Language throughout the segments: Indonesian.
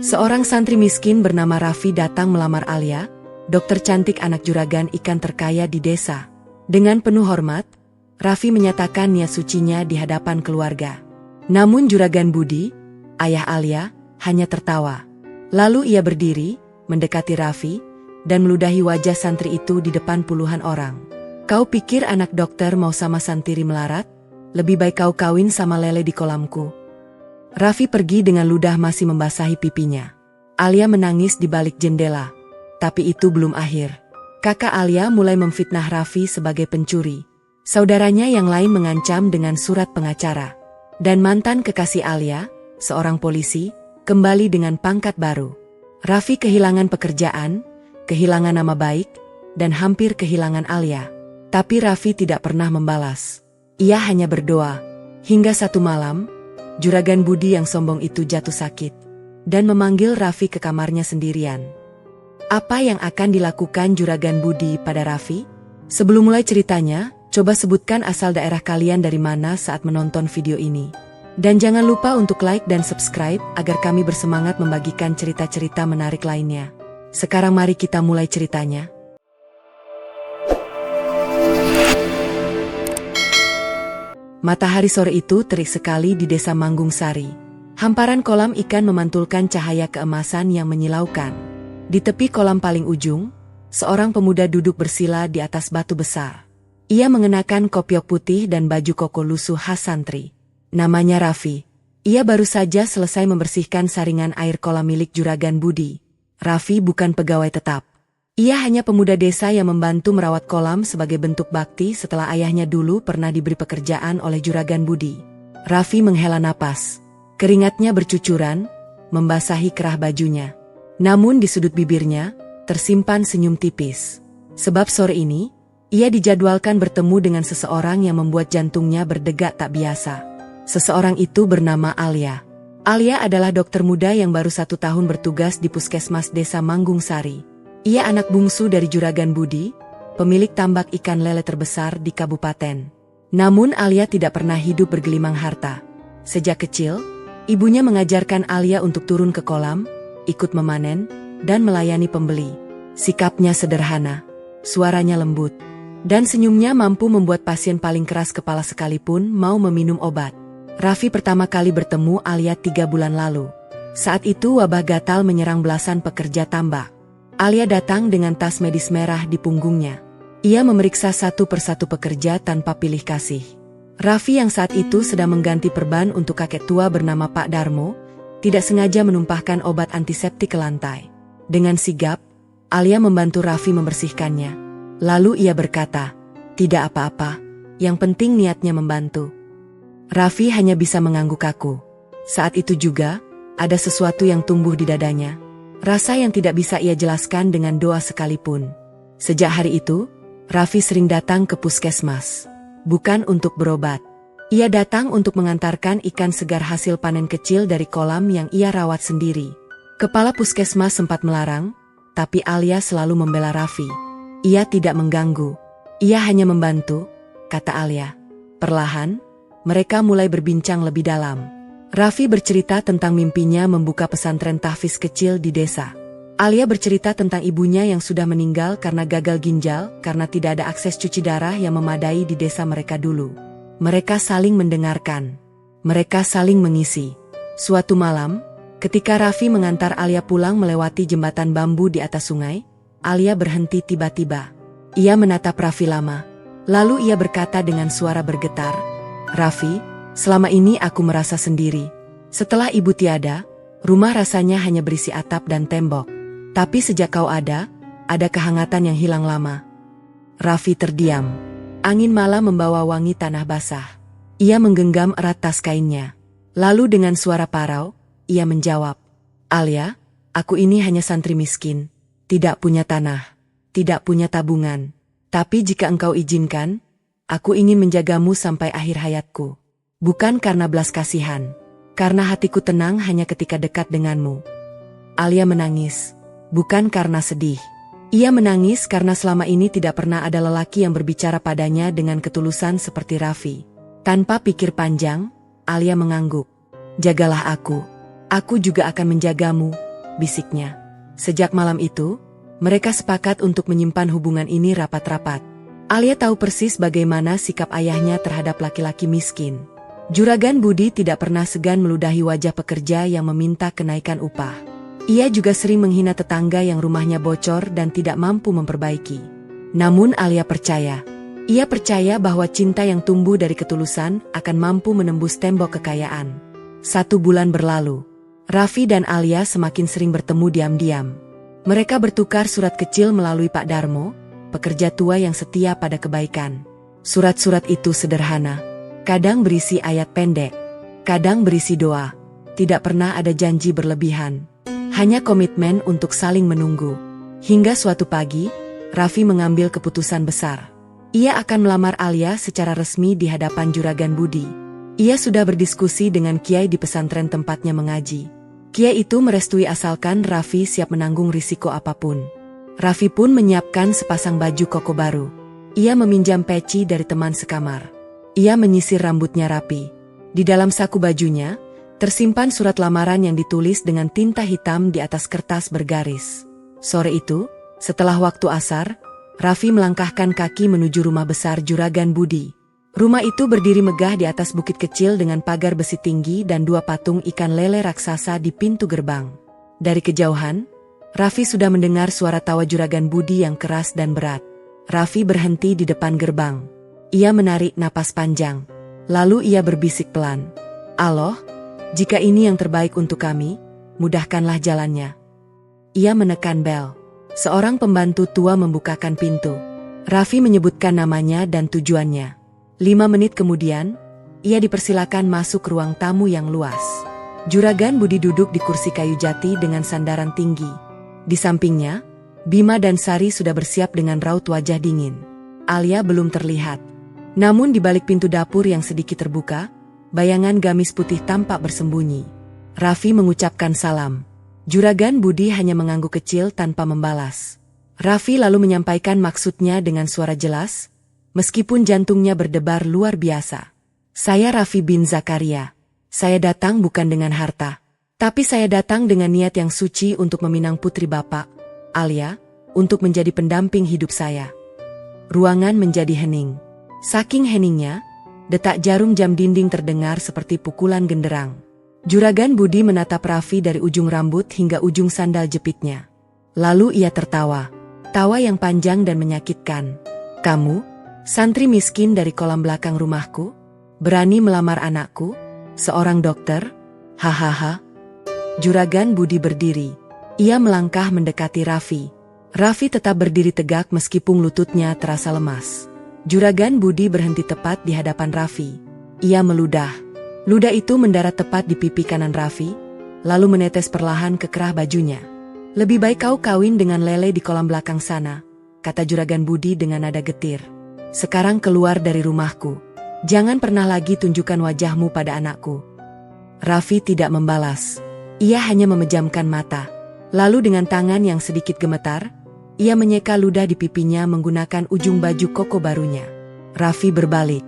Seorang santri miskin bernama Raffi datang melamar Alia, dokter cantik anak juragan ikan terkaya di desa. Dengan penuh hormat, Raffi menyatakan niat sucinya di hadapan keluarga. Namun juragan Budi, ayah Alia, hanya tertawa. Lalu ia berdiri, mendekati Raffi, dan meludahi wajah santri itu di depan puluhan orang. "Kau pikir anak dokter mau sama santri melarat? Lebih baik kau kawin sama lele di kolamku." Raffi pergi dengan ludah masih membasahi pipinya. Alia menangis di balik jendela. Tapi itu belum akhir. Kakak Alia mulai memfitnah Raffi sebagai pencuri. Saudaranya yang lain mengancam dengan surat pengacara. Dan mantan kekasih Alia, seorang polisi, kembali dengan pangkat baru. Raffi kehilangan pekerjaan, kehilangan nama baik, dan hampir kehilangan Alia. Tapi Raffi tidak pernah membalas. Ia hanya berdoa. Hingga satu malam, juragan Budi yang sombong itu jatuh sakit dan memanggil Raffi ke kamarnya sendirian. Apa yang akan dilakukan juragan Budi pada Raffi? Sebelum mulai ceritanya, coba sebutkan asal daerah kalian dari mana saat menonton video ini. Dan jangan lupa untuk like dan subscribe agar kami bersemangat membagikan cerita-cerita menarik lainnya. Sekarang mari kita mulai ceritanya. Matahari sore itu terik sekali di desa Manggung Sari. Hamparan kolam ikan memantulkan cahaya keemasan yang menyilaukan. Di tepi kolam paling ujung, seorang pemuda duduk bersila di atas batu besar. Ia mengenakan kopiok putih dan baju koko lusuh khas santri. Namanya Raffi. Ia baru saja selesai membersihkan saringan air kolam milik juragan Budi. Raffi bukan pegawai tetap. Ia hanya pemuda desa yang membantu merawat kolam sebagai bentuk bakti setelah ayahnya dulu pernah diberi pekerjaan oleh juragan Budi. Raffi menghela napas. Keringatnya bercucuran, membasahi kerah bajunya. Namun di sudut bibirnya, tersimpan senyum tipis. Sebab sore ini, ia dijadwalkan bertemu dengan seseorang yang membuat jantungnya berdegak tak biasa. Seseorang itu bernama Alia. Alia adalah dokter muda yang baru 1 tahun bertugas di puskesmas desa Manggung Sari. Ia anak bungsu dari juragan Budi, pemilik tambak ikan lele terbesar di kabupaten. Namun Alia tidak pernah hidup bergelimang harta. Sejak kecil, ibunya mengajarkan Alia untuk turun ke kolam, ikut memanen, dan melayani pembeli. Sikapnya sederhana, suaranya lembut, dan senyumnya mampu membuat pasien paling keras kepala sekalipun mau meminum obat. Raffi pertama kali bertemu Alia 3 bulan lalu. Saat itu wabah gatal menyerang belasan pekerja tambak. Alia datang dengan tas medis merah di punggungnya. Ia memeriksa satu persatu pekerja tanpa pilih kasih. Raffi yang saat itu sedang mengganti perban untuk kakek tua bernama Pak Darmo, tidak sengaja menumpahkan obat antiseptik ke lantai. Dengan sigap, Alia membantu Raffi membersihkannya. Lalu ia berkata, "Tidak apa-apa, yang penting niatnya membantu." Raffi hanya bisa mengangguk kaku. Saat itu juga, ada sesuatu yang tumbuh di dadanya. Rasa yang tidak bisa ia jelaskan dengan doa sekalipun. Sejak hari itu, Raffi sering datang ke puskesmas. Bukan untuk berobat. Ia datang untuk mengantarkan ikan segar hasil panen kecil dari kolam yang ia rawat sendiri. Kepala puskesmas sempat melarang, tapi Alia selalu membela Raffi. Ia tidak mengganggu. Ia hanya membantu, kata Alia. Perlahan, mereka mulai berbincang lebih dalam. Raffi bercerita tentang mimpinya membuka pesantren tahfiz kecil di desa. Alia bercerita tentang ibunya yang sudah meninggal karena gagal ginjal karena tidak ada akses cuci darah yang memadai di desa mereka dulu. Mereka saling mendengarkan. Mereka saling mengisi. Suatu malam, ketika Raffi mengantar Alia pulang melewati jembatan bambu di atas sungai, Alia berhenti tiba-tiba. Ia menatap Raffi lama. Lalu ia berkata dengan suara bergetar, "Raffi, selama ini aku merasa sendiri. Setelah ibu tiada, rumah rasanya hanya berisi atap dan tembok. Tapi sejak kau ada kehangatan yang hilang lama." Raffi terdiam. Angin malam membawa wangi tanah basah. Ia menggenggam erat tas kainnya. Lalu dengan suara parau, ia menjawab, "Alia, aku ini hanya santri miskin. Tidak punya tanah. Tidak punya tabungan. Tapi jika engkau izinkan, aku ingin menjagamu sampai akhir hayatku. Bukan karena belas kasihan, karena hatiku tenang hanya ketika dekat denganmu." Alia menangis, bukan karena sedih. Ia menangis karena selama ini tidak pernah ada lelaki yang berbicara padanya dengan ketulusan seperti Raffi. Tanpa pikir panjang, Alia mengangguk. "Jagalah aku juga akan menjagamu," bisiknya. Sejak malam itu, mereka sepakat untuk menyimpan hubungan ini rapat-rapat. Alia tahu persis bagaimana sikap ayahnya terhadap laki-laki miskin. Juragan Budi tidak pernah segan meludahi wajah pekerja yang meminta kenaikan upah. Ia juga sering menghina tetangga yang rumahnya bocor dan tidak mampu memperbaiki. Namun Alia percaya. Ia percaya bahwa cinta yang tumbuh dari ketulusan akan mampu menembus tembok kekayaan. 1 bulan berlalu. Raffi dan Alia semakin sering bertemu diam-diam. Mereka bertukar surat kecil melalui Pak Darmo, pekerja tua yang setia pada kebaikan. Surat-surat itu sederhana. Kadang berisi ayat pendek. Kadang berisi doa. Tidak pernah ada janji berlebihan. Hanya komitmen untuk saling menunggu. Hingga suatu pagi, Raffi mengambil keputusan besar. Ia akan melamar Alia secara resmi di hadapan Juragan Budi. Ia sudah berdiskusi dengan kiai di pesantren tempatnya mengaji. Kiai itu merestui asalkan Raffi siap menanggung risiko apapun. Raffi pun menyiapkan sepasang baju koko baru. Ia meminjam peci dari teman sekamar. Ia menyisir rambutnya rapi. Di dalam saku bajunya, tersimpan surat lamaran yang ditulis dengan tinta hitam di atas kertas bergaris. Sore itu, setelah waktu asar, Raffi melangkahkan kaki menuju rumah besar Juragan Budi. Rumah itu berdiri megah di atas bukit kecil dengan pagar besi tinggi dan 2 patung ikan lele raksasa di pintu gerbang. Dari kejauhan, Raffi sudah mendengar suara tawa Juragan Budi yang keras dan berat. Raffi berhenti di depan gerbang. Ia menarik napas panjang. Lalu ia berbisik pelan. "Allah, jika ini yang terbaik untuk kami, mudahkanlah jalannya." Ia menekan bel. Seorang pembantu tua membukakan pintu. Raffi menyebutkan namanya dan tujuannya. 5 menit kemudian, ia dipersilakan masuk ke ruang tamu yang luas. Juragan Budi duduk di kursi kayu jati dengan sandaran tinggi. Di sampingnya, Bima dan Sari sudah bersiap dengan raut wajah dingin. Alia belum terlihat. Namun di balik pintu dapur yang sedikit terbuka, bayangan gamis putih tampak bersembunyi. Raffi mengucapkan salam. Juragan Budi hanya mengangguk kecil tanpa membalas. Raffi lalu menyampaikan maksudnya dengan suara jelas, meskipun jantungnya berdebar luar biasa. "Saya Raffi bin Zakaria. Saya datang bukan dengan harta. Tapi saya datang dengan niat yang suci untuk meminang putri Bapak, Alia, untuk menjadi pendamping hidup saya." Ruangan menjadi hening. Saking heningnya, detak jarum jam dinding terdengar seperti pukulan genderang. Juragan Budi menatap Raffi dari ujung rambut hingga ujung sandal jepitnya. Lalu ia tertawa. Tawa yang panjang dan menyakitkan. "Kamu, santri miskin dari kolam belakang rumahku, berani melamar anakku, seorang dokter? Hahaha." Juragan Budi berdiri. Ia melangkah mendekati Raffi. Raffi tetap berdiri tegak meskipun lututnya terasa lemas. Juragan Budi berhenti tepat di hadapan Raffi. Ia meludah. Ludah itu mendarat tepat di pipi kanan Raffi, lalu menetes perlahan ke kerah bajunya. "Lebih baik kau kawin dengan Lele di kolam belakang sana," kata Juragan Budi dengan nada getir. "Sekarang keluar dari rumahku. Jangan pernah lagi tunjukkan wajahmu pada anakku." Raffi tidak membalas. Ia hanya memejamkan mata. Lalu dengan tangan yang sedikit gemetar, ia menyeka ludah di pipinya menggunakan ujung baju koko barunya. Raffi berbalik.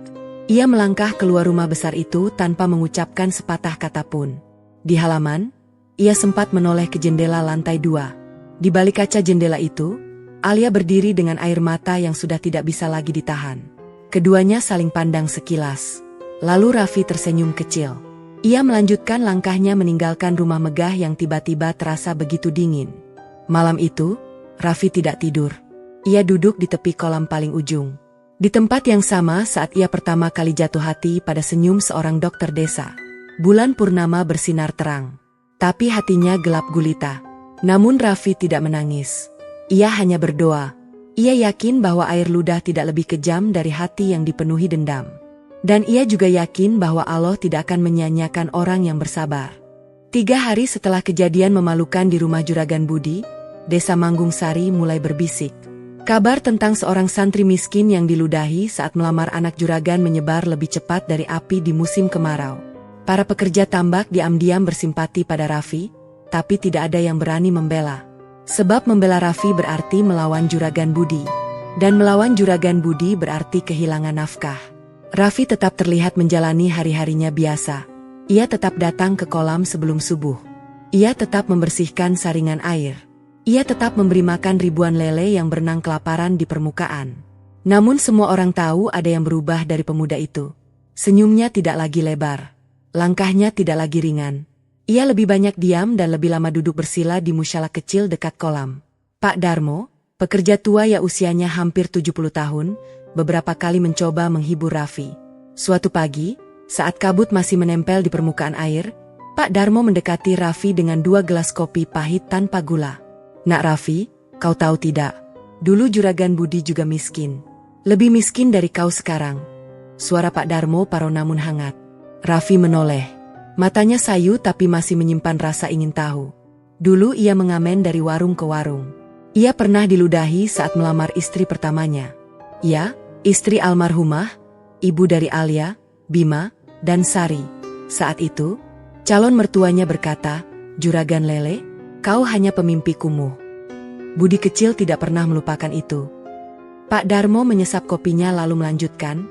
Ia melangkah keluar rumah besar itu tanpa mengucapkan sepatah kata pun. Di halaman, ia sempat menoleh ke jendela lantai 2. Di balik kaca jendela itu, Alia berdiri dengan air mata yang sudah tidak bisa lagi ditahan. Keduanya saling pandang sekilas. Lalu Raffi tersenyum kecil. Ia melanjutkan langkahnya meninggalkan rumah megah yang tiba-tiba terasa begitu dingin. Malam itu, Raffi tidak tidur. Ia duduk di tepi kolam paling ujung. Di tempat yang sama saat ia pertama kali jatuh hati pada senyum seorang dokter desa. Bulan purnama bersinar terang. Tapi hatinya gelap gulita. Namun Raffi tidak menangis. Ia hanya berdoa. Ia yakin bahwa air ludah tidak lebih kejam dari hati yang dipenuhi dendam. Dan ia juga yakin bahwa Allah tidak akan menyia-nyiakan orang yang bersabar. 3 hari setelah kejadian memalukan di rumah Juragan Budi, Desa Manggung Sari mulai berbisik. Kabar tentang seorang santri miskin yang diludahi saat melamar anak juragan menyebar lebih cepat dari api di musim kemarau. Para pekerja tambak diam-diam bersimpati pada Raffi, tapi tidak ada yang berani membela. Sebab membela Raffi berarti melawan Juragan Budi. Dan melawan Juragan Budi berarti kehilangan nafkah. Raffi tetap terlihat menjalani hari-harinya biasa. Ia tetap datang ke kolam sebelum subuh. Ia tetap membersihkan saringan air. Ia tetap memberi makan ribuan lele yang berenang kelaparan di permukaan. Namun semua orang tahu ada yang berubah dari pemuda itu. Senyumnya tidak lagi lebar. Langkahnya tidak lagi ringan. Ia lebih banyak diam dan lebih lama duduk bersila di musyalah kecil dekat kolam. Pak Darmo, pekerja tua yang usianya hampir 70 tahun, beberapa kali mencoba menghibur Raffi. Suatu pagi, saat kabut masih menempel di permukaan air, Pak Darmo mendekati Raffi dengan 2 gelas kopi pahit tanpa gula. Nak Raffi, kau tahu tidak? Dulu Juragan Budi juga miskin. Lebih miskin dari kau sekarang. Suara Pak Darmo parau namun hangat. Raffi menoleh. Matanya sayu tapi masih menyimpan rasa ingin tahu. Dulu ia mengamen dari warung ke warung. Ia pernah diludahi saat melamar istri pertamanya. Ya, istri almarhumah, ibu dari Alia, Bima, dan Sari. Saat itu, calon mertuanya berkata, "Juragan Lele, kau hanya pemimpi kumuh." Budi kecil tidak pernah melupakan itu. Pak Darmo menyesap kopinya lalu melanjutkan,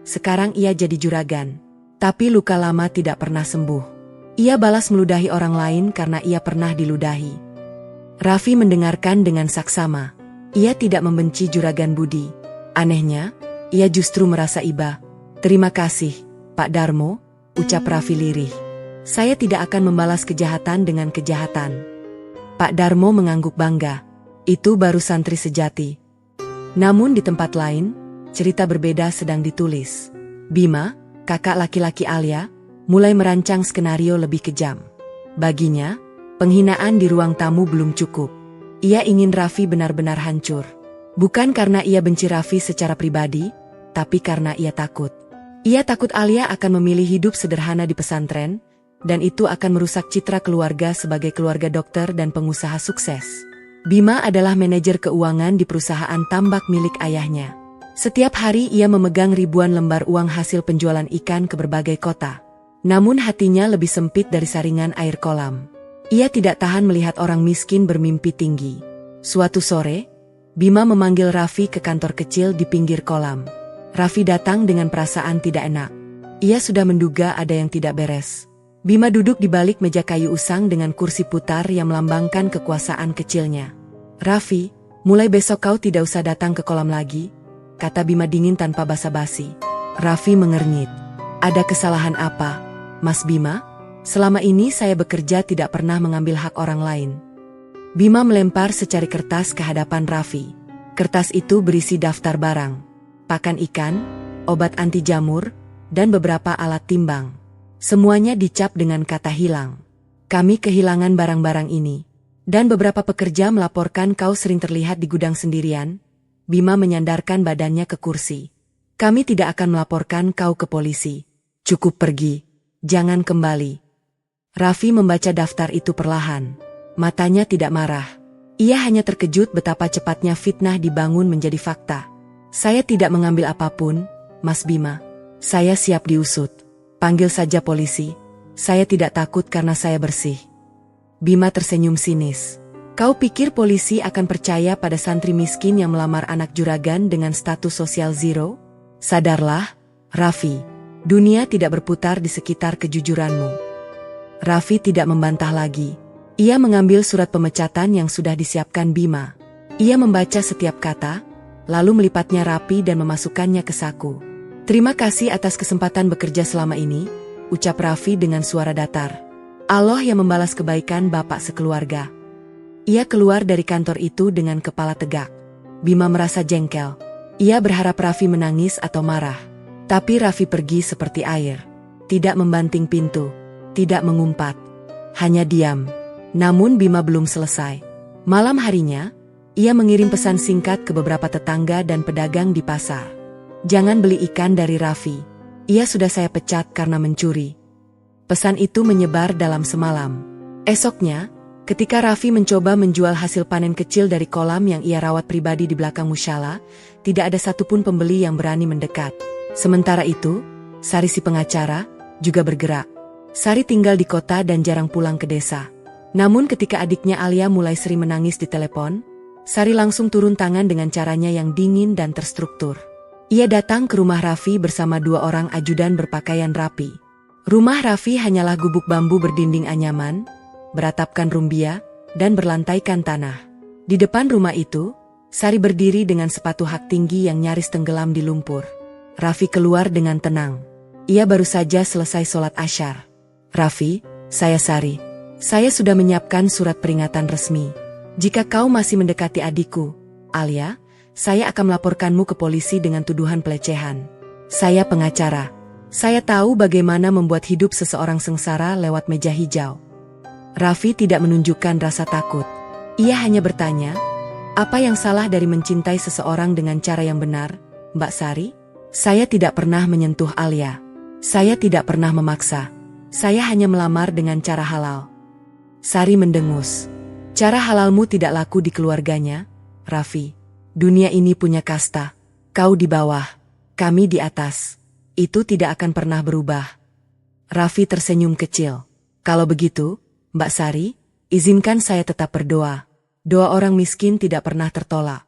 "Sekarang ia jadi juragan. Tapi luka lama tidak pernah sembuh. Ia balas meludahi orang lain karena ia pernah diludahi." Raffi mendengarkan dengan saksama. Ia tidak membenci Juragan Budi. Anehnya, ia justru merasa iba. "Terima kasih, Pak Darmo," ucap Raffi lirih. "Saya tidak akan membalas kejahatan dengan kejahatan." Pak Darmo mengangguk bangga. Itu baru santri sejati. Namun di tempat lain, cerita berbeda sedang ditulis. Bima, kakak laki-laki Alia, mulai merancang skenario lebih kejam. Baginya, penghinaan di ruang tamu belum cukup. Ia ingin Raffi benar-benar hancur. Bukan karena ia benci Raffi secara pribadi, tapi karena ia takut. Ia takut Alia akan memilih hidup sederhana di pesantren, dan itu akan merusak citra keluarga sebagai keluarga dokter dan pengusaha sukses. Bima adalah manajer keuangan di perusahaan tambak milik ayahnya. Setiap hari ia memegang ribuan lembar uang hasil penjualan ikan ke berbagai kota. Namun hatinya lebih sempit dari saringan air kolam. Ia tidak tahan melihat orang miskin bermimpi tinggi. Suatu sore, Bima memanggil Raffi ke kantor kecil di pinggir kolam. Raffi datang dengan perasaan tidak enak. Ia sudah menduga ada yang tidak beres. Bima duduk di balik meja kayu usang dengan kursi putar yang melambangkan kekuasaan kecilnya. "Raffi, mulai besok kau tidak usah datang ke kolam lagi," kata Bima dingin tanpa basa-basi. Raffi mengernyit. "Ada kesalahan apa, Mas Bima? Selama ini saya bekerja tidak pernah mengambil hak orang lain." Bima melempar secari kertas ke hadapan Raffi. Kertas itu berisi daftar barang, pakan ikan, obat anti jamur, dan beberapa alat timbang. Semuanya dicap dengan kata hilang. "Kami kehilangan barang-barang ini. Dan beberapa pekerja melaporkan kau sering terlihat di gudang sendirian." Bima menyandarkan badannya ke kursi. "Kami tidak akan melaporkan kau ke polisi. Cukup pergi. Jangan kembali." Raffi membaca daftar itu perlahan. Matanya tidak marah. Ia hanya terkejut betapa cepatnya fitnah dibangun menjadi fakta. "Saya tidak mengambil apapun, Mas Bima. Saya siap diusut. Panggil saja polisi. Saya tidak takut karena saya bersih." Bima tersenyum sinis. "Kau pikir polisi akan percaya pada santri miskin yang melamar anak juragan dengan status sosial zero? Sadarlah, Raffi. Dunia tidak berputar di sekitar kejujuranmu." Raffi tidak membantah lagi. Ia mengambil surat pemecatan yang sudah disiapkan Bima. Ia membaca setiap kata, lalu melipatnya rapi dan memasukkannya ke saku. "Terima kasih atas kesempatan bekerja selama ini," ucap Raffi dengan suara datar. "Allah yang membalas kebaikan Bapak sekeluarga." Ia keluar dari kantor itu dengan kepala tegak. Bima merasa jengkel. Ia berharap Raffi menangis atau marah. Tapi Raffi pergi seperti air. Tidak membanting pintu. Tidak mengumpat. Hanya diam. Namun Bima belum selesai. Malam harinya, ia mengirim pesan singkat ke beberapa tetangga dan pedagang di pasar. "Jangan beli ikan dari Raffi. Ia sudah saya pecat karena mencuri." Pesan itu menyebar dalam semalam. Esoknya, ketika Raffi mencoba menjual hasil panen kecil dari kolam yang ia rawat pribadi di belakang musyalah, tidak ada satupun pembeli yang berani mendekat. Sementara itu, Sari si pengacara juga bergerak. Sari tinggal di kota dan jarang pulang ke desa. Namun ketika adiknya Alia mulai sering menangis di telepon, Sari langsung turun tangan dengan caranya yang dingin dan terstruktur. Ia datang ke rumah Raffi bersama 2 orang ajudan berpakaian rapi. Rumah Raffi hanyalah gubuk bambu berdinding anyaman, beratapkan rumbia, dan berlantaikan tanah. Di depan rumah itu, Sari berdiri dengan sepatu hak tinggi yang nyaris tenggelam di lumpur. Raffi keluar dengan tenang. Ia baru saja selesai sholat asyar. "Raffi, saya Sari. Saya sudah menyiapkan surat peringatan resmi. Jika kau masih mendekati adikku, Alia, saya akan melaporkanmu ke polisi dengan tuduhan pelecehan. Saya pengacara. Saya tahu bagaimana membuat hidup seseorang sengsara lewat meja hijau." Raffi tidak menunjukkan rasa takut. Ia hanya bertanya, "Apa yang salah dari mencintai seseorang dengan cara yang benar, Mbak Sari?" "Saya tidak pernah menyentuh Alia. Saya tidak pernah memaksa. Saya hanya melamar dengan cara halal." Sari mendengus. "Cara halalmu tidak laku di keluarganya, Raffi. Dunia ini punya kasta. Kau di bawah, kami di atas. Itu tidak akan pernah berubah." Raffi tersenyum kecil. "Kalau begitu, Mbak Sari, izinkan saya tetap berdoa. Doa orang miskin tidak pernah tertolak."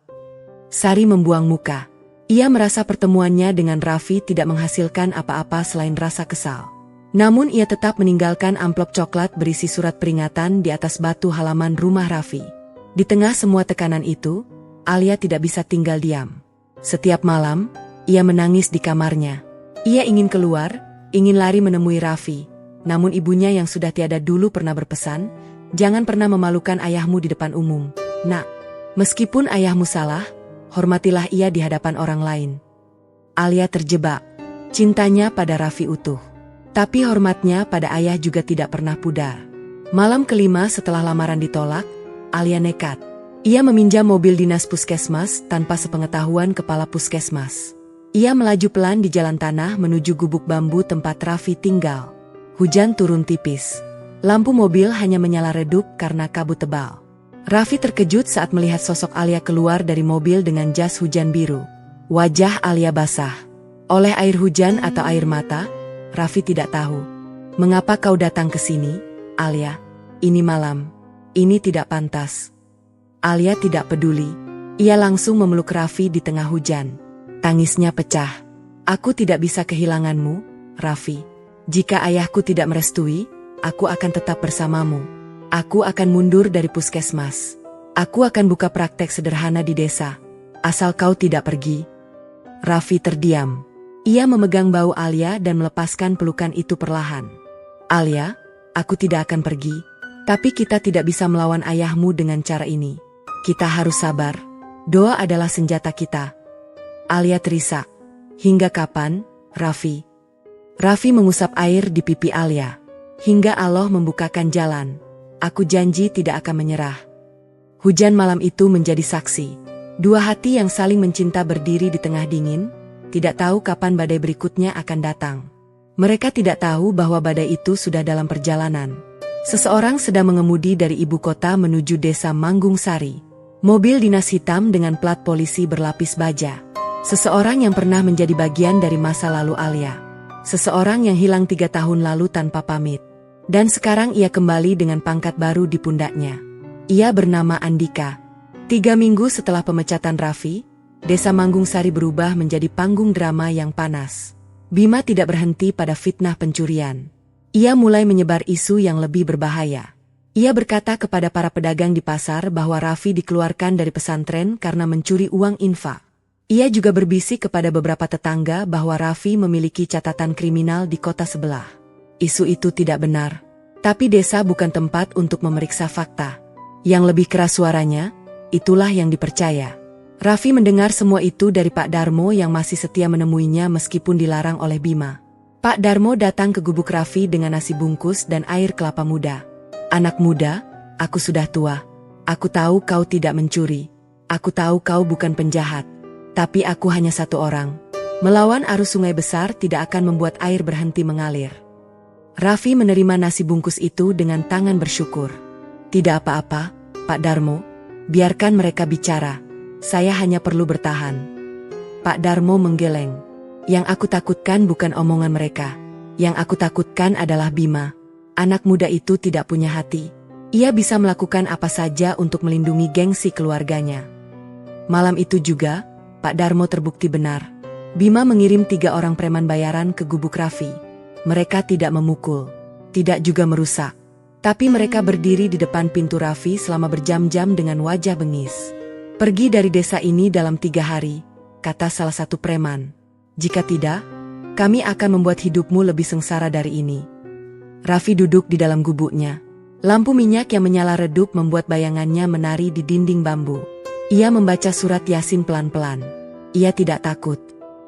Sari membuang muka. Ia merasa pertemuannya dengan Raffi tidak menghasilkan apa-apa selain rasa kesal. Namun ia tetap meninggalkan amplop coklat berisi surat peringatan di atas batu halaman rumah Raffi. Di tengah semua tekanan itu, Alia tidak bisa tinggal diam. Setiap malam, ia menangis di kamarnya. Ia ingin keluar, ingin lari menemui Raffi. Namun ibunya yang sudah tiada dulu pernah berpesan, "Jangan pernah memalukan ayahmu di depan umum, Nak. Meskipun ayahmu salah, hormatilah ia di hadapan orang lain." Alia terjebak. Cintanya pada Raffi utuh. Tapi hormatnya pada ayah juga tidak pernah pudar. Malam kelima setelah lamaran ditolak, Alia nekat. Ia meminjam mobil dinas puskesmas tanpa sepengetahuan kepala puskesmas. Ia melaju pelan di jalan tanah menuju gubuk bambu tempat Raffi tinggal. Hujan turun tipis. Lampu mobil hanya menyala redup karena kabut tebal. Raffi terkejut saat melihat sosok Alia keluar dari mobil dengan jas hujan biru. Wajah Alia basah. Oleh air hujan atau air mata, Raffi tidak tahu. "Mengapa kau datang ke sini, Alia? Ini malam. Ini tidak pantas." Alia tidak peduli. Ia langsung memeluk Raffi di tengah hujan. Tangisnya pecah. "Aku tidak bisa kehilanganmu, Raffi. Jika ayahku tidak merestui, aku akan tetap bersamamu. Aku akan mundur dari puskesmas. Aku akan buka praktek sederhana di desa. Asal kau tidak pergi." Raffi terdiam. Ia memegang bahu Alia dan melepaskan pelukan itu perlahan. "Alia, aku tidak akan pergi. Tapi kita tidak bisa melawan ayahmu dengan cara ini. Kita harus sabar. Doa adalah senjata kita." Alia terisak. "Hingga kapan, Raffi?" Raffi mengusap air di pipi Alia. "Hingga Allah membukakan jalan. Aku janji tidak akan menyerah." Hujan malam itu menjadi saksi. Dua hati yang saling mencinta berdiri di tengah dingin, tidak tahu kapan badai berikutnya akan datang. Mereka tidak tahu bahwa badai itu sudah dalam perjalanan. Seseorang sedang mengemudi dari ibu kota menuju desa Manggung Sari. Mobil dinas hitam dengan plat polisi berlapis baja. Seseorang yang pernah menjadi bagian dari masa lalu Alia. Seseorang yang hilang 3 tahun lalu tanpa pamit. Dan sekarang ia kembali dengan pangkat baru di pundaknya. Ia bernama Andika. 3 minggu setelah pemecatan Raffi, desa Manggung Sari berubah menjadi panggung drama yang panas. Bima tidak berhenti pada fitnah pencurian. Ia mulai menyebar isu yang lebih berbahaya. Ia berkata kepada para pedagang di pasar bahwa Raffi dikeluarkan dari pesantren karena mencuri uang infak. Ia juga berbisik kepada beberapa tetangga bahwa Raffi memiliki catatan kriminal di kota sebelah. Isu itu tidak benar. Tapi desa bukan tempat untuk memeriksa fakta. Yang lebih keras suaranya, itulah yang dipercaya. Raffi mendengar semua itu dari Pak Darmo yang masih setia menemuinya meskipun dilarang oleh Bima. Pak Darmo datang ke gubuk Raffi dengan nasi bungkus dan air kelapa muda. "Anak muda, aku sudah tua. Aku tahu kau tidak mencuri. Aku tahu kau bukan penjahat. Tapi aku hanya satu orang. Melawan arus sungai besar tidak akan membuat air berhenti mengalir." Raffi menerima nasi bungkus itu dengan tangan bersyukur. "Tidak apa-apa, Pak Darmo. Biarkan mereka bicara. Saya hanya perlu bertahan." Pak Darmo menggeleng. "Yang aku takutkan bukan omongan mereka. Yang aku takutkan adalah Bima. Anak muda itu tidak punya hati. Ia bisa melakukan apa saja untuk melindungi gengsi keluarganya." Malam itu juga, Pak Darmo terbukti benar. Bima mengirim 3 orang preman bayaran ke gubuk Raffi. Mereka tidak memukul, tidak juga merusak. Tapi mereka berdiri di depan pintu Raffi selama berjam-jam dengan wajah bengis. "Pergi dari desa ini dalam 3 hari," kata salah satu preman. "Jika tidak, kami akan membuat hidupmu lebih sengsara dari ini." Raffi duduk di dalam gubuknya. Lampu minyak yang menyala redup membuat bayangannya menari di dinding bambu. Ia membaca surat Yasin pelan-pelan. Ia tidak takut.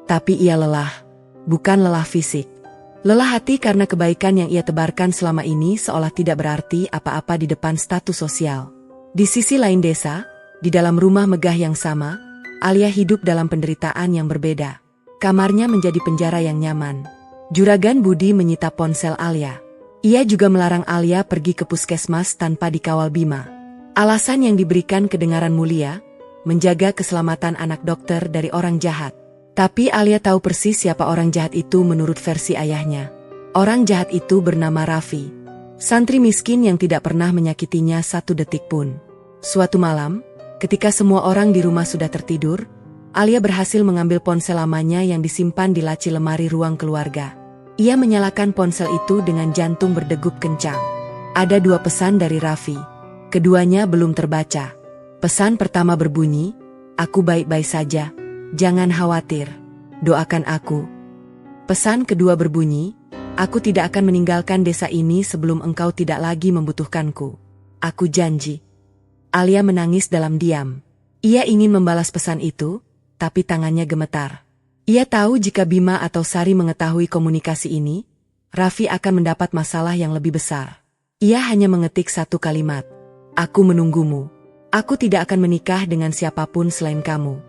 Tapi ia lelah. Bukan lelah fisik. Lelah hati karena kebaikan yang ia tebarkan selama ini seolah tidak berarti apa-apa di depan status sosial. Di sisi lain desa, di dalam rumah megah yang sama, Alia hidup dalam penderitaan yang berbeda. Kamarnya menjadi penjara yang nyaman. Juragan Budi menyita ponsel Alia. Ia juga melarang Alia pergi ke puskesmas tanpa dikawal Bima. Alasan yang diberikan kedengaran mulia, menjaga keselamatan anak dokter dari orang jahat. Tapi Alia tahu persis siapa orang jahat itu menurut versi ayahnya. Orang jahat itu bernama Raffi. Santri miskin yang tidak pernah menyakitinya 1 detik pun. Suatu malam, ketika semua orang di rumah sudah tertidur, Alia berhasil mengambil ponsel lamanya yang disimpan di laci lemari ruang keluarga. Ia menyalakan ponsel itu dengan jantung berdegup kencang. Ada 2 pesan dari Raffi. Keduanya belum terbaca. Pesan pertama berbunyi, "Aku baik-baik saja. Jangan khawatir. Doakan aku." Pesan kedua berbunyi, "Aku tidak akan meninggalkan desa ini sebelum engkau tidak lagi membutuhkanku. Aku janji." Alia menangis dalam diam. Ia ingin membalas pesan itu, tapi tangannya gemetar. Ia tahu jika Bima atau Sari mengetahui komunikasi ini, Raffi akan mendapat masalah yang lebih besar. Ia hanya mengetik 1 kalimat, "Aku menunggumu. Aku tidak akan menikah dengan siapapun selain kamu."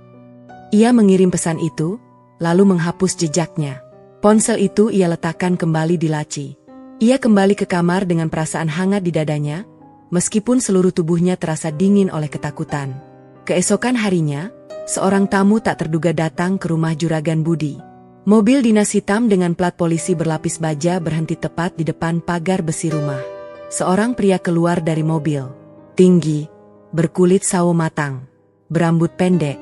Ia mengirim pesan itu, lalu menghapus jejaknya. Ponsel itu ia letakkan kembali di laci. Ia kembali ke kamar dengan perasaan hangat di dadanya, meskipun seluruh tubuhnya terasa dingin oleh ketakutan. Keesokan harinya, seorang tamu tak terduga datang ke rumah Juragan Budi. Mobil dinas hitam dengan plat polisi berlapis baja berhenti tepat di depan pagar besi rumah. Seorang pria keluar dari mobil. Tinggi, berkulit sawo matang, berambut pendek,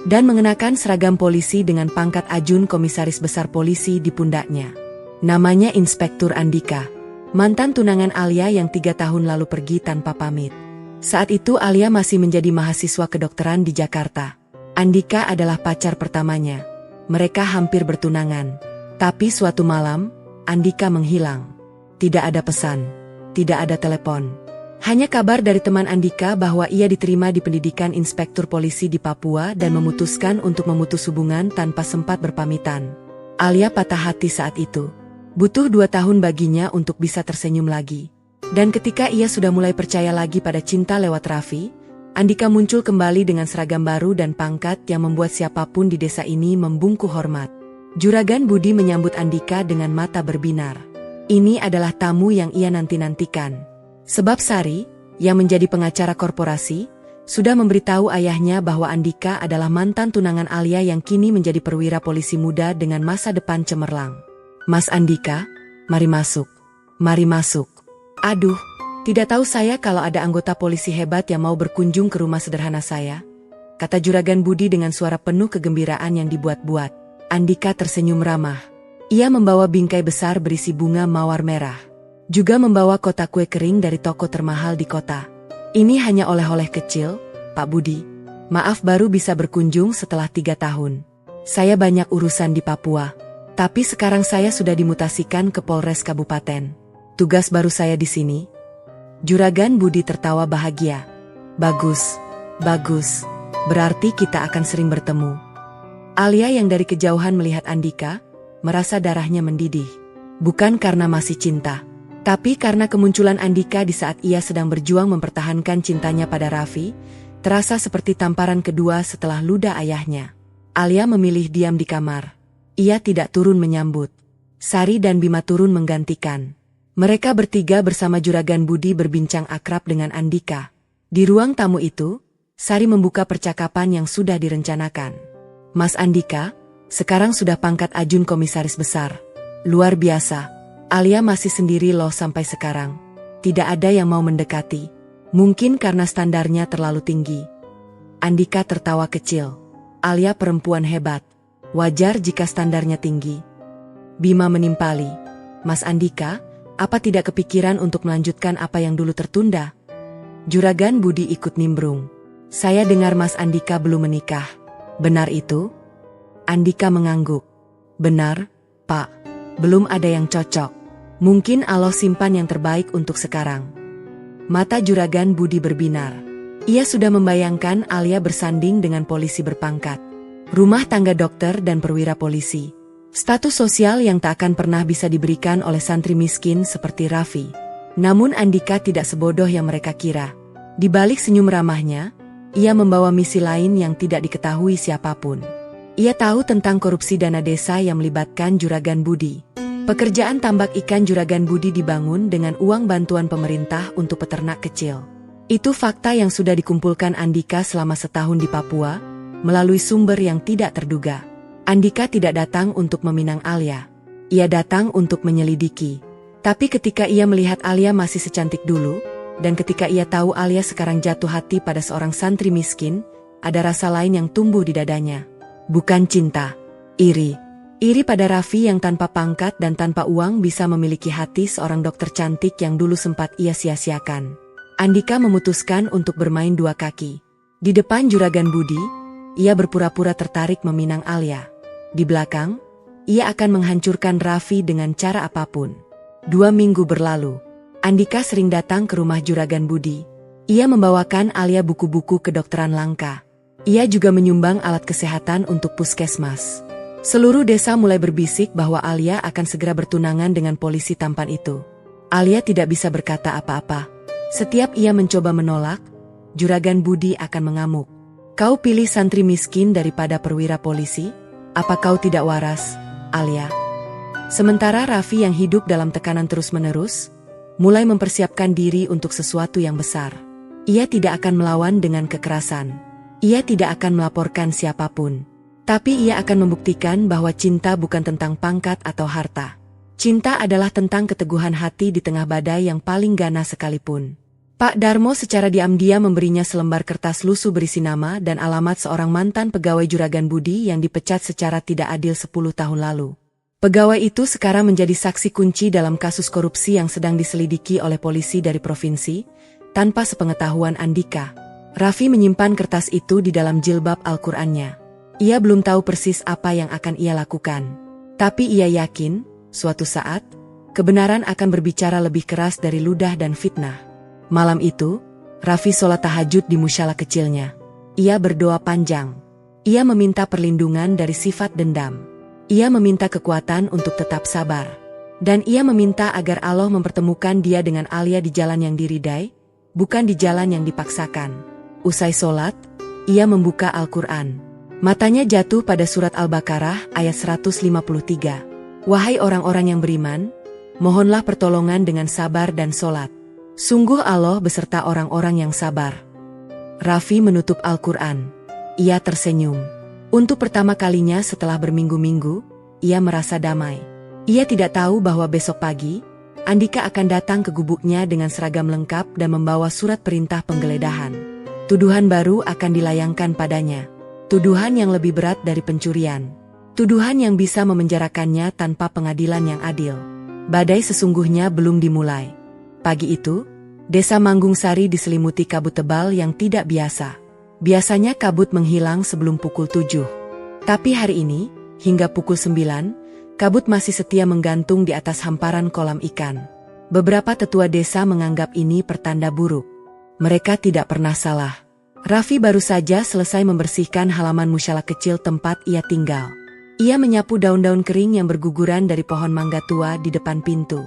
dan mengenakan seragam polisi dengan pangkat ajun komisaris besar polisi di pundaknya. Namanya Inspektur Andika, mantan tunangan Alia yang 3 tahun lalu pergi tanpa pamit. Saat itu Alia masih menjadi mahasiswa kedokteran di Jakarta. Andika adalah pacar pertamanya. Mereka hampir bertunangan. Tapi suatu malam, Andika menghilang. Tidak ada pesan, tidak ada telepon. Hanya kabar dari teman Andika bahwa ia diterima di pendidikan inspektur polisi di Papua dan memutuskan untuk memutus hubungan tanpa sempat berpamitan. Alia patah hati saat itu. Butuh 2 tahun baginya untuk bisa tersenyum lagi. Dan ketika ia sudah mulai percaya lagi pada cinta lewat Raffi, Andika muncul kembali dengan seragam baru dan pangkat yang membuat siapapun di desa ini membungkuk hormat. Juragan Budi menyambut Andika dengan mata berbinar. Ini adalah tamu yang ia nanti-nantikan. Sebab Sari, yang menjadi pengacara korporasi, sudah memberitahu ayahnya bahwa Andika adalah mantan tunangan Alia yang kini menjadi perwira polisi muda dengan masa depan cemerlang. "Mas Andika, mari masuk. Mari masuk." "Aduh, tidak tahu saya kalau ada anggota polisi hebat yang mau berkunjung ke rumah sederhana saya," kata Juragan Budi dengan suara penuh kegembiraan yang dibuat-buat. Andika tersenyum ramah. Ia membawa bingkai besar berisi bunga mawar merah. Juga membawa kotak kue kering dari toko termahal di kota. "Ini hanya oleh-oleh kecil, Pak Budi. Maaf baru bisa berkunjung setelah 3 tahun. Saya banyak urusan di Papua. Tapi sekarang saya sudah dimutasikan ke Polres Kabupaten. Tugas baru saya di sini." Juragan Budi tertawa bahagia. "Bagus, bagus. Berarti kita akan sering bertemu." Alia yang dari kejauhan melihat Andika, merasa darahnya mendidih. Bukan karena masih cinta, tapi karena kemunculan Andika di saat ia sedang berjuang mempertahankan cintanya pada Raffi, terasa seperti tamparan kedua setelah ludah ayahnya. Alia memilih diam di kamar. Ia tidak turun menyambut. Sari dan Bima turun menggantikan. Mereka bertiga bersama Juragan Budi berbincang akrab dengan Andika. Di ruang tamu itu, Sari membuka percakapan yang sudah direncanakan. "Mas Andika, sekarang sudah pangkat ajun komisaris besar. Luar biasa. Alia masih sendiri loh sampai sekarang. Tidak ada yang mau mendekati. Mungkin karena standarnya terlalu tinggi." Andika tertawa kecil. "Alia perempuan hebat. Wajar jika standarnya tinggi." Bima menimpali. "Mas Andika, Apa tidak kepikiran untuk melanjutkan apa yang dulu tertunda? Juragan Budi ikut nimbrung. Saya dengar Mas Andika belum menikah. Benar itu? Andika mengangguk. Benar, Pak. Belum ada yang cocok. Mungkin Allah simpan yang terbaik untuk sekarang. Mata Juragan Budi berbinar. Ia sudah membayangkan Alia bersanding dengan polisi berpangkat. Rumah tangga dokter dan perwira polisi. Status sosial yang tak akan pernah bisa diberikan oleh santri miskin seperti Raffi. Namun Andika tidak sebodoh yang mereka kira. Di balik senyum ramahnya, ia membawa misi lain yang tidak diketahui siapapun. Ia tahu tentang korupsi dana desa yang melibatkan Juragan Budi. Pekerjaan tambak ikan Juragan Budi dibangun dengan uang bantuan pemerintah untuk peternak kecil. Itu fakta yang sudah dikumpulkan Andika selama setahun di Papua, melalui sumber yang tidak terduga. Andika tidak datang untuk meminang Alia. Ia datang untuk menyelidiki. Tapi ketika ia melihat Alia masih secantik dulu, dan ketika ia tahu Alia sekarang jatuh hati pada seorang santri miskin, ada rasa lain yang tumbuh di dadanya. Bukan cinta, iri. Iri pada Raffi yang tanpa pangkat dan tanpa uang bisa memiliki hati seorang dokter cantik yang dulu sempat ia sia-siakan. Andika memutuskan untuk bermain dua kaki. Di depan Juragan Budi, ia berpura-pura tertarik meminang Alia. Di belakang, ia akan menghancurkan Raffi dengan cara apapun. 2 minggu berlalu, Andika sering datang ke rumah Juragan Budi. Ia membawakan Alia buku-buku kedokteran langka. Ia juga menyumbang alat kesehatan untuk puskesmas. Seluruh desa mulai berbisik bahwa Alia akan segera bertunangan dengan polisi tampan itu. Alia tidak bisa berkata apa-apa. Setiap ia mencoba menolak, Juragan Budi akan mengamuk. Kau pilih santri miskin daripada perwira polisi? Apa kau tidak waras, Alia? Sementara Raffi yang hidup dalam tekanan terus-menerus, mulai mempersiapkan diri untuk sesuatu yang besar. Ia tidak akan melawan dengan kekerasan. Ia tidak akan melaporkan siapapun. Tapi ia akan membuktikan bahwa cinta bukan tentang pangkat atau harta. Cinta adalah tentang keteguhan hati di tengah badai yang paling ganas sekalipun. Pak Darmo secara diam-diam memberinya selembar kertas lusuh berisi nama dan alamat seorang mantan pegawai Juragan Budi yang dipecat secara tidak adil 10 tahun lalu. Pegawai itu sekarang menjadi saksi kunci dalam kasus korupsi yang sedang diselidiki oleh polisi dari provinsi, tanpa sepengetahuan Andika. Raffi menyimpan kertas itu di dalam jilbab Al-Qur'annya. Ia belum tahu persis apa yang akan ia lakukan. Tapi ia yakin, suatu saat, kebenaran akan berbicara lebih keras dari ludah dan fitnah. Malam itu, Raffi sholat tahajud di musyalah kecilnya. Ia berdoa panjang. Ia meminta perlindungan dari sifat dendam. Ia meminta kekuatan untuk tetap sabar. Dan ia meminta agar Allah mempertemukan dia dengan Alia di jalan yang diridai, bukan di jalan yang dipaksakan. Usai sholat, ia membuka Al-Quran. Matanya jatuh pada surat Al-Baqarah ayat 153. Wahai orang-orang yang beriman, mohonlah pertolongan dengan sabar dan sholat. Sungguh Allah beserta orang-orang yang sabar. Raffi menutup Al-Quran. Ia tersenyum. Untuk pertama kalinya setelah berminggu-minggu, ia merasa damai. Ia tidak tahu bahwa besok pagi, Andika akan datang ke gubuknya dengan seragam lengkap dan membawa surat perintah penggeledahan. Tuduhan baru akan dilayangkan padanya. Tuduhan yang lebih berat dari pencurian. Tuduhan yang bisa memenjarakannya tanpa pengadilan yang adil. Badai sesungguhnya belum dimulai. Pagi itu, desa Manggung Sari diselimuti kabut tebal yang tidak biasa. Biasanya kabut menghilang sebelum pukul 7. Tapi hari ini, hingga pukul 9, kabut masih setia menggantung di atas hamparan kolam ikan. Beberapa tetua desa menganggap ini pertanda buruk. Mereka tidak pernah salah. Raffi baru saja selesai membersihkan halaman musyalah kecil tempat ia tinggal. Ia menyapu daun-daun kering yang berguguran dari pohon mangga tua di depan pintu.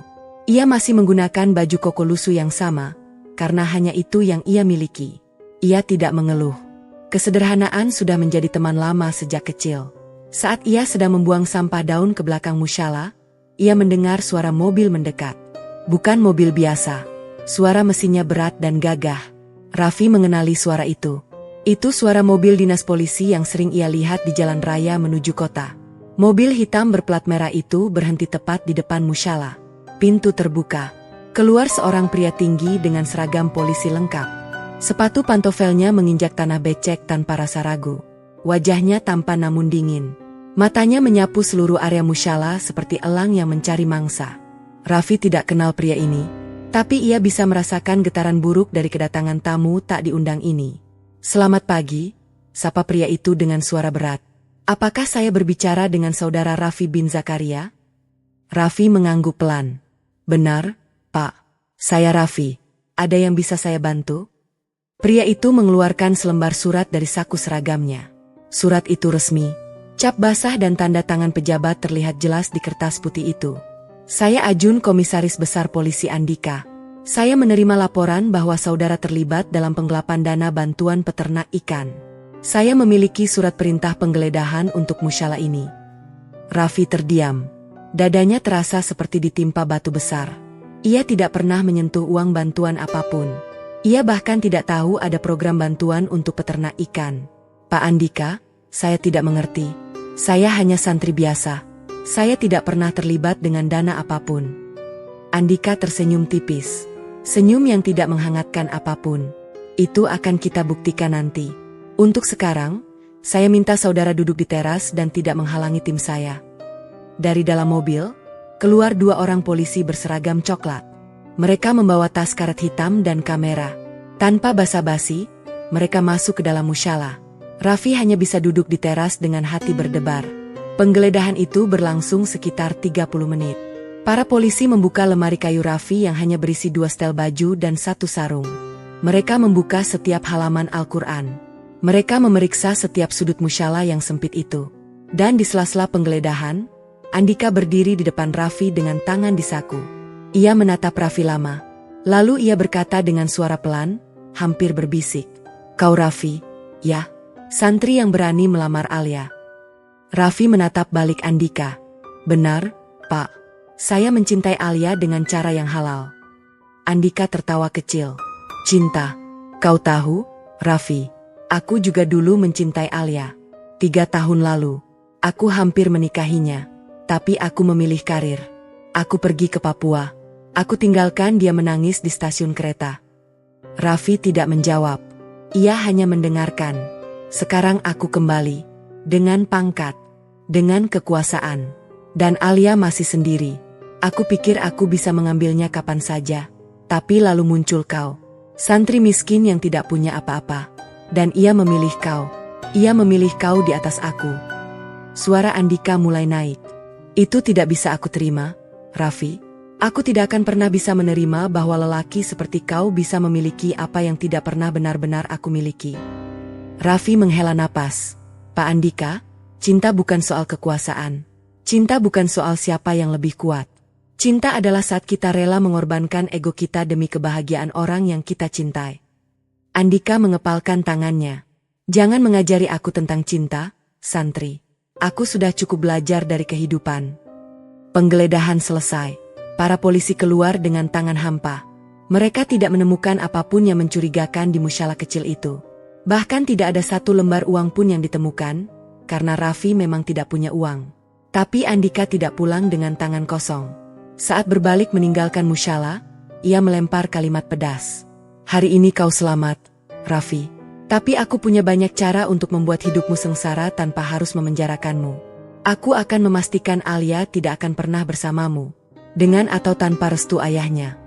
Ia masih menggunakan baju koko lusuh yang sama, karena hanya itu yang ia miliki. Ia tidak mengeluh. Kesederhanaan sudah menjadi teman lama sejak kecil. Saat ia sedang membuang sampah daun ke belakang musyalah, ia mendengar suara mobil mendekat. Bukan mobil biasa. Suara mesinnya berat dan gagah. Raffi mengenali suara itu. Itu suara mobil dinas polisi yang sering ia lihat di jalan raya menuju kota. Mobil hitam berplat merah itu berhenti tepat di depan musyalah. Pintu terbuka. Keluar seorang pria tinggi dengan seragam polisi lengkap. Sepatu pantofelnya menginjak tanah becek tanpa rasa ragu. Wajahnya tampan namun dingin. Matanya menyapu seluruh area musyalah seperti elang yang mencari mangsa. Raffi tidak kenal pria ini, tapi ia bisa merasakan getaran buruk dari kedatangan tamu tak diundang ini. "Selamat pagi," sapa pria itu dengan suara berat. "Apakah saya berbicara dengan saudara Raffi bin Zakaria?" Raffi mengangguk pelan. "Benar, Pak. Saya Raffi. Ada yang bisa saya bantu?" Pria itu mengeluarkan selembar surat dari saku seragamnya. Surat itu resmi. Cap basah dan tanda tangan pejabat terlihat jelas di kertas putih itu. "Saya Ajun, Komisaris Besar Polisi Andika. Saya menerima laporan bahwa saudara terlibat dalam penggelapan dana bantuan peternak ikan. Saya memiliki surat perintah penggeledahan untuk musyalah ini." Raffi terdiam. Dadanya terasa seperti ditimpa batu besar. Ia tidak pernah menyentuh uang bantuan apapun. Ia bahkan tidak tahu ada program bantuan untuk peternak ikan. "Pak Andika, saya tidak mengerti. Saya hanya santri biasa. Saya tidak pernah terlibat dengan dana apapun." Andika tersenyum tipis. Senyum yang tidak menghangatkan apapun. "Itu akan kita buktikan nanti. Untuk sekarang, saya minta saudara duduk di teras dan tidak menghalangi tim saya." Dari dalam mobil, keluar 2 orang polisi berseragam coklat. Mereka membawa tas karet hitam dan kamera. Tanpa basa-basi, mereka masuk ke dalam musyalah. Raffi hanya bisa duduk di teras dengan hati berdebar. Penggeledahan itu berlangsung sekitar 30 menit. Para polisi membuka lemari kayu Raffi yang hanya berisi 2 setel baju dan 1 sarung. Mereka membuka setiap halaman Al-Quran. Mereka memeriksa setiap sudut musyalah yang sempit itu. Dan di sela-sela penggeledahan, Andika berdiri di depan Raffi dengan tangan di saku. Ia menatap Raffi lama. Lalu ia berkata dengan suara pelan, hampir berbisik. "Kau Raffi, ya? Santri yang berani melamar Alia." Raffi menatap balik Andika. "Benar, Pak. Saya mencintai Alia dengan cara yang halal." Andika tertawa kecil. "Cinta? Kau tahu, Raffi, aku juga dulu mencintai Alia. 3 tahun lalu, aku hampir menikahinya. Tapi aku memilih karir. Aku pergi ke Papua. Aku tinggalkan dia menangis di stasiun kereta." Raffi tidak menjawab. Ia hanya mendengarkan. "Sekarang aku kembali. Dengan pangkat. Dengan kekuasaan. Dan Alia masih sendiri. Aku pikir aku bisa mengambilnya kapan saja. Tapi lalu muncul kau. Santri miskin yang tidak punya apa-apa. Dan ia memilih kau. Ia memilih kau di atas aku." Suara Andika mulai naik. "Itu tidak bisa aku terima, Raffi. Aku tidak akan pernah bisa menerima bahwa lelaki seperti kau bisa memiliki apa yang tidak pernah benar-benar aku miliki." Raffi menghela napas. "Pak Andika, cinta bukan soal kekuasaan. Cinta bukan soal siapa yang lebih kuat. Cinta adalah saat kita rela mengorbankan ego kita demi kebahagiaan orang yang kita cintai." Andika mengepalkan tangannya. "Jangan mengajari aku tentang cinta, santri. Aku sudah cukup belajar dari kehidupan." Penggeledahan selesai. Para polisi keluar dengan tangan hampa. Mereka tidak menemukan apapun yang mencurigakan di musyalah kecil itu. Bahkan tidak ada 1 lembar uang pun yang ditemukan, karena Raffi memang tidak punya uang. Tapi Andika tidak pulang dengan tangan kosong. Saat berbalik meninggalkan musyalah, ia melempar kalimat pedas. "Hari ini kau selamat, Raffi. Tapi aku punya banyak cara untuk membuat hidupmu sengsara tanpa harus memenjarakanmu. Aku akan memastikan Alia tidak akan pernah bersamamu. Dengan atau tanpa restu ayahnya."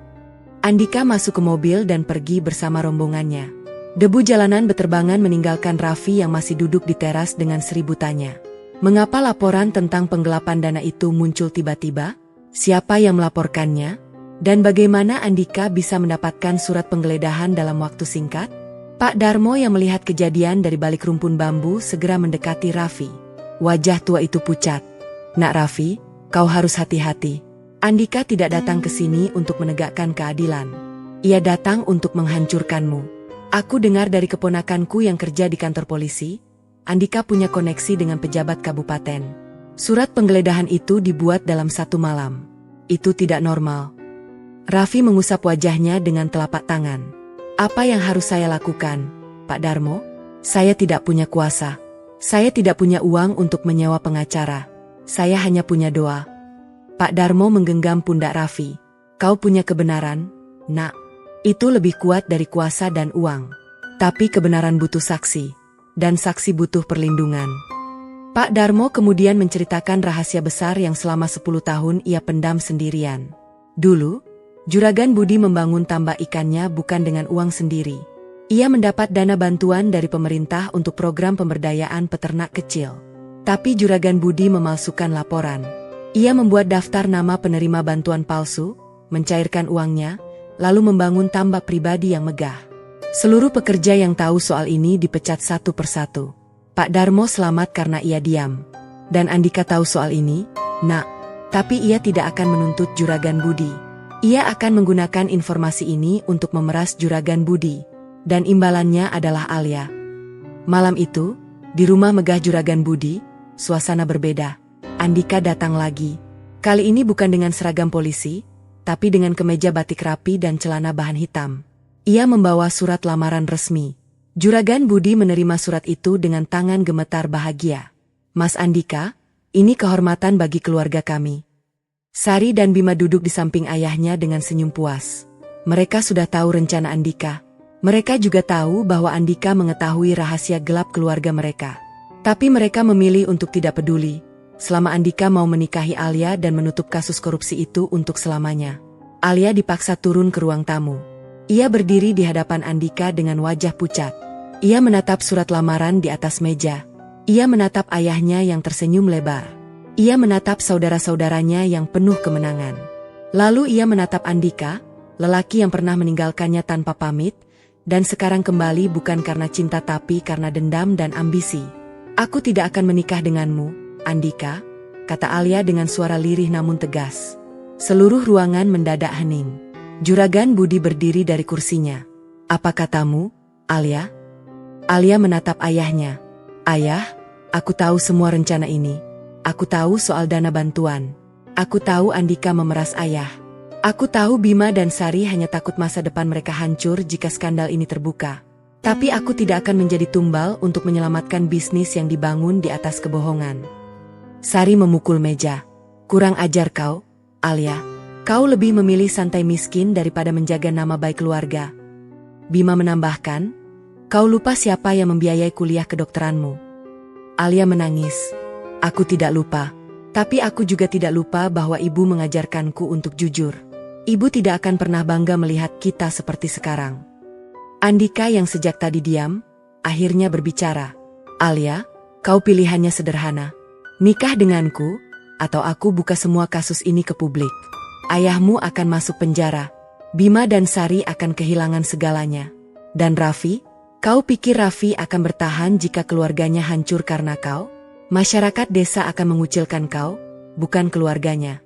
Andika masuk ke mobil dan pergi bersama rombongannya. Debu jalanan beterbangan meninggalkan Raffi yang masih duduk di teras dengan 1000 tanya. Mengapa laporan tentang penggelapan dana itu muncul tiba-tiba? Siapa yang melaporkannya? Dan bagaimana Andika bisa mendapatkan surat penggeledahan dalam waktu singkat? Pak Darmo yang melihat kejadian dari balik rumpun bambu segera mendekati Raffi. Wajah tua itu pucat. "Nak Raffi, kau harus hati-hati. Andika tidak datang ke sini untuk menegakkan keadilan. Ia datang untuk menghancurkanmu. Aku dengar dari keponakanku yang kerja di kantor polisi, Andika punya koneksi dengan pejabat kabupaten. Surat penggeledahan itu dibuat dalam 1 malam. Itu tidak normal." Raffi mengusap wajahnya dengan telapak tangan. "Apa yang harus saya lakukan, Pak Darmo? Saya tidak punya kuasa. Saya tidak punya uang untuk menyewa pengacara. Saya hanya punya doa." Pak Darmo menggenggam pundak Raffi. "Kau punya kebenaran, nak. Itu lebih kuat dari kuasa dan uang. Tapi kebenaran butuh saksi. Dan saksi butuh perlindungan." Pak Darmo kemudian menceritakan rahasia besar yang selama 10 tahun ia pendam sendirian. Dulu, Juragan Budi membangun tambak ikannya bukan dengan uang sendiri. Ia mendapat dana bantuan dari pemerintah untuk program pemberdayaan peternak kecil. Tapi Juragan Budi memalsukan laporan. Ia membuat daftar nama penerima bantuan palsu, mencairkan uangnya, lalu membangun tambak pribadi yang megah. Seluruh pekerja yang tahu soal ini dipecat satu persatu. Pak Darmo selamat karena ia diam. Dan Andika tahu soal ini, nak. Tapi ia tidak akan menuntut Juragan Budi. Ia akan menggunakan informasi ini untuk memeras Juragan Budi. Dan imbalannya adalah Alia. Malam itu, di rumah megah Juragan Budi, suasana berbeda. Andika datang lagi. Kali ini bukan dengan seragam polisi, tapi dengan kemeja batik rapi dan celana bahan hitam. Ia membawa surat lamaran resmi. Juragan Budi menerima surat itu dengan tangan gemetar bahagia. Mas Andika, ini kehormatan bagi keluarga kami. Sari dan Bima duduk di samping ayahnya dengan senyum puas. Mereka sudah tahu rencana Andika. Mereka juga tahu bahwa Andika mengetahui rahasia gelap keluarga mereka. Tapi mereka memilih untuk tidak peduli, selama Andika mau menikahi Alia dan menutup kasus korupsi itu untuk selamanya. Alia dipaksa turun ke ruang tamu. Ia berdiri di hadapan Andika dengan wajah pucat. Ia menatap surat lamaran di atas meja. Ia menatap ayahnya yang tersenyum lebar. Ia menatap saudara-saudaranya yang penuh kemenangan. Lalu ia menatap Andika, lelaki yang pernah meninggalkannya tanpa pamit, dan sekarang kembali bukan karena cinta tapi karena dendam dan ambisi. Aku tidak akan menikah denganmu, Andika, kata Alia dengan suara lirih namun tegas. Seluruh ruangan mendadak hening. Juragan Budi berdiri dari kursinya. Apa katamu, Alia? Alia menatap ayahnya. Ayah, aku tahu semua rencana ini. Aku tahu soal dana bantuan. Aku tahu Andika memeras ayah. Aku tahu Bima dan Sari hanya takut masa depan mereka hancur jika skandal ini terbuka. Tapi aku tidak akan menjadi tumbal untuk menyelamatkan bisnis yang dibangun di atas kebohongan. Sari memukul meja. Kurang ajar kau, Alia. Kau lebih memilih santai miskin daripada menjaga nama baik keluarga. Bima menambahkan, kau lupa siapa yang membiayai kuliah kedokteranmu. Alia menangis. Aku tidak lupa. Tapi aku juga tidak lupa bahwa ibu mengajarkanku untuk jujur. Ibu tidak akan pernah bangga melihat kita seperti sekarang. Andika yang sejak tadi diam, akhirnya berbicara. Alia, kau pilihannya sederhana. Nikah denganku, atau aku buka semua kasus ini ke publik. Ayahmu akan masuk penjara. Bima dan Sari akan kehilangan segalanya. Dan Raffi? Kau pikir Raffi akan bertahan jika keluarganya hancur karena kau? Masyarakat desa akan mengucilkan kau, bukan keluarganya.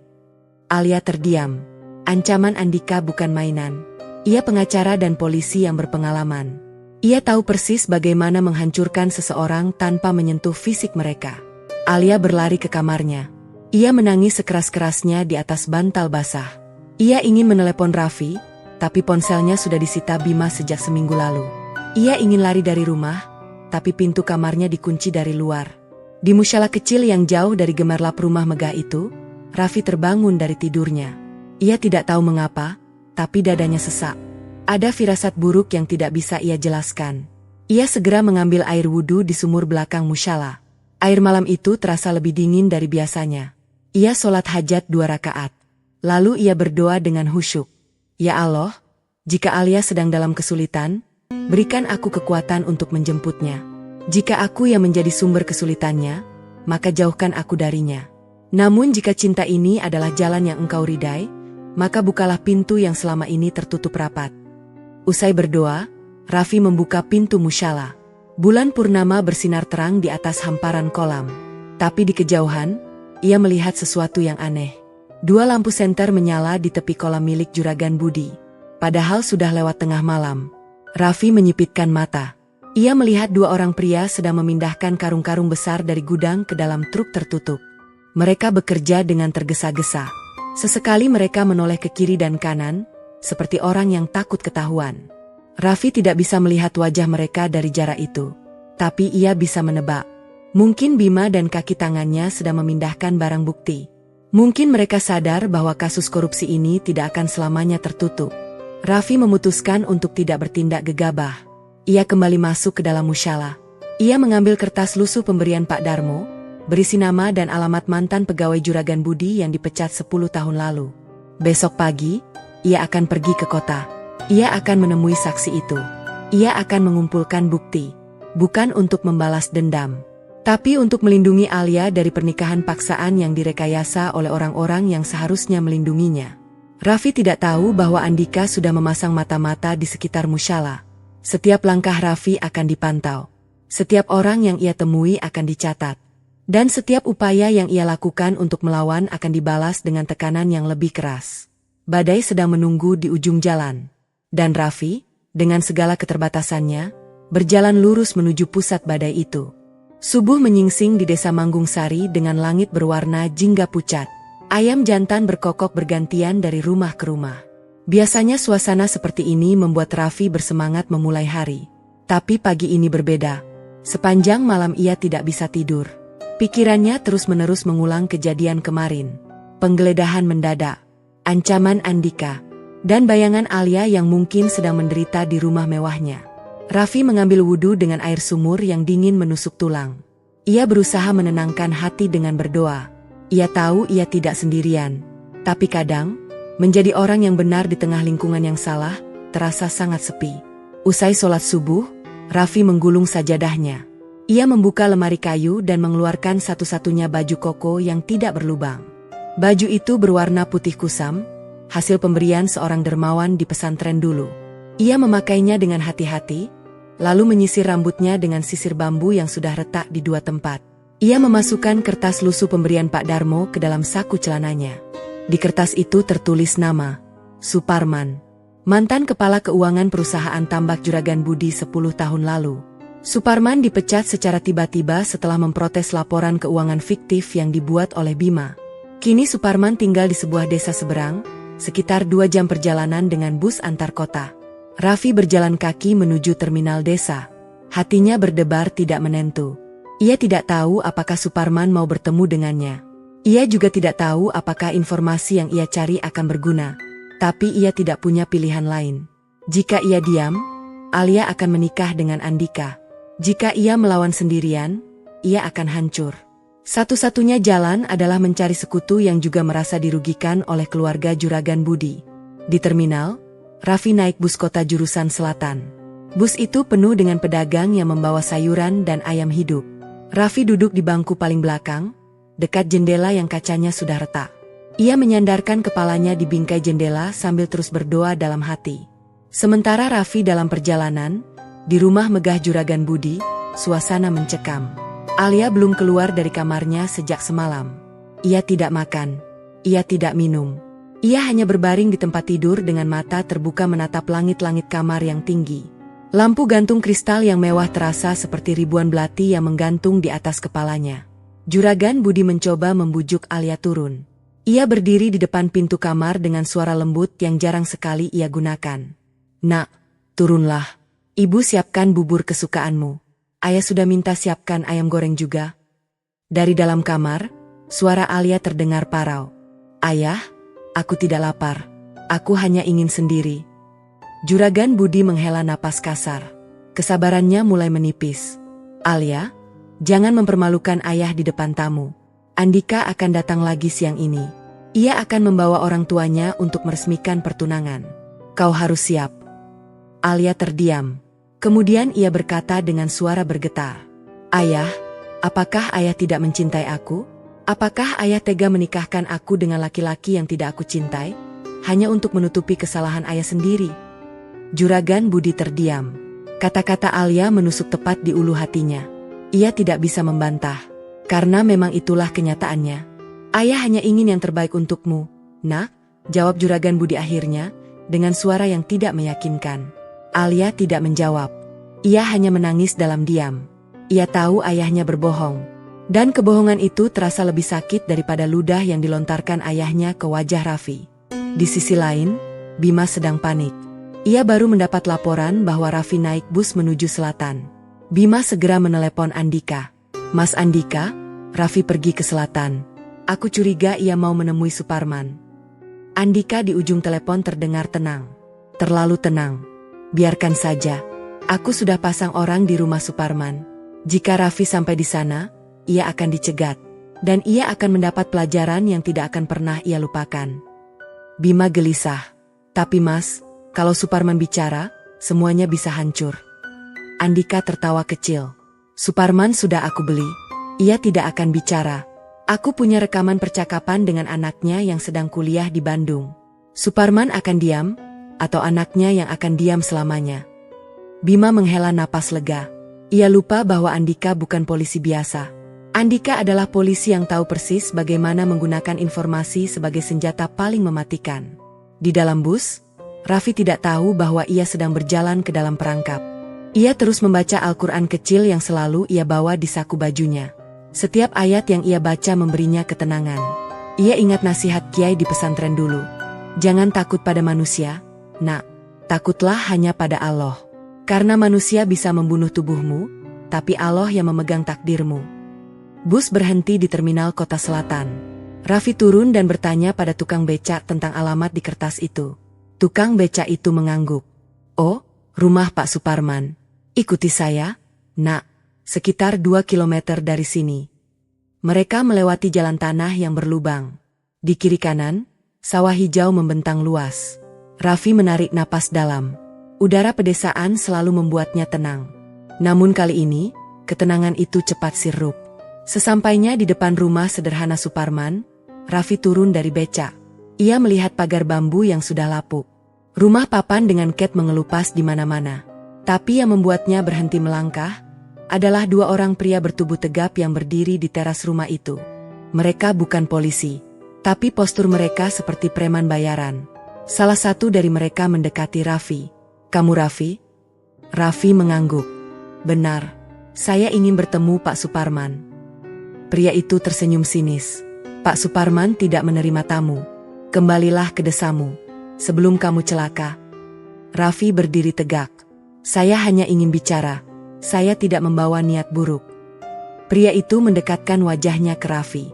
Alia terdiam. Ancaman Andika bukan mainan. Ia pengacara dan polisi yang berpengalaman. Ia tahu persis bagaimana menghancurkan seseorang tanpa menyentuh fisik mereka. Alia berlari ke kamarnya. Ia menangis sekeras-kerasnya di atas bantal basah. Ia ingin menelepon Raffi, tapi ponselnya sudah disita Bima sejak seminggu lalu. Ia ingin lari dari rumah, tapi pintu kamarnya dikunci dari luar. Di musyalah kecil yang jauh dari gemerlap rumah megah itu, Raffi terbangun dari tidurnya. Ia tidak tahu mengapa, tapi dadanya sesak. Ada firasat buruk yang tidak bisa ia jelaskan. Ia segera mengambil air wudhu di sumur belakang musyalah. Air malam itu terasa lebih dingin dari biasanya. Ia sholat hajat 2 rakaat. Lalu ia berdoa dengan khusyuk. Ya Allah, jika Alia sedang dalam kesulitan, berikan aku kekuatan untuk menjemputnya. Jika aku yang menjadi sumber kesulitannya, maka jauhkan aku darinya. Namun jika cinta ini adalah jalan yang engkau ridai, maka bukalah pintu yang selama ini tertutup rapat. Usai berdoa, Raffi membuka pintu musyalah. Bulan purnama bersinar terang di atas hamparan kolam. Tapi di kejauhan, ia melihat sesuatu yang aneh. 2 lampu senter menyala di tepi kolam milik Juragan Budi. Padahal sudah lewat tengah malam. Raffi menyipitkan mata. Ia melihat 2 orang pria sedang memindahkan karung-karung besar dari gudang ke dalam truk tertutup. Mereka bekerja dengan tergesa-gesa. Sesekali mereka menoleh ke kiri dan kanan, seperti orang yang takut ketahuan. Raffi tidak bisa melihat wajah mereka dari jarak itu. Tapi ia bisa menebak. Mungkin Bima dan kaki tangannya sedang memindahkan barang bukti. Mungkin mereka sadar bahwa kasus korupsi ini tidak akan selamanya tertutup. Raffi memutuskan untuk tidak bertindak gegabah. Ia kembali masuk ke dalam musyalah. Ia mengambil kertas lusuh pemberian Pak Darmo, berisi nama dan alamat mantan pegawai Juragan Budi yang dipecat 10 tahun lalu. Besok pagi, ia akan pergi ke kota. Ia akan menemui saksi itu. Ia akan mengumpulkan bukti. Bukan untuk membalas dendam, tapi untuk melindungi Alia dari pernikahan paksaan yang direkayasa oleh orang-orang yang seharusnya melindunginya. Raffi tidak tahu bahwa Andika sudah memasang mata-mata di sekitar musyalah. Setiap langkah Raffi akan dipantau. Setiap orang yang ia temui akan dicatat. Dan setiap upaya yang ia lakukan untuk melawan akan dibalas dengan tekanan yang lebih keras. Badai sedang menunggu di ujung jalan. Dan Raffi, dengan segala keterbatasannya, berjalan lurus menuju pusat badai itu. Subuh menyingsing di desa Manggung Sari dengan langit berwarna jingga pucat. Ayam jantan berkokok bergantian dari rumah ke rumah. Biasanya suasana seperti ini membuat Raffi bersemangat memulai hari. Tapi pagi ini berbeda. Sepanjang malam ia tidak bisa tidur. Pikirannya terus-menerus mengulang kejadian kemarin. Penggeledahan mendadak, ancaman Andika, dan bayangan Alia yang mungkin sedang menderita di rumah mewahnya. Raffi mengambil wudhu dengan air sumur yang dingin menusuk tulang. Ia berusaha menenangkan hati dengan berdoa. Ia tahu ia tidak sendirian. Tapi kadang, menjadi orang yang benar di tengah lingkungan yang salah, terasa sangat sepi. Usai sholat subuh, Raffi menggulung sajadahnya. Ia membuka lemari kayu dan mengeluarkan satu-satunya baju koko yang tidak berlubang. Baju itu berwarna putih kusam, hasil pemberian seorang dermawan di pesantren dulu. Ia memakainya dengan hati-hati, lalu menyisir rambutnya dengan sisir bambu yang sudah retak di dua tempat. Ia memasukkan kertas lusuh pemberian Pak Darmo ke dalam saku celananya. Di kertas itu tertulis nama, Suparman, mantan kepala keuangan perusahaan tambak Juragan Budi 10 tahun lalu. Suparman dipecat secara tiba-tiba setelah memprotes laporan keuangan fiktif yang dibuat oleh Bima. Kini Suparman tinggal di sebuah desa seberang, sekitar 2 jam perjalanan dengan bus antar kota. Raffi berjalan kaki menuju terminal desa. Hatinya berdebar tidak menentu. Ia tidak tahu apakah Suparman mau bertemu dengannya. Ia juga tidak tahu apakah informasi yang ia cari akan berguna. Tapi ia tidak punya pilihan lain. Jika ia diam, Alia akan menikah dengan Andika. Jika ia melawan sendirian, ia akan hancur. Satu-satunya jalan adalah mencari sekutu yang juga merasa dirugikan oleh keluarga Juragan Budi. Di terminal, Raffi naik bus kota jurusan selatan. Bus itu penuh dengan pedagang yang membawa sayuran dan ayam hidup. Raffi duduk di bangku paling belakang, dekat jendela yang kacanya sudah retak. Ia menyandarkan kepalanya di bingkai jendela sambil terus berdoa dalam hati. Sementara Raffi dalam perjalanan, di rumah megah Juragan Budi, suasana mencekam. Alia belum keluar dari kamarnya sejak semalam. Ia tidak makan, ia tidak minum. Ia hanya berbaring di tempat tidur dengan mata terbuka menatap langit-langit kamar yang tinggi. Lampu gantung kristal yang mewah terasa seperti ribuan belati yang menggantung di atas kepalanya. Juragan Budi mencoba membujuk Alia turun. Ia berdiri di depan pintu kamar dengan suara lembut yang jarang sekali ia gunakan. "Nak, turunlah. Ibu siapkan bubur kesukaanmu. Ayah sudah minta siapkan ayam goreng juga." Dari dalam kamar, suara Alia terdengar parau. "Ayah, aku tidak lapar. Aku hanya ingin sendiri." Juragan Budi menghela napas kasar. Kesabarannya mulai menipis. "Alia, jangan mempermalukan ayah di depan tamu. Andika akan datang lagi siang ini. Ia akan membawa orang tuanya untuk meresmikan pertunangan. Kau harus siap." Alia terdiam. Kemudian ia berkata dengan suara bergetar. "Ayah, apakah ayah tidak mencintai aku? Apakah ayah tega menikahkan aku dengan laki-laki yang tidak aku cintai, hanya untuk menutupi kesalahan ayah sendiri?" Juragan Budi terdiam. Kata-kata Alia menusuk tepat di ulu hatinya. Ia tidak bisa membantah, karena memang itulah kenyataannya. "Ayah hanya ingin yang terbaik untukmu, nak," jawab Juragan Budi akhirnya, dengan suara yang tidak meyakinkan. Alia tidak menjawab. Ia hanya menangis dalam diam. Ia tahu ayahnya berbohong. Dan kebohongan itu terasa lebih sakit daripada ludah yang dilontarkan ayahnya ke wajah Raffi. Di sisi lain, Bima sedang panik. Ia baru mendapat laporan bahwa Raffi naik bus menuju selatan. Bima segera menelepon Andika. "Mas Andika, Raffi pergi ke selatan. Aku curiga ia mau menemui Suparman." Andika di ujung telepon terdengar tenang. "Terlalu tenang. Biarkan saja. Aku sudah pasang orang di rumah Suparman. Jika Raffi sampai di sana, ia akan dicegat. Dan ia akan mendapat pelajaran yang tidak akan pernah ia lupakan." Bima gelisah. Tapi Mas, kalau Suparman bicara, semuanya bisa hancur. Andika tertawa kecil. Suparman sudah aku beli. Ia tidak akan bicara. Aku punya rekaman percakapan dengan anaknya yang sedang kuliah di Bandung. Suparman akan diam, atau anaknya yang akan diam selamanya. Bima menghela napas lega. Ia lupa bahwa Andika bukan polisi biasa. Andika adalah polisi yang tahu persis bagaimana menggunakan informasi sebagai senjata paling mematikan. Di dalam bus, Raffi tidak tahu bahwa ia sedang berjalan ke dalam perangkap. Ia terus membaca Al-Quran kecil yang selalu ia bawa di saku bajunya. Setiap ayat yang ia baca memberinya ketenangan. Ia ingat nasihat Kiai di pesantren dulu. Jangan takut pada manusia, nak. Takutlah hanya pada Allah. Karena manusia bisa membunuh tubuhmu, tapi Allah yang memegang takdirmu. Bus berhenti di terminal kota selatan. Raffi turun dan bertanya pada tukang becak tentang alamat di kertas itu. Tukang becak itu mengangguk. Oh, rumah Pak Suparman. Ikuti saya, nak. Sekitar 2 kilometer dari sini. Mereka melewati jalan tanah yang berlubang. Di kiri kanan, sawah hijau membentang luas. Raffi menarik napas dalam. Udara pedesaan selalu membuatnya tenang. Namun kali ini, ketenangan itu cepat sirup. Sesampainya di depan rumah sederhana Suparman, Raffi turun dari becak. Ia melihat pagar bambu yang sudah lapuk. Rumah papan dengan cat mengelupas di mana-mana. Tapi yang membuatnya berhenti melangkah adalah 2 orang pria bertubuh tegap yang berdiri di teras rumah itu. Mereka bukan polisi, tapi postur mereka seperti preman bayaran. Salah satu dari mereka mendekati Raffi. Kamu Raffi? Raffi mengangguk. Benar, saya ingin bertemu Pak Suparman. Pria itu tersenyum sinis. Pak Suparman tidak menerima tamu. Kembalilah ke desamu, sebelum kamu celaka. Raffi berdiri tegak. Saya hanya ingin bicara. Saya tidak membawa niat buruk. Pria itu mendekatkan wajahnya ke Raffi.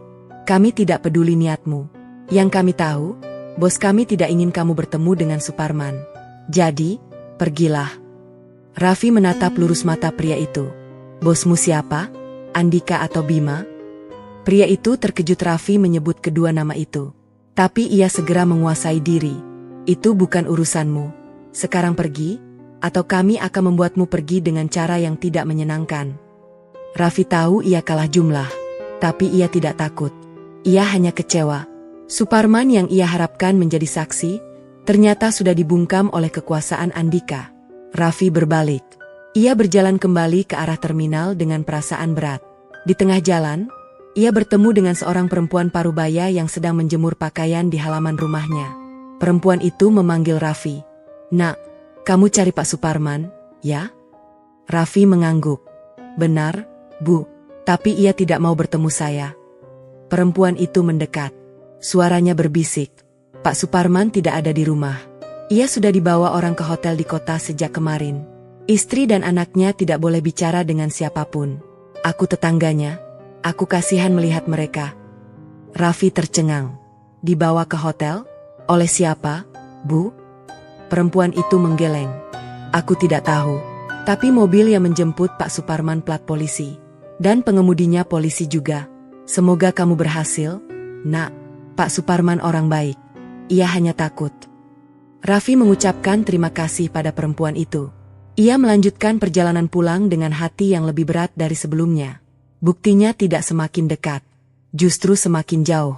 Kami tidak peduli niatmu. Yang kami tahu, bos kami tidak ingin kamu bertemu dengan Suparman. Jadi, pergilah. Raffi menatap lurus mata pria itu. Bosmu siapa? Andika atau Bima? Pria itu terkejut Raffi menyebut kedua nama itu. Tapi ia segera menguasai diri. Itu bukan urusanmu. Sekarang pergi, atau kami akan membuatmu pergi dengan cara yang tidak menyenangkan. Raffi tahu ia kalah jumlah, tapi ia tidak takut. Ia hanya kecewa. Suparman yang ia harapkan menjadi saksi, ternyata sudah dibungkam oleh kekuasaan Andika. Raffi berbalik. Ia berjalan kembali ke arah terminal dengan perasaan berat. Di tengah jalan, ia bertemu dengan seorang perempuan parubaya yang sedang menjemur pakaian di halaman rumahnya. Perempuan itu memanggil Raffi. Nak, kamu cari Pak Suparman, ya? Raffi mengangguk. Benar, Bu, tapi ia tidak mau bertemu saya. Perempuan itu mendekat. Suaranya berbisik. Pak Suparman tidak ada di rumah. Ia sudah dibawa orang ke hotel di kota sejak kemarin. Istri dan anaknya tidak boleh bicara dengan siapapun. Aku tetangganya. Aku kasihan melihat mereka. Raffi tercengang. Dibawa ke hotel? Oleh siapa, Bu? Perempuan itu menggeleng. Aku tidak tahu. Tapi mobil yang menjemput Pak Suparman plat polisi. Dan pengemudinya polisi juga. Semoga kamu berhasil, nak. Pak Suparman orang baik. Ia hanya takut. Raffi mengucapkan terima kasih pada perempuan itu. Ia melanjutkan perjalanan pulang dengan hati yang lebih berat dari sebelumnya. Buktinya tidak semakin dekat, justru semakin jauh.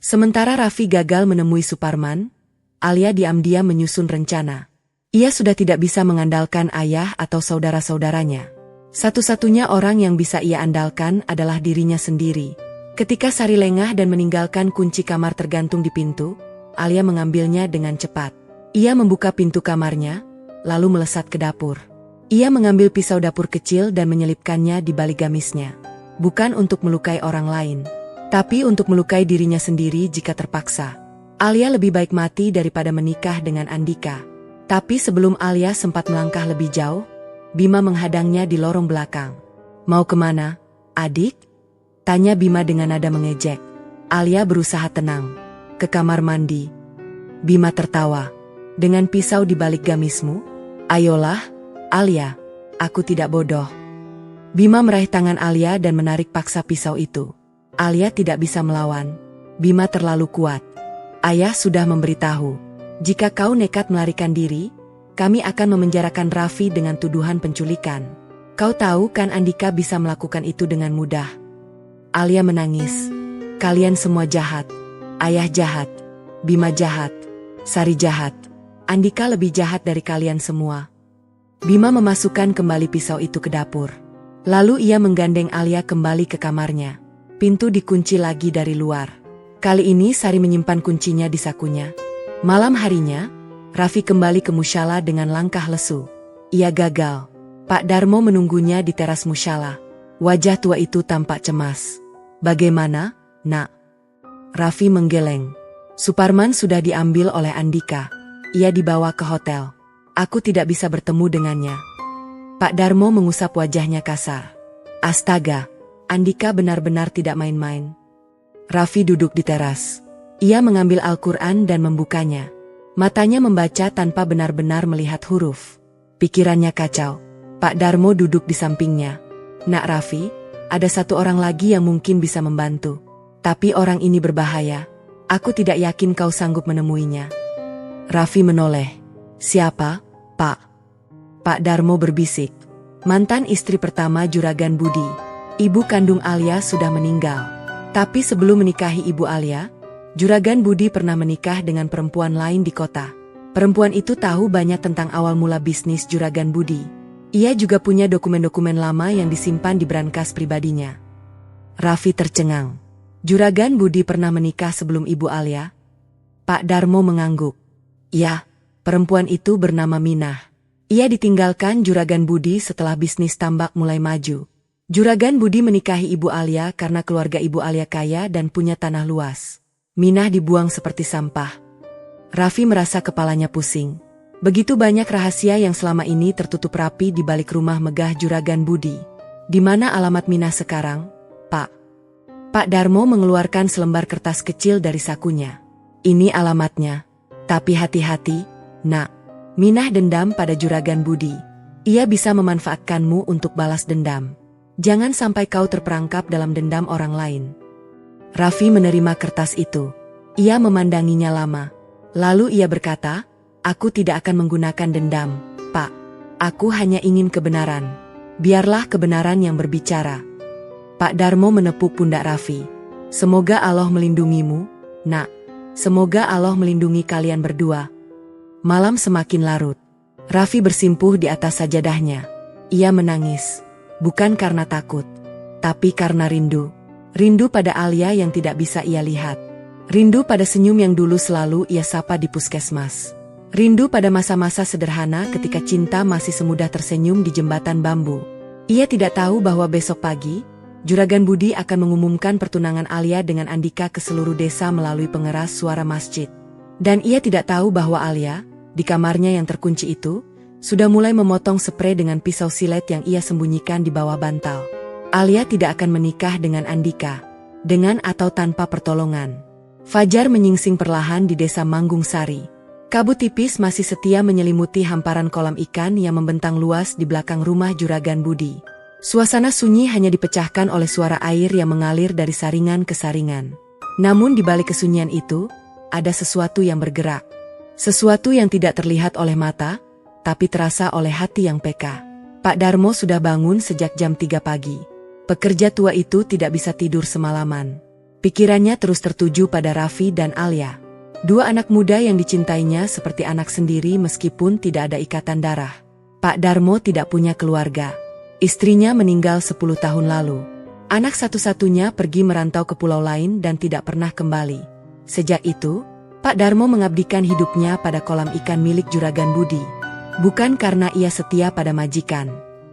Sementara Raffi gagal menemui Suparman, Alia diam-diam menyusun rencana. Ia sudah tidak bisa mengandalkan ayah atau saudara-saudaranya. Satu-satunya orang yang bisa ia andalkan adalah dirinya sendiri. Ketika Sari lengah dan meninggalkan kunci kamar tergantung di pintu, Alia mengambilnya dengan cepat. Ia membuka pintu kamarnya, lalu melesat ke dapur. Ia mengambil pisau dapur kecil dan menyelipkannya di balik gamisnya. Bukan untuk melukai orang lain, tapi untuk melukai dirinya sendiri jika terpaksa. Alia lebih baik mati daripada menikah dengan Andika. Tapi sebelum Alia sempat melangkah lebih jauh, Bima menghadangnya di lorong belakang. Mau kemana, adik? Tanya Bima dengan nada mengejek. Alia berusaha tenang. Ke kamar mandi. Bima tertawa. Dengan pisau di balik gamismu? Ayolah, Alia. Aku tidak bodoh. Bima meraih tangan Alia dan menarik paksa pisau itu. Alia tidak bisa melawan. Bima terlalu kuat. Ayah sudah memberitahu, jika kau nekat melarikan diri, kami akan memenjarakan Raffi dengan tuduhan penculikan. Kau tahu kan Andika bisa melakukan itu dengan mudah. Alia menangis. Kalian semua jahat. Ayah jahat. Bima jahat. Sari jahat. Andika lebih jahat dari kalian semua. Bima memasukkan kembali pisau itu ke dapur. Lalu ia menggandeng Alia kembali ke kamarnya. Pintu dikunci lagi dari luar. Kali ini Sari menyimpan kuncinya di sakunya. Malam harinya, Raffi kembali ke musyala dengan langkah lesu. Ia gagal. Pak Darmo menunggunya di teras musyala. Wajah tua itu tampak cemas. Bagaimana, nak? Raffi menggeleng. Suparman sudah diambil oleh Andika. Ia dibawa ke hotel. Aku tidak bisa bertemu dengannya. Pak Darmo mengusap wajahnya kasar. Astaga, Andika benar-benar tidak main-main. Raffi duduk di teras. Ia mengambil Al-Quran dan membukanya. Matanya membaca tanpa benar-benar melihat huruf. Pikirannya kacau. Pak Darmo duduk di sampingnya. Nak Raffi, ada satu orang lagi yang mungkin bisa membantu. Tapi orang ini berbahaya. Aku tidak yakin kau sanggup menemuinya. Raffi menoleh. Siapa, Pak? Pak Darmo berbisik. Mantan istri pertama Juragan Budi. Ibu kandung Alia sudah meninggal. Tapi sebelum menikahi ibu Alia, Juragan Budi pernah menikah dengan perempuan lain di kota. Perempuan itu tahu banyak tentang awal mula bisnis Juragan Budi. Ia juga punya dokumen-dokumen lama yang disimpan di brankas pribadinya. Raffi tercengang. Juragan Budi pernah menikah sebelum ibu Alia? Pak Darmo mengangguk. Ya, perempuan itu bernama Minah. Ia ditinggalkan Juragan Budi setelah bisnis tambak mulai maju. Juragan Budi menikahi ibu Alia karena keluarga ibu Alia kaya dan punya tanah luas. Minah dibuang seperti sampah. Raffi merasa kepalanya pusing. Begitu banyak rahasia yang selama ini tertutup rapi di balik rumah megah Juragan Budi. Di mana alamat Minah sekarang, Pak? Pak Darmo mengeluarkan selembar kertas kecil dari sakunya. Ini alamatnya. Tapi hati-hati, nak. Minah dendam pada Juragan Budi. Ia bisa memanfaatkanmu untuk balas dendam. Jangan sampai kau terperangkap dalam dendam orang lain. Raffi menerima kertas itu. Ia memandanginya lama. Lalu ia berkata, aku tidak akan menggunakan dendam, Pak. Aku hanya ingin kebenaran. Biarlah kebenaran yang berbicara. Pak Darmo menepuk pundak Raffi. Semoga Allah melindungimu, nak. Semoga Allah melindungi kalian berdua. Malam semakin larut. Raffi bersimpuh di atas sajadahnya. Ia menangis. Bukan karena takut, tapi karena rindu. Rindu pada Alia yang tidak bisa ia lihat. Rindu pada senyum yang dulu selalu ia sapa di puskesmas. Rindu pada masa-masa sederhana ketika cinta masih semudah tersenyum di jembatan bambu. Ia tidak tahu bahwa besok pagi, Juragan Budi akan mengumumkan pertunangan Alia dengan Andika ke seluruh desa melalui pengeras suara masjid. Dan ia tidak tahu bahwa Alia, di kamarnya yang terkunci itu, sudah mulai memotong sprei dengan pisau silet yang ia sembunyikan di bawah bantal. Alia tidak akan menikah dengan Andika, dengan atau tanpa pertolongan. Fajar menyingsing perlahan di desa Manggung Sari. Kabut tipis masih setia menyelimuti hamparan kolam ikan yang membentang luas di belakang rumah Juragan Budi. Suasana sunyi hanya dipecahkan oleh suara air yang mengalir dari saringan ke saringan. Namun di balik kesunyian itu, ada sesuatu yang bergerak. Sesuatu yang tidak terlihat oleh mata, tapi terasa oleh hati yang peka. Pak Darmo sudah bangun sejak jam 3 pagi. Pekerja tua itu tidak bisa tidur semalaman. Pikirannya terus tertuju pada Raffi dan Alia. Dua anak muda yang dicintainya seperti anak sendiri meskipun tidak ada ikatan darah. Pak Darmo tidak punya keluarga. Istrinya meninggal 10 tahun lalu. Anak satu-satunya pergi merantau ke pulau lain dan tidak pernah kembali. Sejak itu, Pak Darmo mengabdikan hidupnya pada kolam ikan milik Juragan Budi. Bukan karena ia setia pada majikan,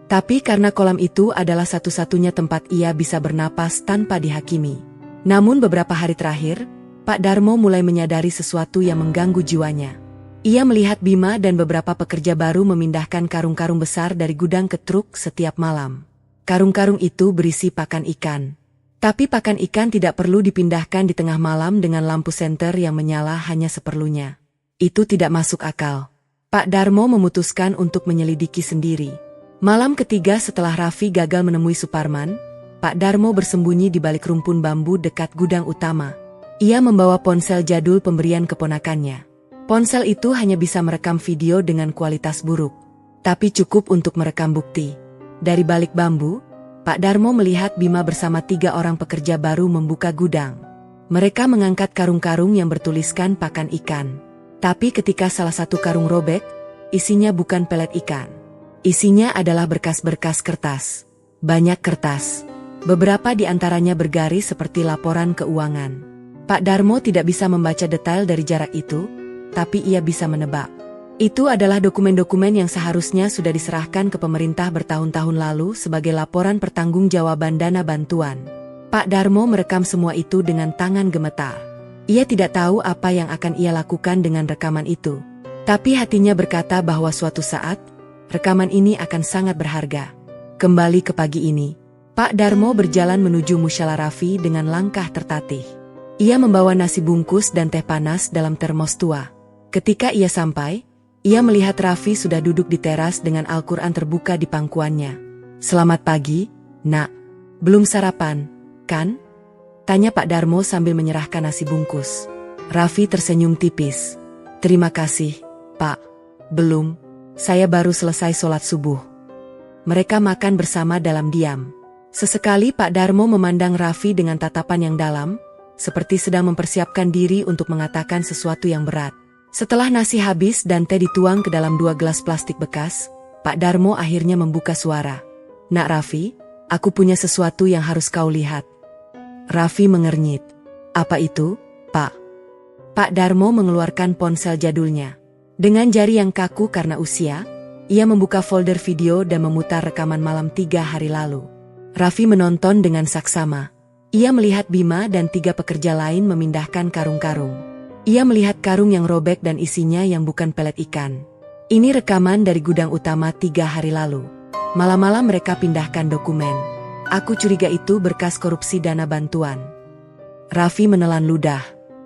tapi karena kolam itu adalah satu-satunya tempat ia bisa bernapas tanpa dihakimi. Namun beberapa hari terakhir, Pak Darmo mulai menyadari sesuatu yang mengganggu jiwanya. Ia melihat Bima dan beberapa pekerja baru memindahkan karung-karung besar dari gudang ke truk setiap malam. Karung-karung itu berisi pakan ikan. Tapi pakan ikan tidak perlu dipindahkan di tengah malam dengan lampu senter yang menyala hanya seperlunya. Itu tidak masuk akal. Pak Darmo memutuskan untuk menyelidiki sendiri. Malam ketiga setelah Raffi gagal menemui Suparman, Pak Darmo bersembunyi di balik rumpun bambu dekat gudang utama. Ia membawa ponsel jadul pemberian keponakannya. Ponsel itu hanya bisa merekam video dengan kualitas buruk, tapi cukup untuk merekam bukti. Dari balik bambu, Pak Darmo melihat Bima bersama 3 orang pekerja baru membuka gudang. Mereka mengangkat karung-karung yang bertuliskan pakan ikan. Tapi ketika salah satu karung robek, isinya bukan pelet ikan. Isinya adalah berkas-berkas kertas. Banyak kertas. Beberapa di antaranya bergaris seperti laporan keuangan. Pak Darmo tidak bisa membaca detail dari jarak itu, tapi ia bisa menebak. Itu adalah dokumen-dokumen yang seharusnya sudah diserahkan ke pemerintah bertahun-tahun lalu sebagai laporan pertanggungjawaban dana bantuan. Pak Darmo merekam semua itu dengan tangan gemetar. Ia tidak tahu apa yang akan ia lakukan dengan rekaman itu. Tapi hatinya berkata bahwa suatu saat, rekaman ini akan sangat berharga. Kembali ke pagi ini, Pak Darmo berjalan menuju Musyala Raffi dengan langkah tertatih. Ia membawa nasi bungkus dan teh panas dalam termos tua. Ketika ia sampai, ia melihat Raffi sudah duduk di teras dengan Al-Quran terbuka di pangkuannya. "Selamat pagi, Nak. Belum sarapan, kan?" tanya Pak Darmo sambil menyerahkan nasi bungkus. Raffi tersenyum tipis. "Terima kasih, Pak. Belum, saya baru selesai sholat subuh." Mereka makan bersama dalam diam. Sesekali Pak Darmo memandang Raffi dengan tatapan yang dalam, seperti sedang mempersiapkan diri untuk mengatakan sesuatu yang berat. Setelah nasi habis dan teh dituang ke dalam 2 gelas plastik bekas, Pak Darmo akhirnya membuka suara. "Nak Raffi, aku punya sesuatu yang harus kau lihat." Raffi mengernyit. "Apa itu, Pak?" Pak Darmo mengeluarkan ponsel jadulnya. Dengan jari yang kaku karena usia, ia membuka folder video dan memutar rekaman malam 3 hari lalu. Raffi menonton dengan saksama. Ia melihat Bima dan 3 pekerja lain memindahkan karung-karung. Ia melihat karung yang robek dan isinya yang bukan pelet ikan. Ini rekaman dari gudang utama 3 hari lalu. Malam-malam mereka pindahkan dokumen. "Aku curiga itu berkas korupsi dana bantuan." Raffi menelan ludah.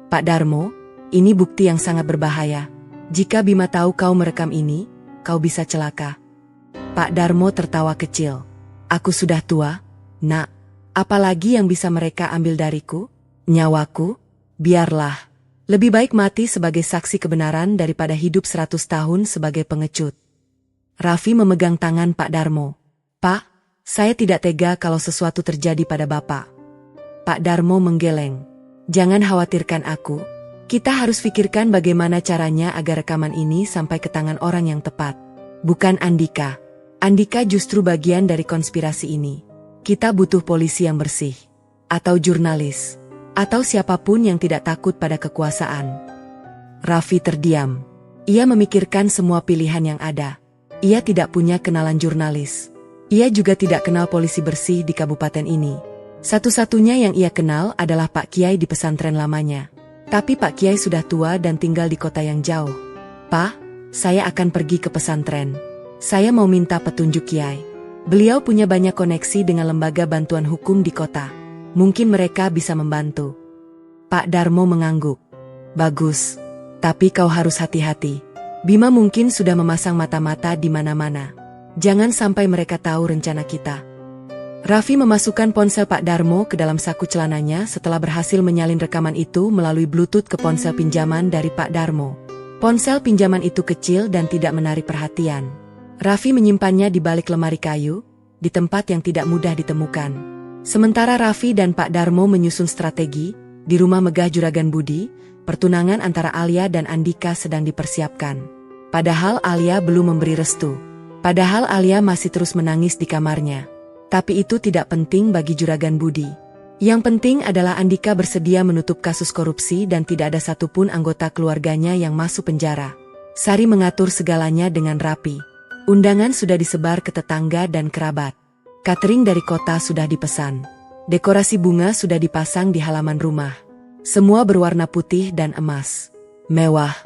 "Pak Darmo, ini bukti yang sangat berbahaya. Jika Bima tahu kau merekam ini, kau bisa celaka." Pak Darmo tertawa kecil. "Aku sudah tua, Nak. Apalagi yang bisa mereka ambil dariku? Nyawaku? Biarlah. Lebih baik mati sebagai saksi kebenaran daripada hidup 100 tahun sebagai pengecut." Raffi memegang tangan Pak Darmo. "Pak, saya tidak tega kalau sesuatu terjadi pada Bapak." Pak Darmo menggeleng. "Jangan khawatirkan aku. Kita harus pikirkan bagaimana caranya agar rekaman ini sampai ke tangan orang yang tepat. Bukan Andika. Andika justru bagian dari konspirasi ini. Kita butuh polisi yang bersih. Atau jurnalis. Atau siapapun yang tidak takut pada kekuasaan." Raffi terdiam. Ia memikirkan semua pilihan yang ada. Ia tidak punya kenalan jurnalis. Ia juga tidak kenal polisi bersih di kabupaten ini. Satu-satunya yang ia kenal adalah Pak Kiai di pesantren lamanya. Tapi Pak Kiai sudah tua dan tinggal di kota yang jauh. "Pak, saya akan pergi ke pesantren. Saya mau minta petunjuk Kiai. Beliau punya banyak koneksi dengan lembaga bantuan hukum di kota. Mungkin mereka bisa membantu." Pak Darmo mengangguk. "Bagus. Tapi kau harus hati-hati. Bima mungkin sudah memasang mata-mata di mana-mana. Jangan sampai mereka tahu rencana kita." Raffi memasukkan ponsel Pak Darmo ke dalam saku celananya setelah berhasil menyalin rekaman itu melalui Bluetooth ke ponsel pinjaman dari Pak Darmo. Ponsel pinjaman itu kecil dan tidak menarik perhatian. Raffi menyimpannya di balik lemari kayu, di tempat yang tidak mudah ditemukan. Sementara Raffi dan Pak Darmo menyusun strategi, di rumah megah Juragan Budi, pertunangan antara Alia dan Andika sedang dipersiapkan. Padahal Alia belum memberi restu. Padahal Alia masih terus menangis di kamarnya. Tapi itu tidak penting bagi Juragan Budi. Yang penting adalah Andika bersedia menutup kasus korupsi dan tidak ada satupun anggota keluarganya yang masuk penjara. Sari mengatur segalanya dengan rapi. Undangan sudah disebar ke tetangga dan kerabat. Catering dari kota sudah dipesan. Dekorasi bunga sudah dipasang di halaman rumah. Semua berwarna putih dan emas. Mewah,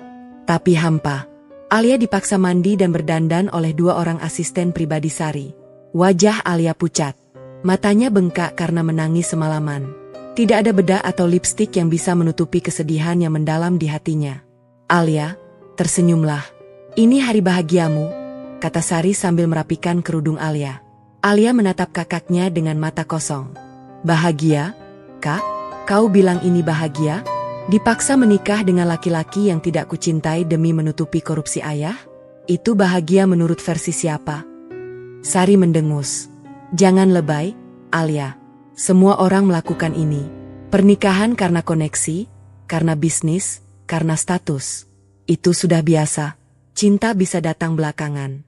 tapi hampa. Alia dipaksa mandi dan berdandan oleh 2 orang asisten pribadi Sari. Wajah Alia pucat. Matanya bengkak karena menangis semalaman. Tidak ada bedak atau lipstik yang bisa menutupi kesedihan yang mendalam di hatinya. "Alia, tersenyumlah. Ini hari bahagiamu," kata Sari sambil merapikan kerudung Alia. Alia menatap kakaknya dengan mata kosong. "Bahagia, Kak? Kau bilang ini bahagia? Dipaksa menikah dengan laki-laki yang tidak kucintai demi menutupi korupsi ayah? Itu bahagia menurut versi siapa? Sari mendengus. Jangan lebay, Alia. Semua orang melakukan ini. Pernikahan karena koneksi, karena bisnis, karena status. Itu sudah biasa. Cinta bisa datang belakangan.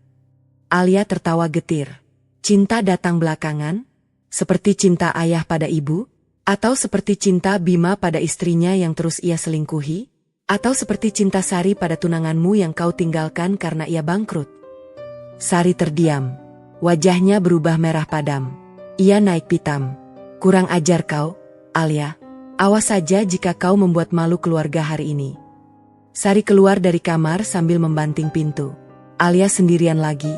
Alia tertawa getir. Cinta datang belakangan? Seperti cinta ayah pada ibu? Atau seperti cinta Bima pada istrinya yang terus ia selingkuhi? Atau seperti cinta Sari pada tunanganmu yang kau tinggalkan karena ia bangkrut? Sari terdiam. Wajahnya berubah merah padam. Ia naik pitam. Kurang ajar kau, Alia. Awas saja jika kau membuat malu keluarga hari ini. Sari keluar dari kamar sambil membanting pintu. Alia sendirian lagi.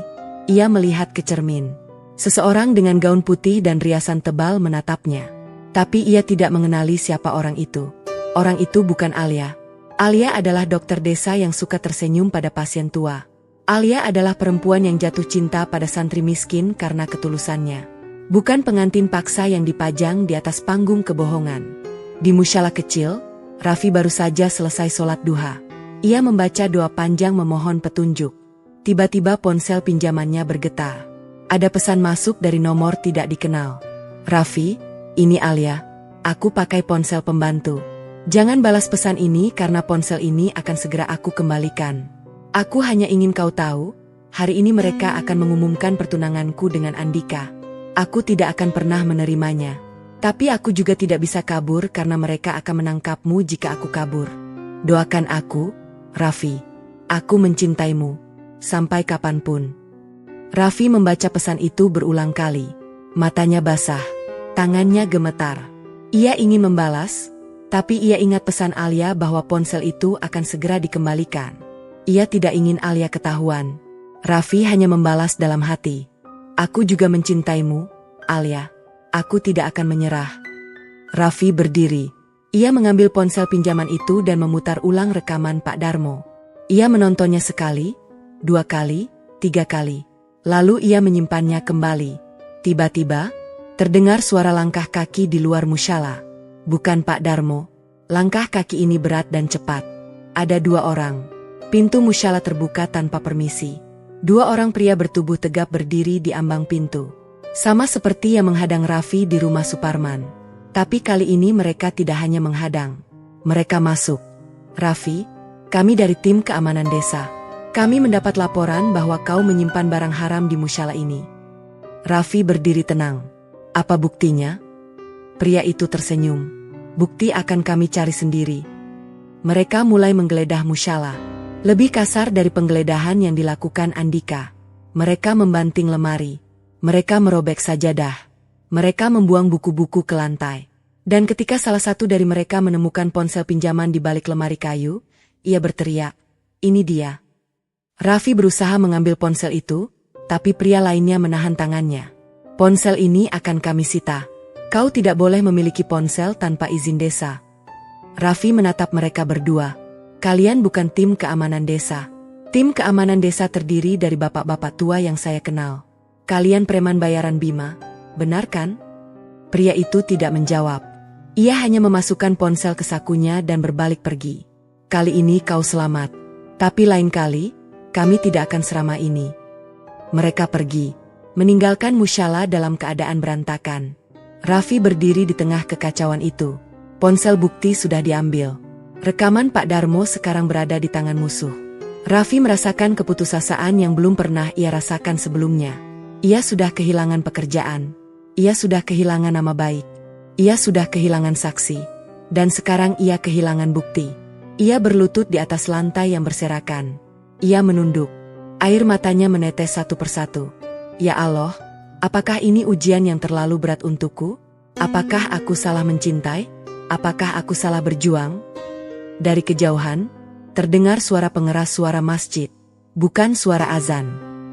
Ia melihat ke cermin. Seseorang dengan gaun putih dan riasan tebal menatapnya. Tapi ia tidak mengenali siapa orang itu. Orang itu bukan Alia. Alia adalah dokter desa yang suka tersenyum pada pasien tua. Alia adalah perempuan yang jatuh cinta pada santri miskin karena ketulusannya. Bukan pengantin paksa yang dipajang di atas panggung kebohongan. Di musyalah kecil, Raffi baru saja selesai sholat duha. Ia membaca doa panjang memohon petunjuk. Tiba-tiba ponsel pinjamannya bergetar. Ada pesan masuk dari nomor tidak dikenal. Raffi, ini Alia. Aku pakai ponsel pembantu. Jangan balas pesan ini karena ponsel ini akan segera aku kembalikan. Aku hanya ingin kau tahu, hari ini mereka akan mengumumkan pertunanganku dengan Andika. Aku tidak akan pernah menerimanya. Tapi aku juga tidak bisa kabur karena mereka akan menangkapmu jika aku kabur. Doakan aku, Raffi. Aku mencintaimu. Sampai kapanpun. Raffi membaca pesan itu berulang kali. Matanya basah. Tangannya gemetar. Ia ingin membalas, tapi ia ingat pesan Alia bahwa ponsel itu akan segera dikembalikan. Ia tidak ingin Alia ketahuan. Raffi hanya membalas dalam hati. Aku juga mencintaimu, Alia. Aku tidak akan menyerah. Raffi berdiri. Ia mengambil ponsel pinjaman itu dan memutar ulang rekaman Pak Darmo. Ia menontonnya sekali, 2 kali, 3 kali. Lalu ia menyimpannya kembali. Tiba-tiba, terdengar suara langkah kaki di luar musyalah. Bukan Pak Darmo. Langkah kaki ini berat dan cepat. Ada 2 orang. Pintu musyalah terbuka tanpa permisi. 2 orang pria bertubuh tegap berdiri di ambang pintu. Sama seperti yang menghadang Raffi di rumah Suparman. Tapi kali ini mereka tidak hanya menghadang. Mereka masuk. Raffi, kami dari tim keamanan desa. Kami mendapat laporan bahwa kau menyimpan barang haram di musyalah ini. Raffi berdiri tenang. Apa buktinya? Pria itu tersenyum. Bukti akan kami cari sendiri. Mereka mulai menggeledah musyalah. Lebih kasar dari penggeledahan yang dilakukan Andika. Mereka membanting lemari. Mereka merobek sajadah. Mereka membuang buku-buku ke lantai. Dan ketika salah satu dari mereka menemukan ponsel pinjaman di balik lemari kayu, ia berteriak, "Ini dia." Raffi berusaha mengambil ponsel itu, tapi pria lainnya menahan tangannya. "Ponsel ini akan kami sita. Kau tidak boleh memiliki ponsel tanpa izin desa." Raffi menatap mereka berdua. "Kalian bukan tim keamanan desa. Tim keamanan desa terdiri dari bapak-bapak tua yang saya kenal. Kalian preman bayaran Bima, benar kan?" Pria itu tidak menjawab. Ia hanya memasukkan ponsel ke sakunya dan berbalik pergi. "Kali ini kau selamat. Tapi lain kali, kami tidak akan seramah ini." Mereka pergi. Meninggalkan musyalah dalam keadaan berantakan. Raffi berdiri di tengah kekacauan itu. Ponsel bukti sudah diambil. Rekaman Pak Darmo sekarang berada di tangan musuh. Raffi merasakan keputusasaan yang belum pernah ia rasakan sebelumnya. Ia sudah kehilangan pekerjaan. Ia sudah kehilangan nama baik. Ia sudah kehilangan saksi. Dan sekarang ia kehilangan bukti. Ia berlutut di atas lantai yang berserakan. Ia menunduk. Air matanya menetes satu persatu. "Ya Allah, apakah ini ujian yang terlalu berat untukku? Apakah aku salah mencintai? Apakah aku salah berjuang?" Dari kejauhan, terdengar suara pengeras suara masjid. Bukan suara azan.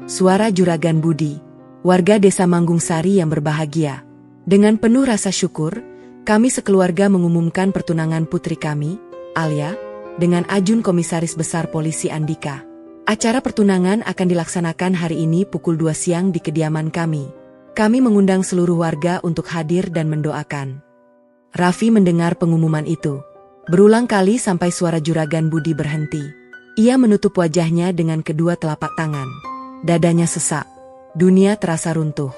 Suara juragan Budi. Warga desa Manggung Sari yang berbahagia. Dengan penuh rasa syukur, kami sekeluarga mengumumkan pertunangan putri kami, Alia, dengan Ajun Komisaris Besar Polisi Andika. Acara pertunangan akan dilaksanakan hari ini pukul 2 siang di kediaman kami. Kami mengundang seluruh warga untuk hadir dan mendoakan. Raffi mendengar pengumuman itu. Berulang kali sampai suara Juragan Budi berhenti. Ia menutup wajahnya dengan kedua telapak tangan. Dadanya sesak. Dunia terasa runtuh.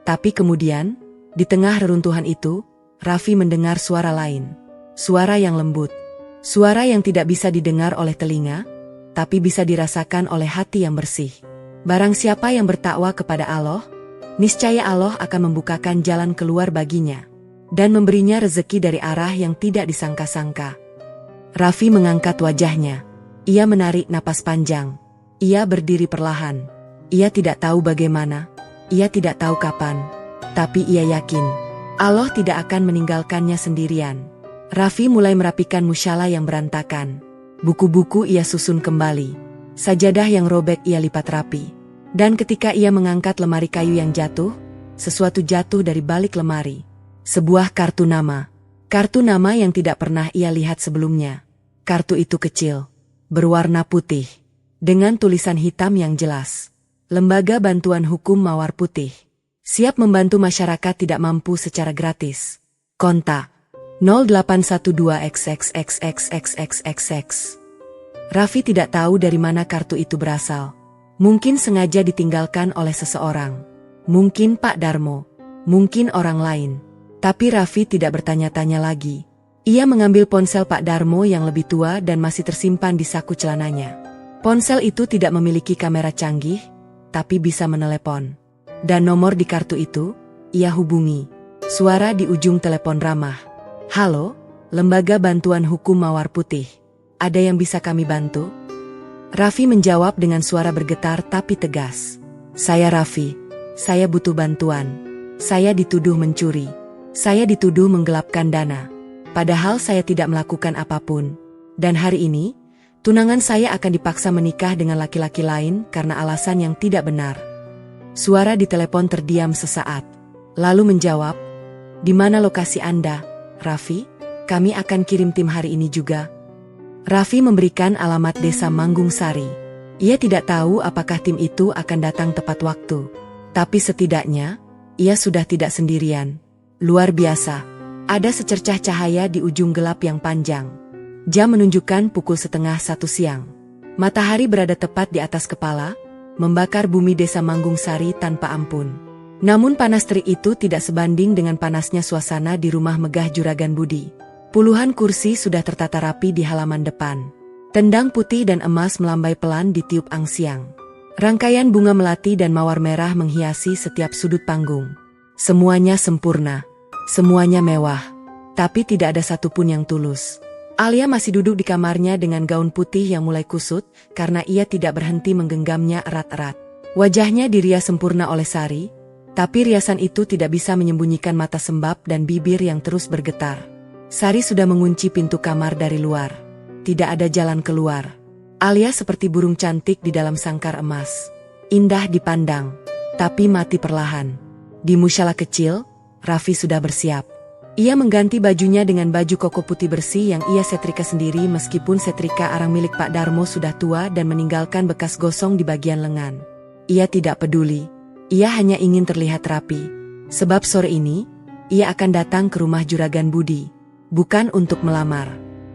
Tapi kemudian, di tengah reruntuhan itu, Raffi mendengar suara lain. Suara yang lembut. Suara yang tidak bisa didengar oleh telinga, tapi bisa dirasakan oleh hati yang bersih. Barang siapa yang bertakwa kepada Allah, niscaya Allah akan membukakan jalan keluar baginya dan memberinya rezeki dari arah yang tidak disangka-sangka. Raffi mengangkat wajahnya. Ia menarik napas panjang. Ia berdiri perlahan. Ia tidak tahu bagaimana. Ia tidak tahu kapan. Tapi ia yakin Allah tidak akan meninggalkannya sendirian. Raffi mulai merapikan musyalah yang berantakan. Buku-buku ia susun kembali. Sajadah yang robek ia lipat rapi. Dan ketika ia mengangkat lemari kayu yang jatuh, sesuatu jatuh dari balik lemari. Sebuah kartu nama. Kartu nama yang tidak pernah ia lihat sebelumnya. Kartu itu kecil, berwarna putih, dengan tulisan hitam yang jelas. Lembaga Bantuan Hukum Mawar Putih. Siap membantu masyarakat tidak mampu secara gratis. Kontak 0812XXXXXXXX. Raffi tidak tahu dari mana kartu itu berasal. Mungkin sengaja ditinggalkan oleh seseorang. Mungkin Pak Darmo. Mungkin orang lain. Tapi Raffi tidak bertanya-tanya lagi. Ia mengambil ponsel Pak Darmo yang lebih tua dan masih tersimpan di saku celananya. Ponsel itu tidak memiliki kamera canggih, tapi bisa menelepon. Dan nomor di kartu itu, ia hubungi. Suara di ujung telepon ramah. Halo, Lembaga Bantuan Hukum Mawar Putih. Ada yang bisa kami bantu? Raffi menjawab dengan suara bergetar tapi tegas. Saya Raffi. Saya butuh bantuan. Saya dituduh mencuri. Saya dituduh menggelapkan dana. Padahal saya tidak melakukan apapun. Dan hari ini, tunangan saya akan dipaksa menikah dengan laki-laki lain karena alasan yang tidak benar. Suara di telepon terdiam sesaat. Lalu menjawab, "Di mana lokasi Anda, Raffi? Kami akan kirim tim hari ini juga." Raffi memberikan alamat desa Manggung Sari. Ia tidak tahu apakah tim itu akan datang tepat waktu. Tapi setidaknya, ia sudah tidak sendirian. Luar biasa. Ada secercah cahaya di ujung gelap yang panjang. Jam menunjukkan pukul 12:30 siang. Matahari berada tepat di atas kepala, membakar bumi desa Manggung Sari tanpa ampun. Namun panas terik itu tidak sebanding dengan panasnya suasana di rumah megah Juragan Budi. Puluhan kursi sudah tertata rapi di halaman depan. Tendang putih dan emas melambai pelan ditiup angsiang. Rangkaian bunga melati dan mawar merah menghiasi setiap sudut panggung. Semuanya sempurna. Semuanya mewah. Tapi tidak ada satupun yang tulus. Alia masih duduk di kamarnya dengan gaun putih yang mulai kusut karena ia tidak berhenti menggenggamnya erat-erat. Wajahnya dirias sempurna oleh sari. Tapi riasan itu tidak bisa menyembunyikan mata sembab dan bibir yang terus bergetar. Sari sudah mengunci pintu kamar dari luar. Tidak ada jalan keluar. Alia seperti burung cantik di dalam sangkar emas. Indah dipandang, tapi mati perlahan. Di musyalah kecil, Raffi sudah bersiap. Ia mengganti bajunya dengan baju koko putih bersih yang ia setrika sendiri meskipun setrika arang milik Pak Darmo sudah tua dan meninggalkan bekas gosong di bagian lengan. Ia tidak peduli. Ia hanya ingin terlihat rapi. Sebab sore ini, ia akan datang ke rumah Juragan Budi. Bukan untuk melamar.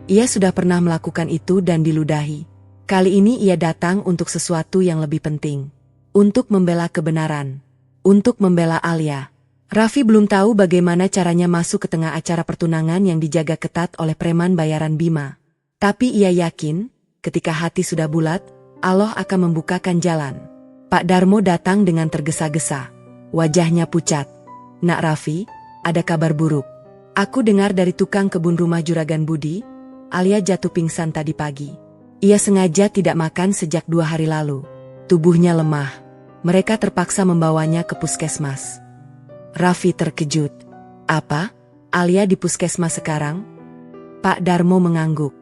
Ia sudah pernah melakukan itu dan diludahi. Kali ini ia datang untuk sesuatu yang lebih penting. Untuk membela kebenaran. Untuk membela Alia. Raffi belum tahu bagaimana caranya masuk ke tengah acara pertunangan yang dijaga ketat oleh preman bayaran Bima. Tapi ia yakin, ketika hati sudah bulat, Allah akan membukakan jalan. Pak Darmo datang dengan tergesa-gesa. Wajahnya pucat. "Nak Raffi, ada kabar buruk. Aku dengar dari tukang kebun rumah Juragan Budi, Alia jatuh pingsan tadi pagi. Ia sengaja tidak makan sejak 2 hari lalu. Tubuhnya lemah. Mereka terpaksa membawanya ke puskesmas." Raffi terkejut. "Apa? Alia di puskesmas sekarang?" Pak Darmo mengangguk.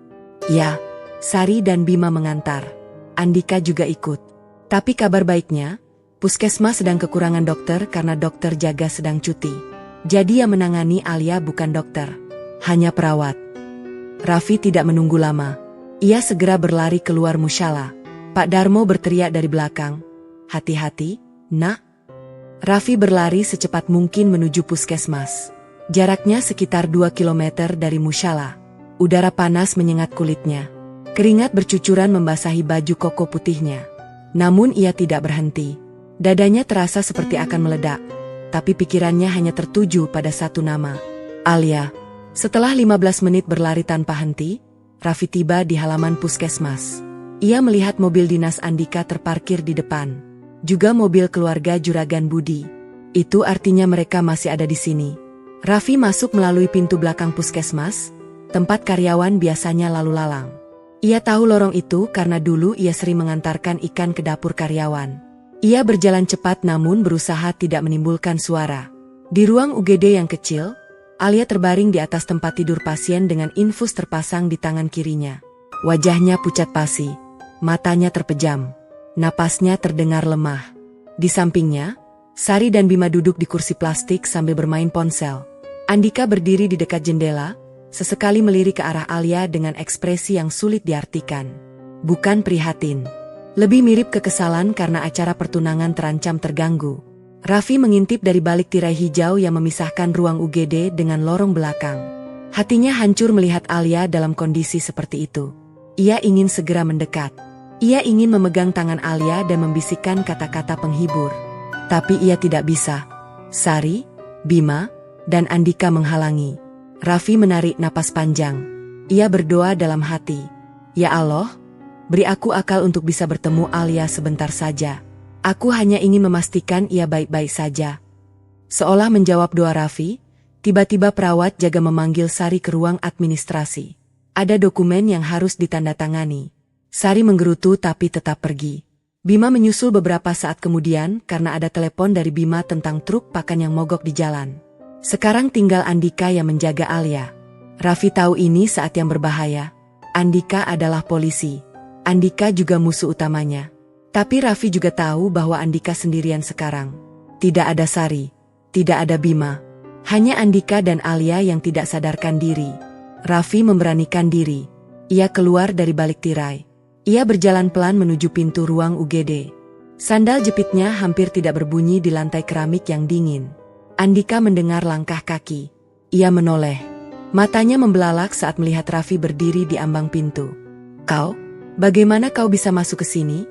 "Ya, Sari dan Bima mengantar. Andika juga ikut. Tapi kabar baiknya, puskesmas sedang kekurangan dokter karena dokter jaga sedang cuti. Jadi yang menangani Alia bukan dokter, hanya perawat." Raffi tidak menunggu lama. Ia segera berlari keluar musyalah. Pak Darmo berteriak dari belakang, "Hati-hati, nak." Raffi berlari secepat mungkin menuju puskesmas. Jaraknya sekitar 2 kilometer dari musyalah. Udara panas menyengat kulitnya. Keringat bercucuran membasahi baju koko putihnya. Namun ia tidak berhenti. Dadanya terasa seperti akan meledak. Tapi pikirannya hanya tertuju pada satu nama. Alia. Setelah 15 menit berlari tanpa henti, Raffi tiba di halaman puskesmas. Ia melihat mobil dinas Andika terparkir di depan. Juga mobil keluarga Juragan Budi. Itu artinya mereka masih ada di sini. Raffi masuk melalui pintu belakang puskesmas, tempat karyawan biasanya lalu lalang. Ia tahu lorong itu karena dulu ia sering mengantarkan ikan ke dapur karyawan. Ia berjalan cepat namun berusaha tidak menimbulkan suara. Di ruang UGD yang kecil, Alia terbaring di atas tempat tidur pasien dengan infus terpasang di tangan kirinya. Wajahnya pucat pasi, matanya terpejam, napasnya terdengar lemah. Di sampingnya, Sari dan Bima duduk di kursi plastik sambil bermain ponsel. Andika berdiri di dekat jendela, sesekali melirik ke arah Alia dengan ekspresi yang sulit diartikan. Bukan prihatin. Lebih mirip kekesalan karena acara pertunangan terancam terganggu. Raffi mengintip dari balik tirai hijau yang memisahkan ruang UGD dengan lorong belakang. Hatinya hancur melihat Alia dalam kondisi seperti itu. Ia ingin segera mendekat. Ia ingin memegang tangan Alia dan membisikkan kata-kata penghibur. Tapi ia tidak bisa. Sari, Bima, dan Andika menghalangi. Raffi menarik napas panjang. Ia berdoa dalam hati. Ya Allah, beri aku akal untuk bisa bertemu Alia sebentar saja. Aku hanya ingin memastikan ia baik-baik saja. Seolah menjawab doa Raffi, tiba-tiba perawat jaga memanggil Sari ke ruang administrasi. Ada dokumen yang harus ditandatangani. Sari menggerutu tapi tetap pergi. Bima menyusul beberapa saat kemudian karena ada telepon dari Bima tentang truk pakan yang mogok di jalan. Sekarang tinggal Andika yang menjaga Alia. Raffi tahu ini saat yang berbahaya. Andika adalah polisi. Andika juga musuh utamanya. Tapi Raffi juga tahu bahwa Andika sendirian sekarang. Tidak ada Sari. Tidak ada Bima. Hanya Andika dan Alia yang tidak sadarkan diri. Raffi memberanikan diri. Ia keluar dari balik tirai. Ia berjalan pelan menuju pintu ruang UGD. Sandal jepitnya hampir tidak berbunyi di lantai keramik yang dingin. Andika mendengar langkah kaki. Ia menoleh. Matanya membelalak saat melihat Raffi berdiri di ambang pintu. Kau? Bagaimana kau bisa masuk ke sini?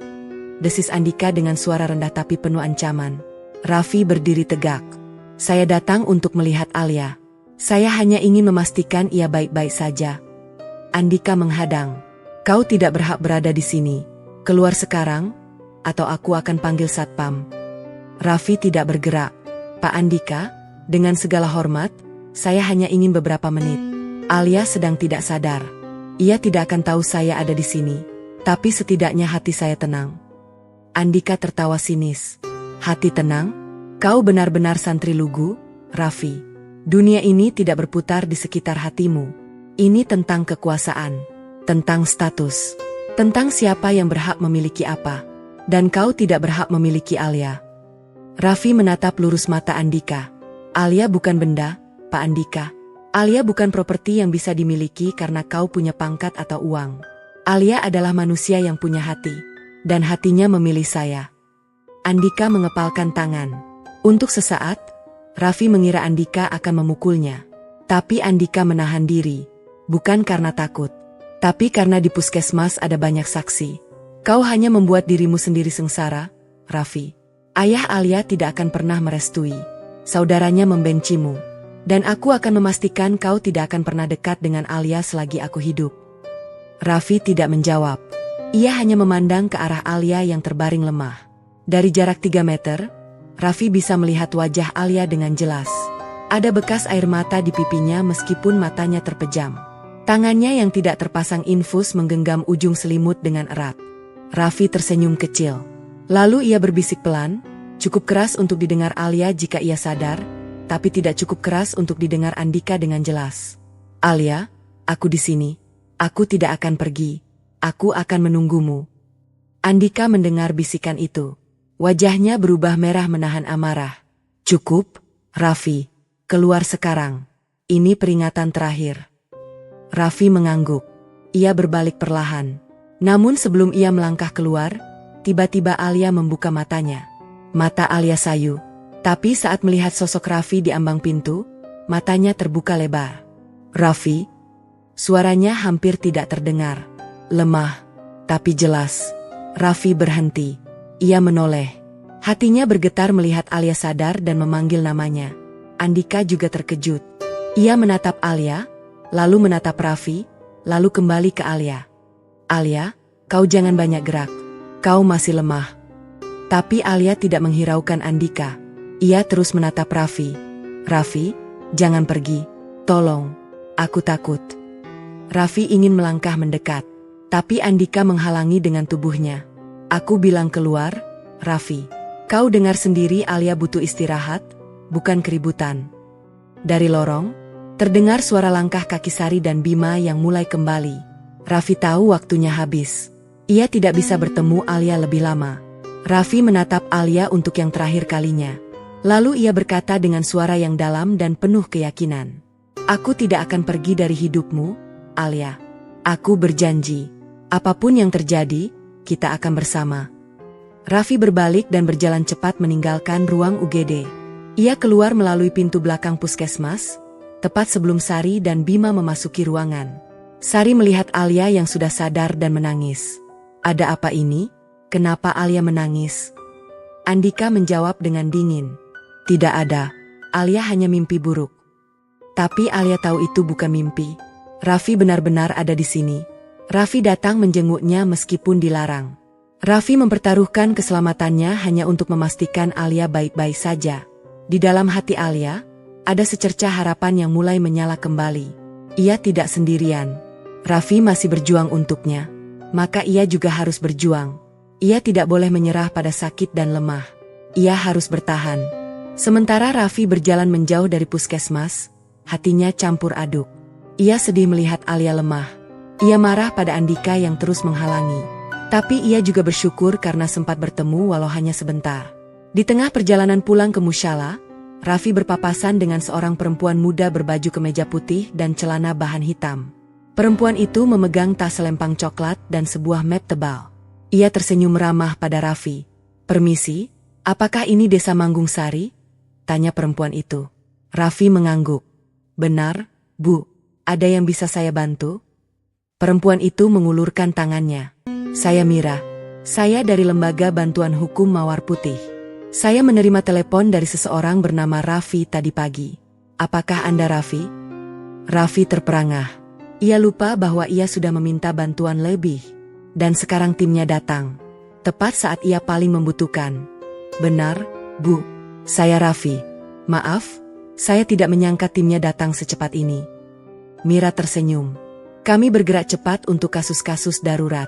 Desis Andika dengan suara rendah tapi penuh ancaman. Raffi berdiri tegak. Saya datang untuk melihat Alia. Saya hanya ingin memastikan ia baik-baik saja. Andika menghadang. Kau tidak berhak berada di sini. Keluar sekarang, atau aku akan panggil satpam. Raffi tidak bergerak. Pak Andika, dengan segala hormat, saya hanya ingin beberapa menit. Alia sedang tidak sadar. Ia tidak akan tahu saya ada di sini. Tapi setidaknya hati saya tenang. Andika tertawa sinis. Hati tenang? Kau benar-benar santri lugu, Raffi. Dunia ini tidak berputar di sekitar hatimu. Ini tentang kekuasaan, tentang status, tentang siapa yang berhak memiliki apa. Dan kau tidak berhak memiliki Alia. Raffi menatap lurus mata Andika. Alia bukan benda, Pak Andika. Alia bukan properti yang bisa dimiliki karena kau punya pangkat atau uang. Alia adalah manusia yang punya hati. Dan hatinya memilih saya. Andika mengepalkan tangan. Untuk sesaat, Raffi mengira Andika akan memukulnya. Tapi Andika menahan diri. Bukan karena takut. Tapi karena di puskesmas ada banyak saksi. Kau hanya membuat dirimu sendiri sengsara, Raffi. Ayah Alia tidak akan pernah merestui. Saudaranya membencimu. Dan aku akan memastikan kau tidak akan pernah dekat dengan Alia selagi aku hidup. Raffi tidak menjawab. Ia hanya memandang ke arah Alia yang terbaring lemah. Dari jarak 3 meter, Raffi bisa melihat wajah Alia dengan jelas. Ada bekas air mata di pipinya meskipun matanya terpejam. Tangannya yang tidak terpasang infus menggenggam ujung selimut dengan erat. Raffi tersenyum kecil. Lalu ia berbisik pelan, cukup keras untuk didengar Alia jika ia sadar, tapi tidak cukup keras untuk didengar Andika dengan jelas. Alia, aku di sini. Aku tidak akan pergi. Aku akan menunggumu. Andika mendengar bisikan itu. Wajahnya berubah merah menahan amarah. Cukup, Raffi. Keluar sekarang. Ini peringatan terakhir. Raffi mengangguk. Ia berbalik perlahan. Namun sebelum ia melangkah keluar, tiba-tiba Alia membuka matanya. Mata Alia sayu. Tapi saat melihat sosok Raffi di ambang pintu, matanya terbuka lebar. "Raffi?" Suaranya hampir tidak terdengar. Lemah, tapi jelas. Raffi berhenti. Ia menoleh. Hatinya bergetar melihat Alia sadar dan memanggil namanya. Andika juga terkejut. Ia menatap Alia, lalu menatap Raffi, lalu kembali ke Alia. "Alia, kau jangan banyak gerak. Kau masih lemah." Tapi Alia tidak menghiraukan Andika. Ia terus menatap Raffi. "Raffi, jangan pergi. Tolong, aku takut." Raffi ingin melangkah mendekat, tapi Andika menghalangi dengan tubuhnya. "Aku bilang keluar, Raffi. Kau dengar sendiri Alia butuh istirahat, bukan keributan." Dari lorong, terdengar suara langkah kaki Sari dan Bima yang mulai kembali. Raffi tahu waktunya habis. Ia tidak bisa bertemu Alia lebih lama. Raffi menatap Alia untuk yang terakhir kalinya. Lalu ia berkata dengan suara yang dalam dan penuh keyakinan. "Aku tidak akan pergi dari hidupmu, Alia. Aku berjanji. Apapun yang terjadi, kita akan bersama." Raffi berbalik dan berjalan cepat meninggalkan ruang UGD. Ia keluar melalui pintu belakang puskesmas, tepat sebelum Sari dan Bima memasuki ruangan. Sari melihat Alia yang sudah sadar dan menangis. "Ada apa ini? Kenapa Alia menangis?" Andika menjawab dengan dingin. "Tidak ada. Alia hanya mimpi buruk." Tapi Alia tahu itu bukan mimpi. Raffi benar-benar ada di sini. Raffi datang menjenguknya meskipun dilarang. Raffi mempertaruhkan keselamatannya hanya untuk memastikan Alia baik-baik saja. Di dalam hati Alia, ada secercah harapan yang mulai menyala kembali. Ia tidak sendirian. Raffi masih berjuang untuknya. Maka ia juga harus berjuang. Ia tidak boleh menyerah pada sakit dan lemah. Ia harus bertahan. Sementara Raffi berjalan menjauh dari puskesmas, hatinya campur aduk. Ia sedih melihat Alia lemah. Ia marah pada Andika yang terus menghalangi. Tapi ia juga bersyukur karena sempat bertemu walau hanya sebentar. Di tengah perjalanan pulang ke musyala, Raffi berpapasan dengan seorang perempuan muda berbaju kemeja putih dan celana bahan hitam. Perempuan itu memegang tas selempang coklat dan sebuah map tebal. Ia tersenyum ramah pada Raffi. "Permisi, apakah ini desa Manggung Sari?" tanya perempuan itu. Raffi mengangguk. "Benar, Bu. Ada yang bisa saya bantu?" Perempuan itu mengulurkan tangannya. "Saya Mira. Saya dari Lembaga Bantuan Hukum Mawar Putih. Saya menerima telepon dari seseorang bernama Raffi tadi pagi. Apakah Anda Raffi?" Raffi terperangah. Ia lupa bahwa ia sudah meminta bantuan lebih. Dan sekarang timnya datang. Tepat saat ia paling membutuhkan. "Benar, Bu. Saya Raffi. Maaf, saya tidak menyangka timnya datang secepat ini." Mira tersenyum. "Kami bergerak cepat untuk kasus-kasus darurat.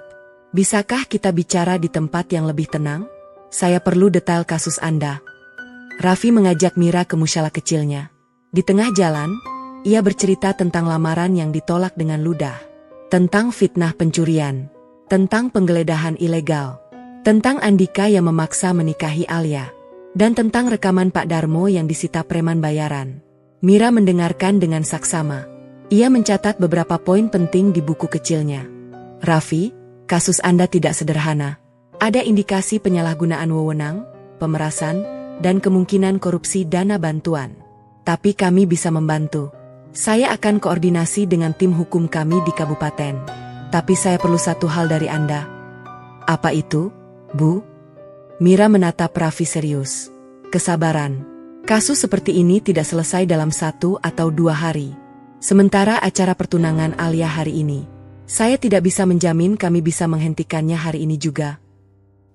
Bisakah kita bicara di tempat yang lebih tenang? Saya perlu detail kasus Anda." Raffi mengajak Mira ke musyala kecilnya. Di tengah jalan, ia bercerita tentang lamaran yang ditolak dengan ludah. Tentang fitnah pencurian. Tentang penggeledahan ilegal. Tentang Andika yang memaksa menikahi Alia. Dan tentang rekaman Pak Darmo yang disita preman bayaran. Mira mendengarkan dengan saksama. Ia mencatat beberapa poin penting di buku kecilnya. "Raffi, kasus Anda tidak sederhana. Ada indikasi penyalahgunaan wewenang, pemerasan, dan kemungkinan korupsi dana bantuan. Tapi kami bisa membantu. Saya akan koordinasi dengan tim hukum kami di kabupaten. Tapi saya perlu satu hal dari Anda." "Apa itu, Bu?" Mira menatap Raffi serius. "Kesabaran. Kasus seperti ini tidak selesai dalam 1 atau 2 hari. Sementara acara pertunangan Alia hari ini. Saya tidak bisa menjamin kami bisa menghentikannya hari ini juga."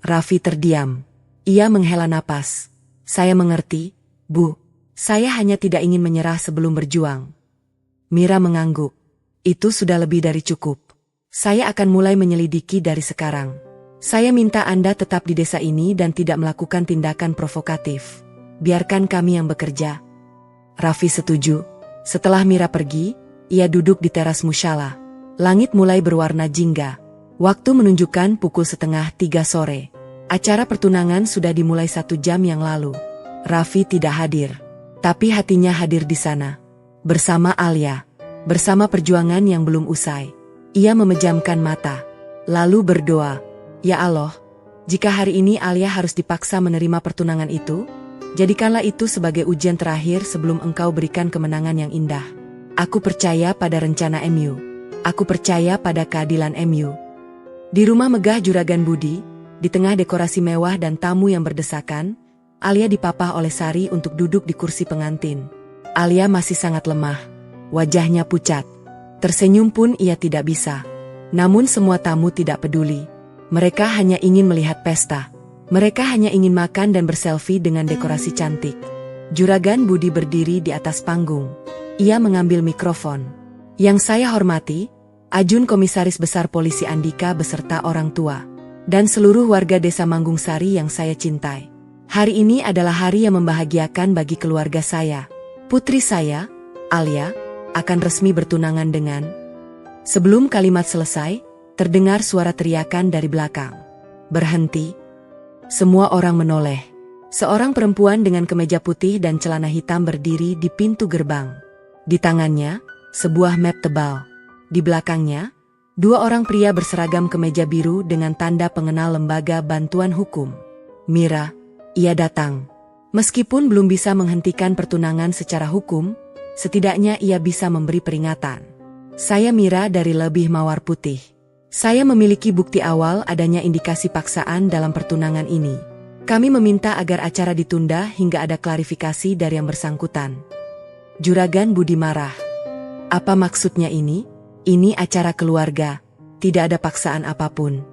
Raffi terdiam. Ia menghela napas. "Saya mengerti, Bu. Saya hanya tidak ingin menyerah sebelum berjuang." Mira mengangguk. "Itu sudah lebih dari cukup. Saya akan mulai menyelidiki dari sekarang. Saya minta Anda tetap di desa ini dan tidak melakukan tindakan provokatif. Biarkan kami yang bekerja." Raffi setuju. Setelah Mira pergi, ia duduk di teras musyala. Langit mulai berwarna jingga. Waktu menunjukkan pukul 2:30 sore. Acara pertunangan sudah dimulai 1 jam yang lalu. Raffi tidak hadir. Tapi hatinya hadir di sana. Bersama Alia. Bersama perjuangan yang belum usai. Ia memejamkan mata. Lalu berdoa. "Ya Allah, jika hari ini Alia harus dipaksa menerima pertunangan itu, Jadikanlah itu sebagai ujian terakhir sebelum engkau berikan kemenangan yang indah. Aku percaya pada rencana MU. Aku percaya pada keadilan MU. Di rumah megah Juragan Budi, di tengah dekorasi mewah dan tamu yang berdesakan, Alia dipapah oleh Sari untuk duduk di kursi pengantin. Alia masih sangat lemah. Wajahnya pucat. Tersenyum pun ia tidak bisa. Namun semua tamu tidak peduli. Mereka hanya ingin melihat pesta. Mereka hanya ingin makan dan berselfie dengan dekorasi cantik. Juragan Budi berdiri di atas panggung. Ia mengambil mikrofon. Yang saya hormati, Ajun Komisaris Besar Polisi Andika beserta orang tua, dan seluruh warga Desa Manggung Sari yang saya cintai. Hari ini adalah hari yang membahagiakan bagi keluarga saya. Putri saya, Alia, akan resmi bertunangan dengan... Sebelum kalimat selesai, terdengar suara teriakan dari belakang. Berhenti. Semua orang menoleh. Seorang perempuan dengan kemeja putih dan celana hitam berdiri di pintu gerbang. Di tangannya, sebuah map tebal. Di belakangnya, dua orang pria berseragam kemeja biru dengan tanda pengenal lembaga bantuan hukum. Mira, ia datang. Meskipun belum bisa menghentikan pertunangan secara hukum, setidaknya ia bisa memberi peringatan. Saya Mira dari Lebih Mawar Putih. Saya memiliki bukti awal adanya indikasi paksaan dalam pertunangan ini. Kami meminta agar acara ditunda hingga ada klarifikasi dari yang bersangkutan. Juragan Budi marah. Apa maksudnya ini? Ini acara keluarga. Tidak ada paksaan apapun.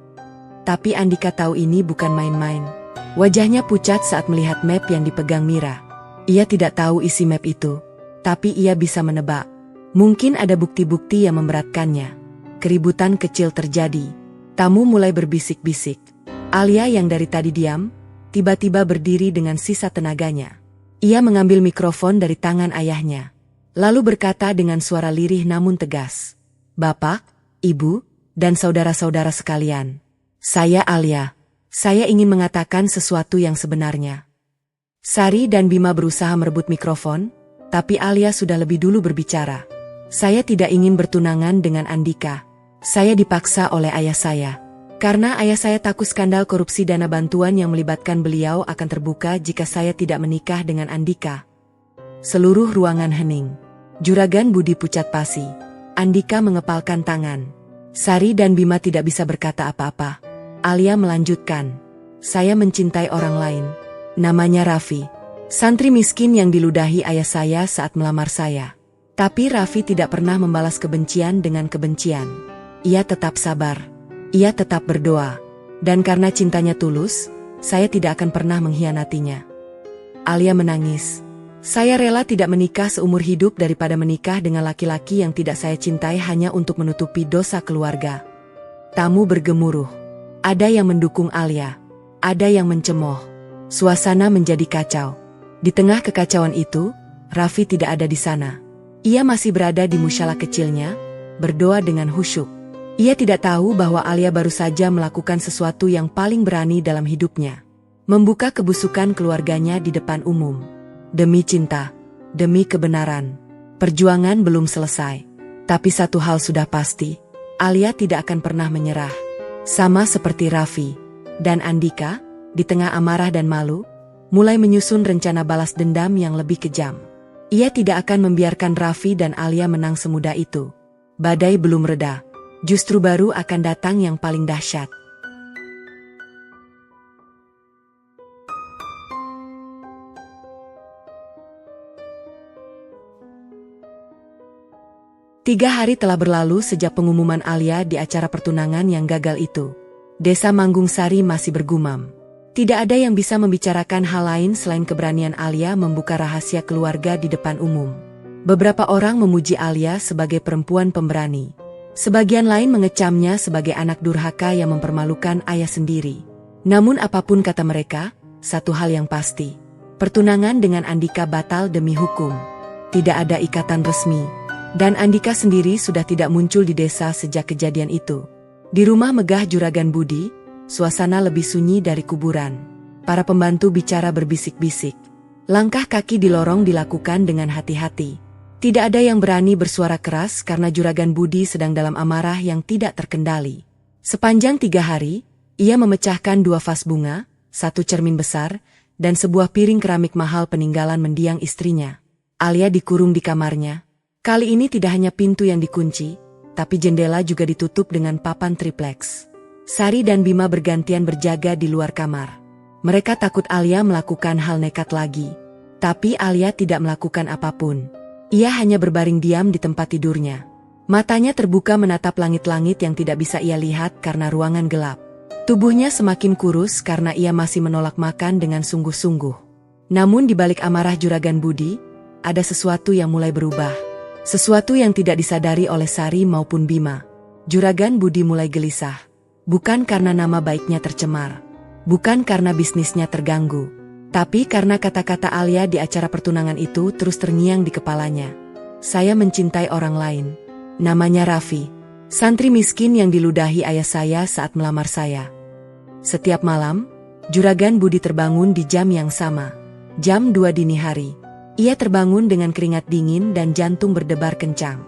Tapi Andika tahu ini bukan main-main. Wajahnya pucat saat melihat map yang dipegang Mira. Ia tidak tahu isi map itu. Tapi ia bisa menebak. Mungkin ada bukti-bukti yang memberatkannya. Keributan kecil terjadi. Tamu mulai berbisik-bisik. Alia yang dari tadi diam, tiba-tiba berdiri dengan sisa tenaganya. Ia mengambil mikrofon dari tangan ayahnya. Lalu berkata dengan suara lirih namun tegas. Bapak, Ibu, dan saudara-saudara sekalian. Saya Alia. Saya ingin mengatakan sesuatu yang sebenarnya. Sari dan Bima berusaha merebut mikrofon, tapi Alia sudah lebih dulu berbicara. Saya tidak ingin bertunangan dengan Andika. Saya dipaksa oleh ayah saya. Karena ayah saya takut skandal korupsi dana bantuan yang melibatkan beliau akan terbuka jika saya tidak menikah dengan Andika. Seluruh ruangan hening. Juragan Budi pucat pasi. Andika mengepalkan tangan. Sari dan Bima tidak bisa berkata apa-apa. Alia melanjutkan. Saya mencintai orang lain. Namanya Raffi. Santri miskin yang diludahi ayah saya saat melamar saya. Tapi Raffi tidak pernah membalas kebencian dengan kebencian. Ia tetap sabar. Ia tetap berdoa. Dan karena cintanya tulus, saya tidak akan pernah mengkhianatinya. Alia menangis. Saya rela tidak menikah seumur hidup daripada menikah dengan laki-laki yang tidak saya cintai hanya untuk menutupi dosa keluarga. Tamu bergemuruh. Ada yang mendukung Alia. Ada yang mencemooh. Suasana menjadi kacau. Di tengah kekacauan itu, Raffi tidak ada di sana. Ia masih berada di musyalah kecilnya, berdoa dengan khusyuk. Ia tidak tahu bahwa Alia baru saja melakukan sesuatu yang paling berani dalam hidupnya. Membuka kebusukan keluarganya di depan umum. Demi cinta, demi kebenaran. Perjuangan belum selesai. Tapi satu hal sudah pasti, Alia tidak akan pernah menyerah. Sama seperti Raffi dan Andika, di tengah amarah dan malu, mulai menyusun rencana balas dendam yang lebih kejam. Ia tidak akan membiarkan Raffi dan Alia menang semudah itu. Badai belum reda. Justru baru akan datang yang paling dahsyat. Tiga hari telah berlalu sejak pengumuman Alia di acara pertunangan yang gagal itu. Desa Manggung Sari masih bergumam. Tidak ada yang bisa membicarakan hal lain selain keberanian Alia membuka rahasia keluarga di depan umum. Beberapa orang memuji Alia sebagai perempuan pemberani. Sebagian lain mengecamnya sebagai anak durhaka yang mempermalukan ayah sendiri. Namun apapun kata mereka, satu hal yang pasti. Pertunangan dengan Andika batal demi hukum. Tidak ada ikatan resmi. Dan Andika sendiri sudah tidak muncul di desa sejak kejadian itu. Di rumah megah Juragan Budi, suasana lebih sunyi dari kuburan. Para pembantu bicara berbisik-bisik. Langkah kaki di lorong dilakukan dengan hati-hati. Tidak ada yang berani bersuara keras karena Juragan Budi sedang dalam amarah yang tidak terkendali. Sepanjang 3 hari, ia memecahkan 2 vas bunga, 1 cermin besar, dan sebuah piring keramik mahal peninggalan mendiang istrinya. Alia dikurung di kamarnya. Kali ini tidak hanya pintu yang dikunci, tapi jendela juga ditutup dengan papan triplex. Sari dan Bima bergantian berjaga di luar kamar. Mereka takut Alia melakukan hal nekat lagi. Tapi Alia tidak melakukan apapun. Ia hanya berbaring diam di tempat tidurnya. Matanya terbuka menatap langit-langit yang tidak bisa ia lihat karena ruangan gelap. Tubuhnya semakin kurus karena ia masih menolak makan dengan sungguh-sungguh. Namun di balik amarah Juragan Budi, ada sesuatu yang mulai berubah. Sesuatu yang tidak disadari oleh Sari maupun Bima. Juragan Budi mulai gelisah. Bukan karena nama baiknya tercemar. Bukan karena bisnisnya terganggu. Tapi karena kata-kata Alia di acara pertunangan itu terus terngiang di kepalanya. Saya mencintai orang lain. Namanya Raffi. Santri miskin yang diludahi ayah saya saat melamar saya. Setiap malam, Juragan Budi terbangun di jam yang sama. Jam 2 dini hari. Ia terbangun dengan keringat dingin dan jantung berdebar kencang.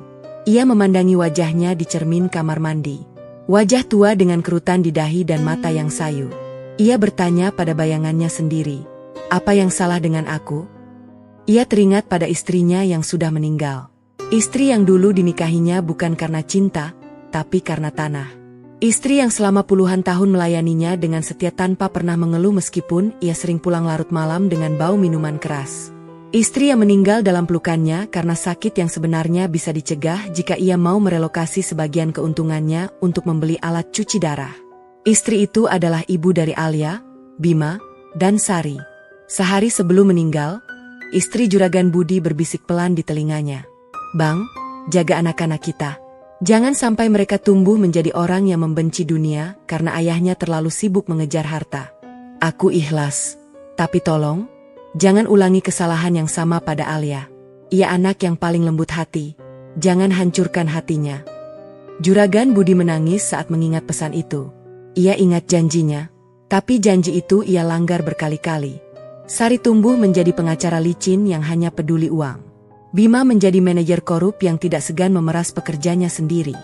Ia memandangi wajahnya di cermin kamar mandi. Wajah tua dengan kerutan di dahi dan mata yang sayu. Ia bertanya pada bayangannya sendiri. Apa yang salah dengan aku? Ia teringat pada istrinya yang sudah meninggal. Istri yang dulu dinikahinya bukan karena cinta, tapi karena tanah. Istri yang selama puluhan tahun melayaninya dengan setia tanpa pernah mengeluh meskipun ia sering pulang larut malam dengan bau minuman keras. Istri yang meninggal dalam pelukannya karena sakit yang sebenarnya bisa dicegah jika ia mau merelokasi sebagian keuntungannya untuk membeli alat cuci darah. Istri itu adalah ibu dari Alia, Bima, dan Sari. Sehari sebelum meninggal, istri Juragan Budi berbisik pelan di telinganya. "Bang, jaga anak-anak kita. Jangan sampai mereka tumbuh menjadi orang yang membenci dunia karena ayahnya terlalu sibuk mengejar harta. Aku ikhlas. Tapi tolong, jangan ulangi kesalahan yang sama pada Alia. Ia anak yang paling lembut hati. Jangan hancurkan hatinya." Juragan Budi menangis saat mengingat pesan itu. Ia ingat janjinya, tapi janji itu ia langgar berkali-kali. Sari tumbuh menjadi pengacara licin yang hanya peduli uang. Bima menjadi manajer korup yang tidak segan memeras pekerjanya sendiri.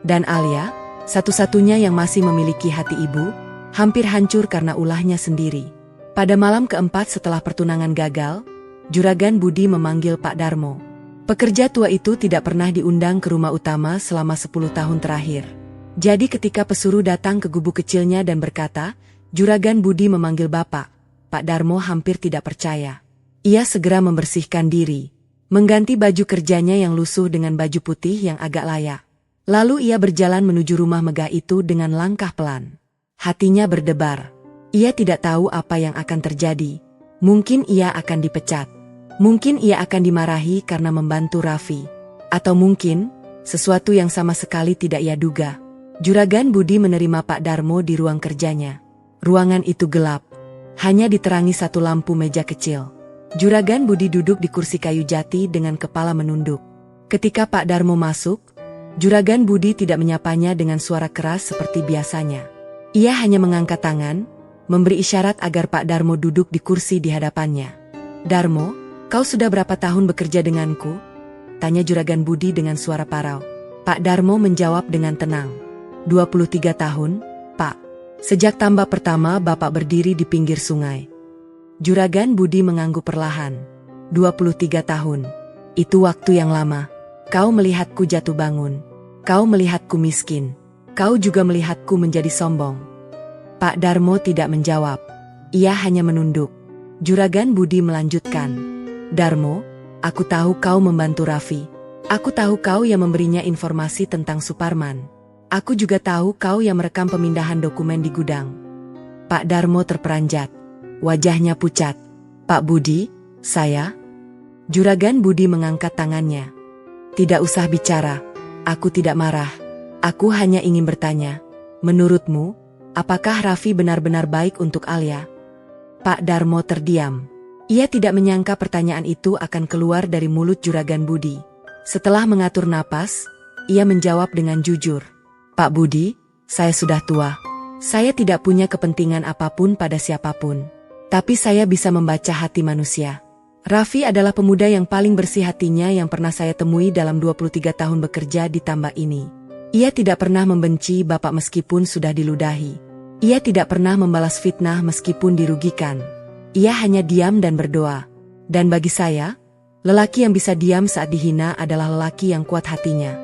Dan Alia, satu-satunya yang masih memiliki hati ibu, hampir hancur karena ulahnya sendiri. Pada malam keempat setelah pertunangan gagal, Juragan Budi memanggil Pak Darmo. Pekerja tua itu tidak pernah diundang ke rumah utama selama 10 tahun terakhir. Jadi ketika pesuruh datang ke gubuk kecilnya dan berkata, "Juragan Budi memanggil Bapak," Pak Darmo hampir tidak percaya. Ia segera membersihkan diri. Mengganti baju kerjanya yang lusuh dengan baju putih yang agak layak. Lalu ia berjalan menuju rumah megah itu dengan langkah pelan. Hatinya berdebar. Ia tidak tahu apa yang akan terjadi. Mungkin ia akan dipecat. Mungkin ia akan dimarahi karena membantu Raffi. Atau mungkin, sesuatu yang sama sekali tidak ia duga. Juragan Budi menerima Pak Darmo di ruang kerjanya. Ruangan itu gelap. Hanya diterangi satu lampu meja kecil. Juragan Budi duduk di kursi kayu jati dengan kepala menunduk. Ketika Pak Darmo masuk, Juragan Budi tidak menyapanya dengan suara keras seperti biasanya. Ia hanya mengangkat tangan, memberi isyarat agar Pak Darmo duduk di kursi di hadapannya. "Darmo, kau sudah berapa tahun bekerja denganku?" tanya Juragan Budi dengan suara parau. Pak Darmo menjawab dengan tenang. 23 tahun, Pak. Sejak tambak pertama Bapak berdiri di pinggir sungai." Juragan Budi mengangguk perlahan. 23 tahun. Itu waktu yang lama. Kau melihatku jatuh bangun. Kau melihatku miskin. Kau juga melihatku menjadi sombong. Pak Darmo tidak menjawab. Ia hanya menunduk. Juragan Budi melanjutkan. "Darmo, aku tahu kau membantu Raffi. Aku tahu kau yang memberinya informasi tentang Suparman. Aku juga tahu kau yang merekam pemindahan dokumen di gudang." Pak Darmo terperanjat. Wajahnya pucat. "Pak Budi, saya..." Juragan Budi mengangkat tangannya. "Tidak usah bicara. Aku tidak marah. Aku hanya ingin bertanya. Menurutmu, apakah Raffi benar-benar baik untuk Alia?" Pak Darmo terdiam. Ia tidak menyangka pertanyaan itu akan keluar dari mulut Juragan Budi. Setelah mengatur napas, ia menjawab dengan jujur. "Pak Budi, saya sudah tua. Saya tidak punya kepentingan apapun pada siapapun. Tapi saya bisa membaca hati manusia. Raffi adalah pemuda yang paling bersih hatinya yang pernah saya temui dalam 23 tahun bekerja di tambak ini. Ia tidak pernah membenci Bapak meskipun sudah diludahi. Ia tidak pernah membalas fitnah meskipun dirugikan. Ia hanya diam dan berdoa. Dan bagi saya, lelaki yang bisa diam saat dihina adalah lelaki yang kuat hatinya.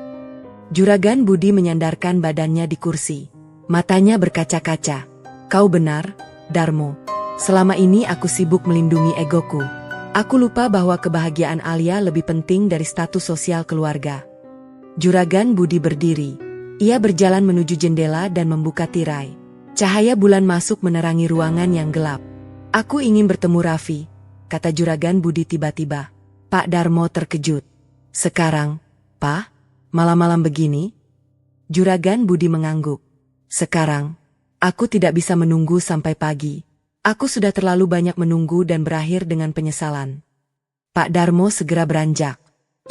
Juragan Budi menyandarkan badannya di kursi. Matanya berkaca-kaca. Kau benar, Darmo. Selama ini aku sibuk melindungi egoku. Aku lupa bahwa kebahagiaan Alia lebih penting dari status sosial keluarga. Juragan Budi berdiri. Ia berjalan menuju jendela dan membuka tirai. Cahaya bulan masuk menerangi ruangan yang gelap. Aku ingin bertemu Raffi, kata Juragan Budi tiba-tiba. Pak Darmo terkejut. Sekarang, Pak? Malam-malam begini? Juragan Budi mengangguk. Sekarang, aku tidak bisa menunggu sampai pagi. Aku sudah terlalu banyak menunggu dan berakhir dengan penyesalan. Pak Darmo segera beranjak.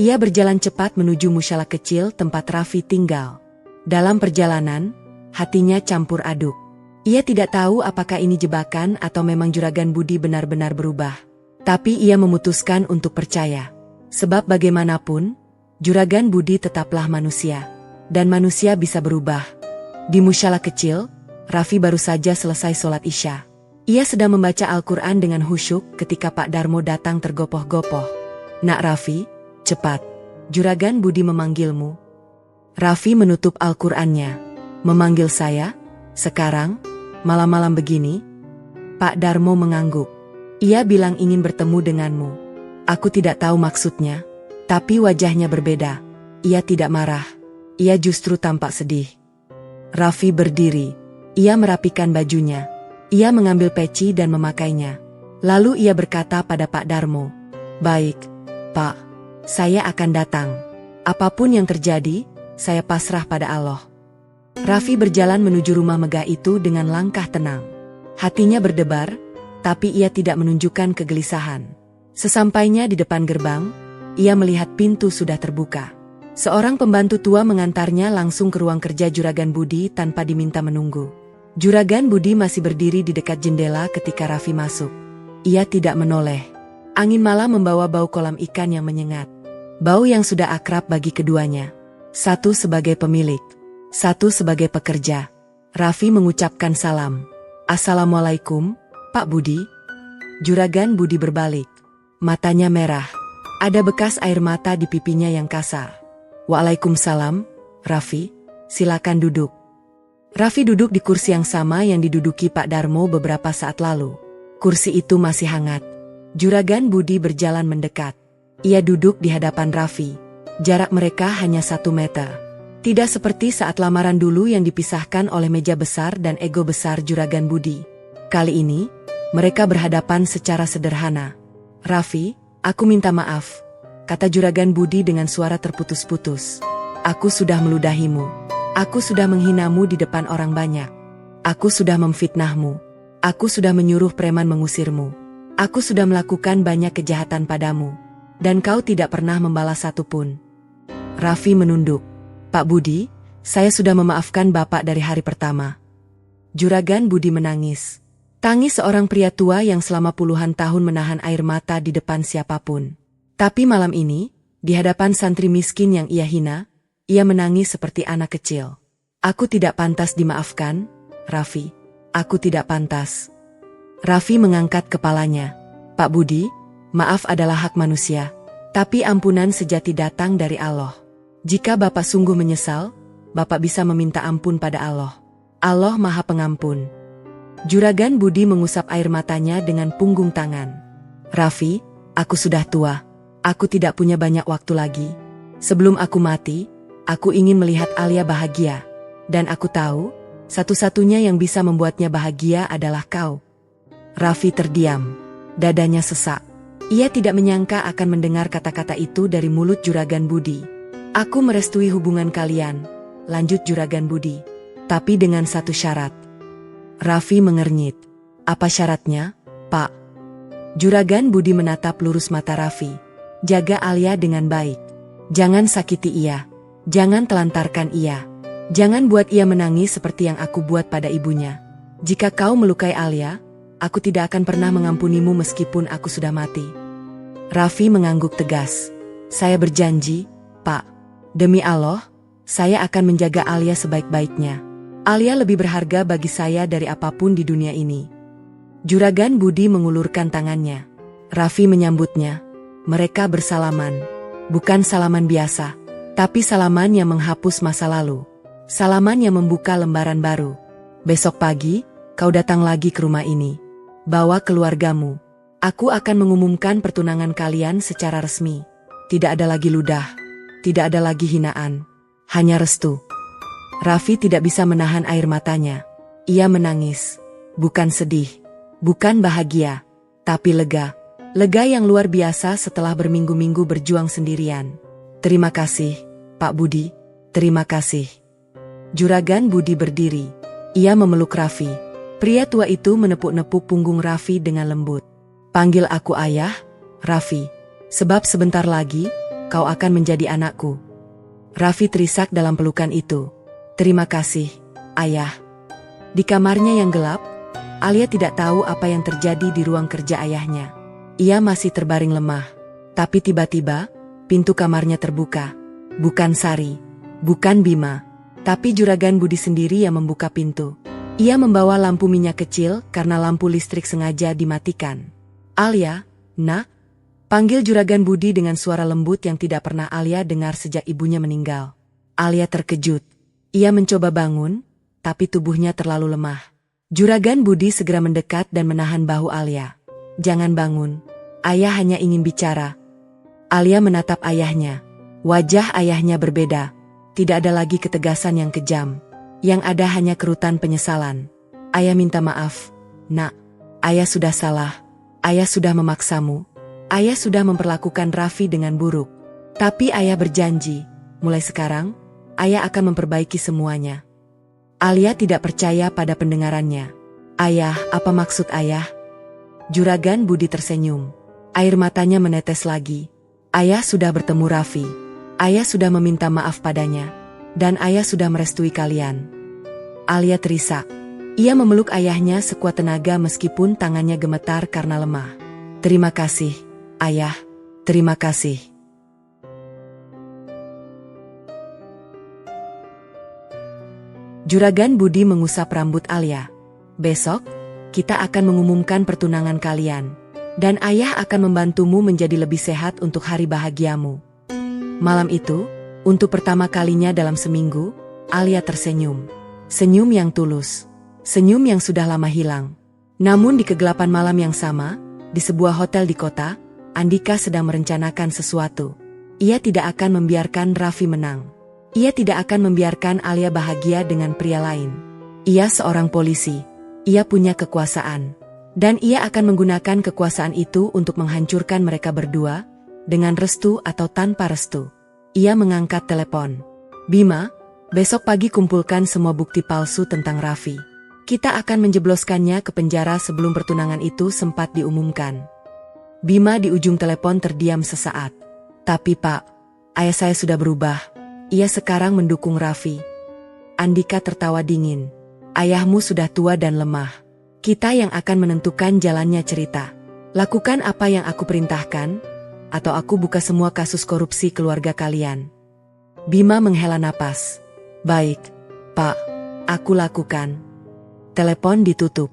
Ia berjalan cepat menuju musyalah kecil tempat Raffi tinggal. Dalam perjalanan, hatinya campur aduk. Ia tidak tahu apakah ini jebakan atau memang Juragan Budi benar-benar berubah. Tapi ia memutuskan untuk percaya. Sebab bagaimanapun, Juragan Budi tetaplah manusia. Dan manusia bisa berubah. Di musyalah kecil, Raffi baru saja selesai sholat Isya. Ia sedang membaca Al-Quran dengan khusyuk ketika Pak Darmo datang tergopoh-gopoh. Nak Raffi, cepat. Juragan Budi memanggilmu. Raffi menutup Al-Qurannya. Memanggil saya? Sekarang? Malam-malam begini? Pak Darmo mengangguk. Ia bilang ingin bertemu denganmu. Aku tidak tahu maksudnya. Tapi wajahnya berbeda. Ia tidak marah. Ia justru tampak sedih. Raffi berdiri. Ia merapikan bajunya. Ia mengambil peci dan memakainya. Lalu ia berkata pada Pak Darmo. Baik, Pak. Saya akan datang. Apapun yang terjadi, saya pasrah pada Allah. Raffi berjalan menuju rumah megah itu dengan langkah tenang. Hatinya berdebar, tapi ia tidak menunjukkan kegelisahan. Sesampainya di depan gerbang, ia melihat pintu sudah terbuka. Seorang pembantu tua mengantarnya langsung ke ruang kerja Juragan Budi tanpa diminta menunggu. Juragan Budi masih berdiri di dekat jendela ketika Raffi masuk. Ia tidak menoleh. Angin malam membawa bau kolam ikan yang menyengat. Bau yang sudah akrab bagi keduanya. Satu sebagai pemilik, satu sebagai pekerja. Raffi mengucapkan salam. Assalamualaikum, Pak Budi. Juragan Budi berbalik. Matanya merah. Ada bekas air mata di pipinya yang kasar. Waalaikumsalam, Raffi. Silakan duduk. Raffi duduk di kursi yang sama yang diduduki Pak Darmo beberapa saat lalu. Kursi itu masih hangat. Juragan Budi berjalan mendekat. Ia duduk di hadapan Raffi. Jarak mereka hanya 1 meter. Tidak seperti saat lamaran dulu yang dipisahkan oleh meja besar dan ego besar Juragan Budi. Kali ini, mereka berhadapan secara sederhana. Raffi, aku minta maaf, kata Juragan Budi dengan suara terputus-putus. Aku sudah meludahimu. Aku sudah menghinamu di depan orang banyak. Aku sudah memfitnahmu. Aku sudah menyuruh preman mengusirmu. Aku sudah melakukan banyak kejahatan padamu. Dan kau tidak pernah membalas satupun. Raffi menunduk. Pak Budi, saya sudah memaafkan Bapak dari hari pertama. Juragan Budi menangis. Tangis seorang pria tua yang selama puluhan tahun menahan air mata di depan siapapun. Tapi malam ini, di hadapan santri miskin yang ia hina, ia menangis seperti anak kecil. Aku tidak pantas dimaafkan, Raffi. Aku tidak pantas. Raffi mengangkat kepalanya. Pak Budi, maaf adalah hak manusia. Tapi ampunan sejati datang dari Allah. Jika Bapak sungguh menyesal, Bapak bisa meminta ampun pada Allah. Allah Maha Pengampun. Juragan Budi mengusap air matanya dengan punggung tangan. Raffi, aku sudah tua. Aku tidak punya banyak waktu lagi. Sebelum aku mati, aku ingin melihat Alia bahagia. Dan aku tahu, satu-satunya yang bisa membuatnya bahagia adalah kau. Raffi terdiam. Dadanya sesak. Ia tidak menyangka akan mendengar kata-kata itu dari mulut Juragan Budi. Aku merestui hubungan kalian, lanjut Juragan Budi. Tapi dengan satu syarat. Raffi mengernyit. Apa syaratnya, Pak? Juragan Budi menatap lurus mata Raffi. Jaga Alia dengan baik. Jangan sakiti ia. Jangan telantarkan ia. Jangan buat ia menangis seperti yang aku buat pada ibunya. Jika kau melukai Alia, aku tidak akan pernah mengampunimu meskipun aku sudah mati. Raffi mengangguk tegas. Saya berjanji, Pak. Demi Allah, saya akan menjaga Alia sebaik-baiknya. Alia lebih berharga bagi saya dari apapun di dunia ini. Juragan Budi mengulurkan tangannya. Raffi menyambutnya. Mereka bersalaman. Bukan salaman biasa, tapi salaman yang menghapus masa lalu. Salaman yang membuka lembaran baru. Besok pagi, kau datang lagi ke rumah ini. Bawa keluargamu. Aku akan mengumumkan pertunangan kalian secara resmi. Tidak ada lagi ludah. Tidak ada lagi hinaan. Hanya restu. Raffi tidak bisa menahan air matanya. Ia menangis. Bukan sedih. Bukan bahagia. Tapi lega. Lega yang luar biasa setelah berminggu-minggu berjuang sendirian. Terima kasih, Pak Budi. Terima kasih. Juragan Budi berdiri. Ia memeluk Raffi. Pria tua itu menepuk-nepuk punggung Raffi dengan lembut. Panggil aku ayah, Raffi. Sebab sebentar lagi, kau akan menjadi anakku. Raffi terisak dalam pelukan itu. Terima kasih, ayah. Di kamarnya yang gelap, Alia tidak tahu apa yang terjadi di ruang kerja ayahnya. Ia masih terbaring lemah. Tapi tiba-tiba, pintu kamarnya terbuka. Bukan Sari, bukan Bima, tapi Juragan Budi sendiri yang membuka pintu. Ia membawa lampu minyak kecil karena lampu listrik sengaja dimatikan. Alia, nak, panggil Juragan Budi dengan suara lembut yang tidak pernah Alia dengar sejak ibunya meninggal. Alia terkejut. Ia mencoba bangun, tapi tubuhnya terlalu lemah. Juragan Budi segera mendekat dan menahan bahu Alia. Jangan bangun. Ayah hanya ingin bicara. Alia menatap ayahnya. Wajah ayahnya berbeda. Tidak ada lagi ketegasan yang kejam. Yang ada hanya kerutan penyesalan. Ayah minta maaf, nak. Ayah sudah salah. Ayah sudah memaksamu. Ayah sudah memperlakukan Raffi dengan buruk. Tapi ayah berjanji, mulai sekarang, ayah akan memperbaiki semuanya. Alia tidak percaya pada pendengarannya. Ayah, apa maksud ayah? Juragan Budi tersenyum. Air matanya menetes lagi. Ayah sudah bertemu Raffi. Ayah sudah meminta maaf padanya. Dan ayah sudah merestui kalian. Alia terisak. Ia memeluk ayahnya sekuat tenaga meskipun tangannya gemetar karena lemah. Terima kasih, ayah. Terima kasih. Juragan Budi mengusap rambut Alia. Besok, kita akan mengumumkan pertunangan kalian. Dan ayah akan membantumu menjadi lebih sehat untuk hari bahagiamu. Malam itu, untuk pertama kalinya dalam seminggu, Alia tersenyum. Senyum yang tulus. Senyum yang sudah lama hilang. Namun di kegelapan malam yang sama, di sebuah hotel di kota, Andika sedang merencanakan sesuatu. Ia tidak akan membiarkan Raffi menang. Ia tidak akan membiarkan Alia bahagia dengan pria lain. Ia seorang polisi. Ia punya kekuasaan. Dan ia akan menggunakan kekuasaan itu untuk menghancurkan mereka berdua, dengan restu atau tanpa restu. Ia mengangkat telepon. Bima, besok pagi kumpulkan semua bukti palsu tentang Raffi. Kita akan menjebloskannya ke penjara sebelum pertunangan itu sempat diumumkan. Bima di ujung telepon terdiam sesaat. Tapi Pak, ayah saya sudah berubah. Ia sekarang mendukung Raffi. Andika tertawa dingin. Ayahmu sudah tua dan lemah. Kita yang akan menentukan jalannya cerita. Lakukan apa yang aku perintahkan, atau aku buka semua kasus korupsi keluarga kalian. Bima menghela napas. Baik, Pak, aku lakukan. Telepon ditutup.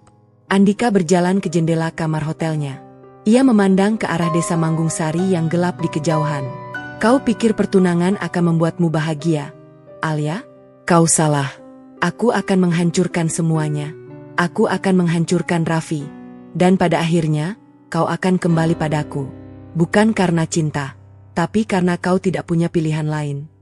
Andika berjalan ke jendela kamar hotelnya. Ia memandang ke arah desa Manggung Sari yang gelap di kejauhan. Kau pikir pertunangan akan membuatmu bahagia, Alia? Kau salah. Aku akan menghancurkan semuanya. Aku akan menghancurkan Raffi. Dan pada akhirnya, kau akan kembali padaku. Bukan karena cinta, tapi karena kau tidak punya pilihan lain.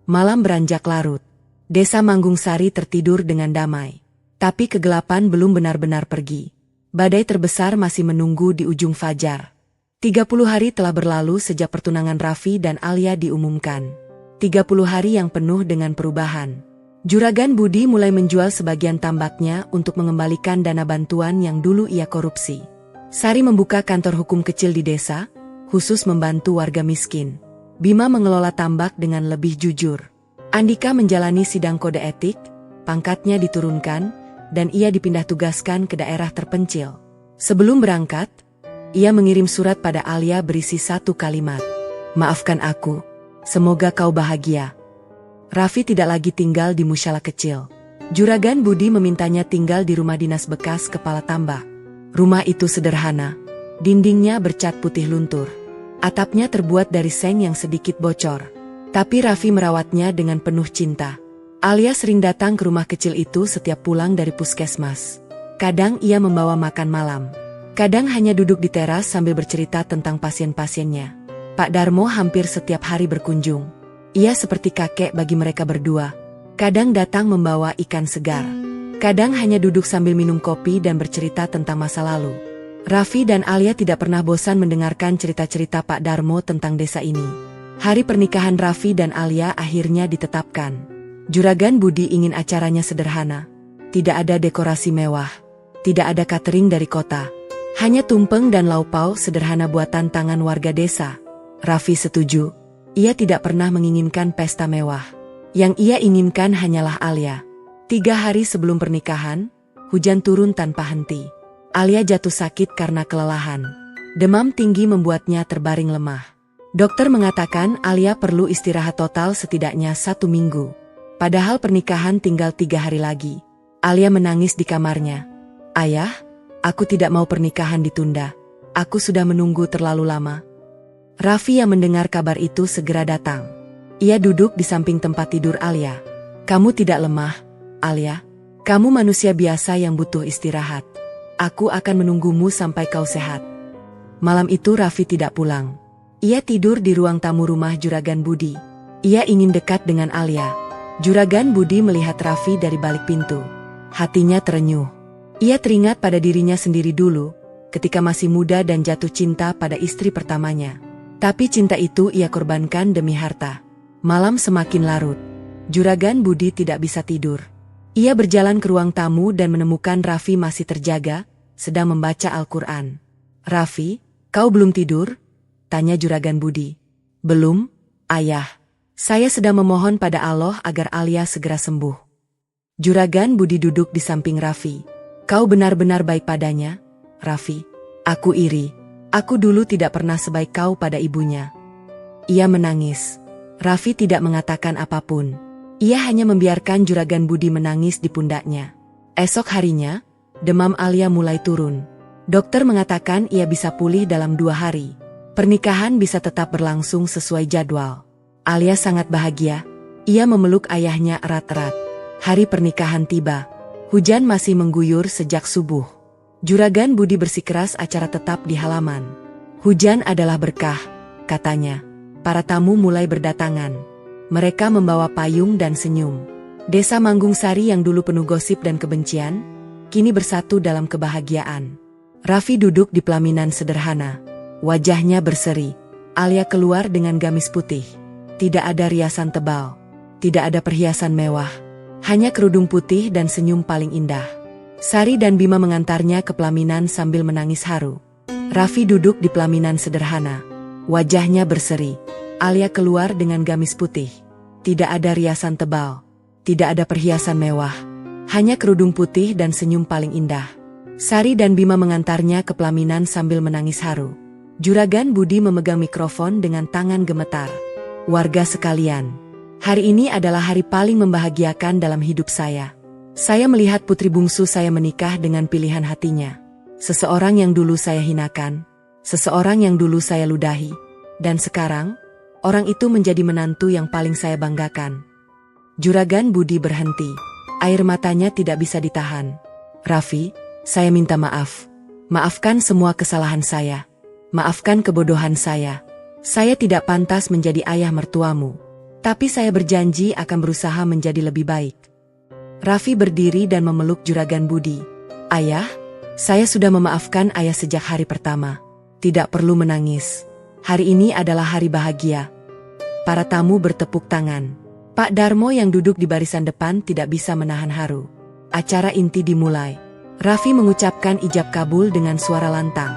Malam beranjak larut. Desa Manggung Sari tertidur dengan damai. Tapi kegelapan belum benar-benar pergi. Badai terbesar masih menunggu di ujung fajar. 30 hari telah berlalu sejak pertunangan Raffi dan Alia diumumkan. 30 hari yang penuh dengan perubahan. Juragan Budi mulai menjual sebagian tambaknya untuk mengembalikan dana bantuan yang dulu ia korupsi. Sari membuka kantor hukum kecil di desa, khusus membantu warga miskin. Bima mengelola tambak dengan lebih jujur. Andika menjalani sidang kode etik, pangkatnya diturunkan, dan ia dipindah tugaskan ke daerah terpencil. Sebelum berangkat, ia mengirim surat pada Alia berisi satu kalimat. Maafkan aku, semoga kau bahagia. Raffi tidak lagi tinggal di musyala kecil. Juragan Budi memintanya tinggal di rumah dinas bekas kepala tambak. Rumah itu sederhana. Dindingnya bercat putih luntur. Atapnya terbuat dari seng yang sedikit bocor. Tapi Raffi merawatnya dengan penuh cinta. Alia sering datang ke rumah kecil itu setiap pulang dari puskesmas. Kadang ia membawa makan malam. Kadang hanya duduk di teras sambil bercerita tentang pasien-pasiennya. Pak Darmo hampir setiap hari berkunjung. Ia seperti kakek bagi mereka berdua. Kadang datang membawa ikan segar. Kadang hanya duduk sambil minum kopi dan bercerita tentang masa lalu. Raffi dan Alia tidak pernah bosan mendengarkan cerita-cerita Pak Darmo tentang desa ini. Hari pernikahan Raffi dan Alia akhirnya ditetapkan. Juragan Budi ingin acaranya sederhana. Tidak ada dekorasi mewah. Tidak ada catering dari kota. Hanya tumpeng dan laupau sederhana buatan tangan warga desa. Raffi setuju. Ia tidak pernah menginginkan pesta mewah. Yang ia inginkan hanyalah Alia. 3 hari sebelum pernikahan, hujan turun tanpa henti. Alia jatuh sakit karena kelelahan. Demam tinggi membuatnya terbaring lemah. Dokter mengatakan Alia perlu istirahat total setidaknya 1 minggu. Padahal pernikahan tinggal 3 hari lagi. Alia menangis di kamarnya. Ayah, aku tidak mau pernikahan ditunda. Aku sudah menunggu terlalu lama. Raffi yang mendengar kabar itu segera datang. Ia duduk di samping tempat tidur Alia. Kamu tidak lemah, Alia. Kamu manusia biasa yang butuh istirahat. Aku akan menunggumu sampai kau sehat. Malam itu Raffi tidak pulang. Ia tidur di ruang tamu rumah Juragan Budi. Ia ingin dekat dengan Alia. Juragan Budi melihat Raffi dari balik pintu. Hatinya terenyuh. Ia teringat pada dirinya sendiri dulu, ketika masih muda dan jatuh cinta pada istri pertamanya. Tapi cinta itu ia korbankan demi harta. Malam semakin larut. Juragan Budi tidak bisa tidur. Ia berjalan ke ruang tamu dan menemukan Raffi masih terjaga, sedang membaca Al-Quran. Raffi, kau belum tidur? Tanya Juragan Budi. Belum, Ayah. Saya sedang memohon pada Allah agar Alia segera sembuh. Juragan Budi duduk di samping Raffi. Kau benar-benar baik padanya, Raffi. Aku iri. Aku dulu tidak pernah sebaik kau pada ibunya. Ia menangis. Raffi tidak mengatakan apapun. Ia hanya membiarkan Juragan Budi menangis di pundaknya. Esok harinya, demam Alia mulai turun. Dokter mengatakan ia bisa pulih dalam 2 hari. Pernikahan bisa tetap berlangsung sesuai jadwal. Alia sangat bahagia. Ia memeluk ayahnya erat-erat. Hari pernikahan tiba. Hujan masih mengguyur sejak subuh. Juragan Budi bersikeras acara tetap di halaman. Hujan adalah berkah, katanya. Para tamu mulai berdatangan. Mereka membawa payung dan senyum. Desa Manggung Sari yang dulu penuh gosip dan kebencian, kini bersatu dalam kebahagiaan. Raffi duduk di pelaminan sederhana. Wajahnya berseri. Alia keluar dengan gamis putih. Tidak ada riasan tebal. Tidak ada perhiasan mewah. Hanya kerudung putih dan senyum paling indah. Sari dan Bima mengantarnya ke pelaminan sambil menangis haru. Raffi duduk di pelaminan sederhana. Wajahnya berseri. Alia keluar dengan gamis putih. Tidak ada riasan tebal. Tidak ada perhiasan mewah. Hanya kerudung putih dan senyum paling indah. Sari dan Bima mengantarnya ke pelaminan sambil menangis haru. Juragan Budi memegang mikrofon dengan tangan gemetar. Warga sekalian, hari ini adalah hari paling membahagiakan dalam hidup saya. Saya melihat putri bungsu saya menikah dengan pilihan hatinya. Seseorang yang dulu saya hinakan. Seseorang yang dulu saya ludahi. Dan sekarang, orang itu menjadi menantu yang paling saya banggakan. Juragan Budi berhenti. Air matanya tidak bisa ditahan. Raffi, saya minta maaf. Maafkan semua kesalahan saya. Maafkan kebodohan saya. Saya tidak pantas menjadi ayah mertuamu. Tapi saya berjanji akan berusaha menjadi lebih baik. Raffi berdiri dan memeluk Juragan Budi. Ayah, saya sudah memaafkan ayah sejak hari pertama. Tidak perlu menangis. Hari ini adalah hari bahagia. Para tamu bertepuk tangan. Pak Darmo yang duduk di barisan depan tidak bisa menahan haru. Acara inti dimulai. Raffi mengucapkan ijab kabul dengan suara lantang.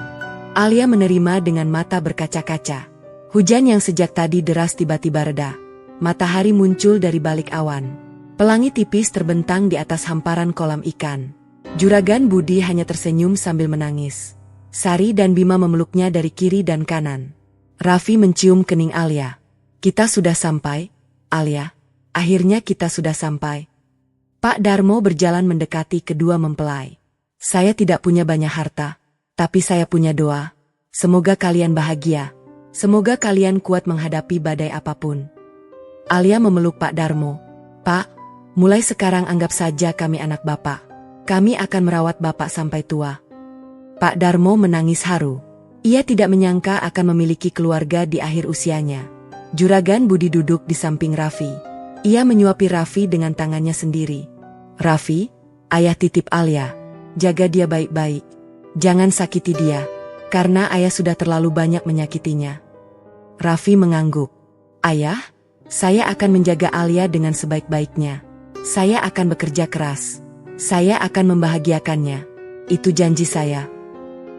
Alia menerima dengan mata berkaca-kaca. Hujan yang sejak tadi deras tiba-tiba reda. Matahari muncul dari balik awan. Pelangi tipis terbentang di atas hamparan kolam ikan. Juragan Budi hanya tersenyum sambil menangis. Sari dan Bima memeluknya dari kiri dan kanan. Raffi mencium kening Alia. Kita sudah sampai, Alia. Akhirnya kita sudah sampai. Pak Darmo berjalan mendekati kedua mempelai. Saya tidak punya banyak harta, Tapi saya punya doa. Semoga kalian bahagia. Semoga kalian kuat menghadapi badai apapun. Alia memeluk Pak Darmo. Pak, mulai sekarang anggap saja kami anak Bapak. Kami akan merawat Bapak sampai tua. Pak Darmo menangis haru. Ia tidak menyangka akan memiliki keluarga di akhir usianya. Juragan Budi duduk di samping Raffi. Ia menyuapi Raffi dengan tangannya sendiri. Raffi, ayah titip Alia. Jaga dia baik-baik. Jangan sakiti dia. Karena ayah sudah terlalu banyak menyakitinya. Raffi mengangguk. Ayah, saya akan menjaga Alia dengan sebaik-baiknya. Saya akan bekerja keras. Saya akan membahagiakannya. Itu janji saya.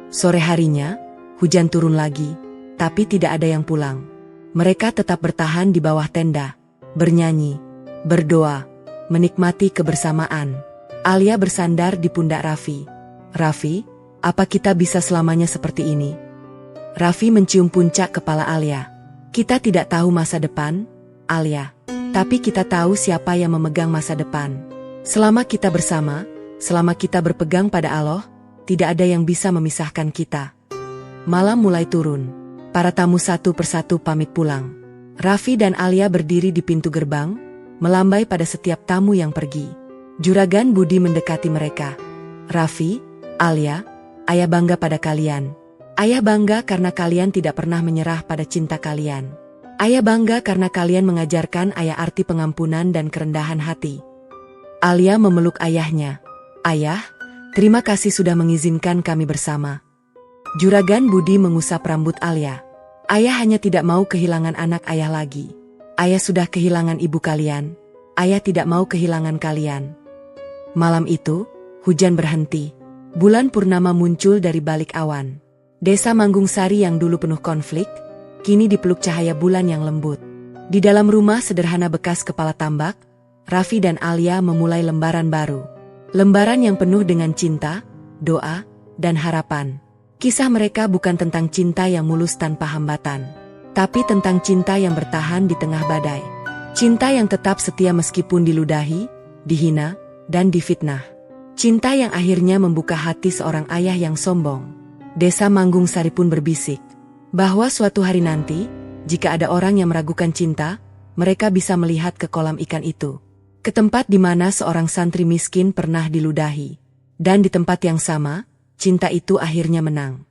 Sore harinya, hujan turun lagi, tapi tidak ada yang pulang. Mereka tetap bertahan di bawah tenda, bernyanyi, berdoa, menikmati kebersamaan. Alia bersandar di pundak Raffi. Raffi, apa kita bisa selamanya seperti ini? Raffi mencium puncak kepala Alia. Kita tidak tahu masa depan, Alia. Tapi kita tahu siapa yang memegang masa depan. Selama kita bersama, selama kita berpegang pada Allah, tidak ada yang bisa memisahkan kita. Malam mulai turun. Para tamu satu persatu pamit pulang. Raffi dan Alia berdiri di pintu gerbang, melambai pada setiap tamu yang pergi. Juragan Budi mendekati mereka. Raffi, Alia, ayah bangga pada kalian. Ayah bangga karena kalian tidak pernah menyerah pada cinta kalian. Ayah bangga karena kalian mengajarkan ayah arti pengampunan dan kerendahan hati. Alia memeluk ayahnya. Ayah, terima kasih sudah mengizinkan kami bersama. Juragan Budi mengusap rambut Alia. Ayah hanya tidak mau kehilangan anak ayah lagi. Ayah sudah kehilangan ibu kalian. Ayah tidak mau kehilangan kalian. Malam itu, hujan berhenti. Bulan purnama muncul dari balik awan. Desa Manggung Sari yang dulu penuh konflik, kini dipeluk cahaya bulan yang lembut. Di dalam rumah sederhana bekas kepala tambak, Raffi dan Alia memulai lembaran baru. Lembaran yang penuh dengan cinta, doa, dan harapan. Kisah mereka bukan tentang cinta yang mulus tanpa hambatan, tapi tentang cinta yang bertahan di tengah badai. Cinta yang tetap setia meskipun diludahi, dihina, dan difitnah. Cinta yang akhirnya membuka hati seorang ayah yang sombong. Desa Manggung Sari pun berbisik bahwa suatu hari nanti, jika ada orang yang meragukan cinta, mereka bisa melihat ke kolam ikan itu. Ke tempat di mana seorang santri miskin pernah diludahi. Dan di tempat yang sama, cinta itu akhirnya menang.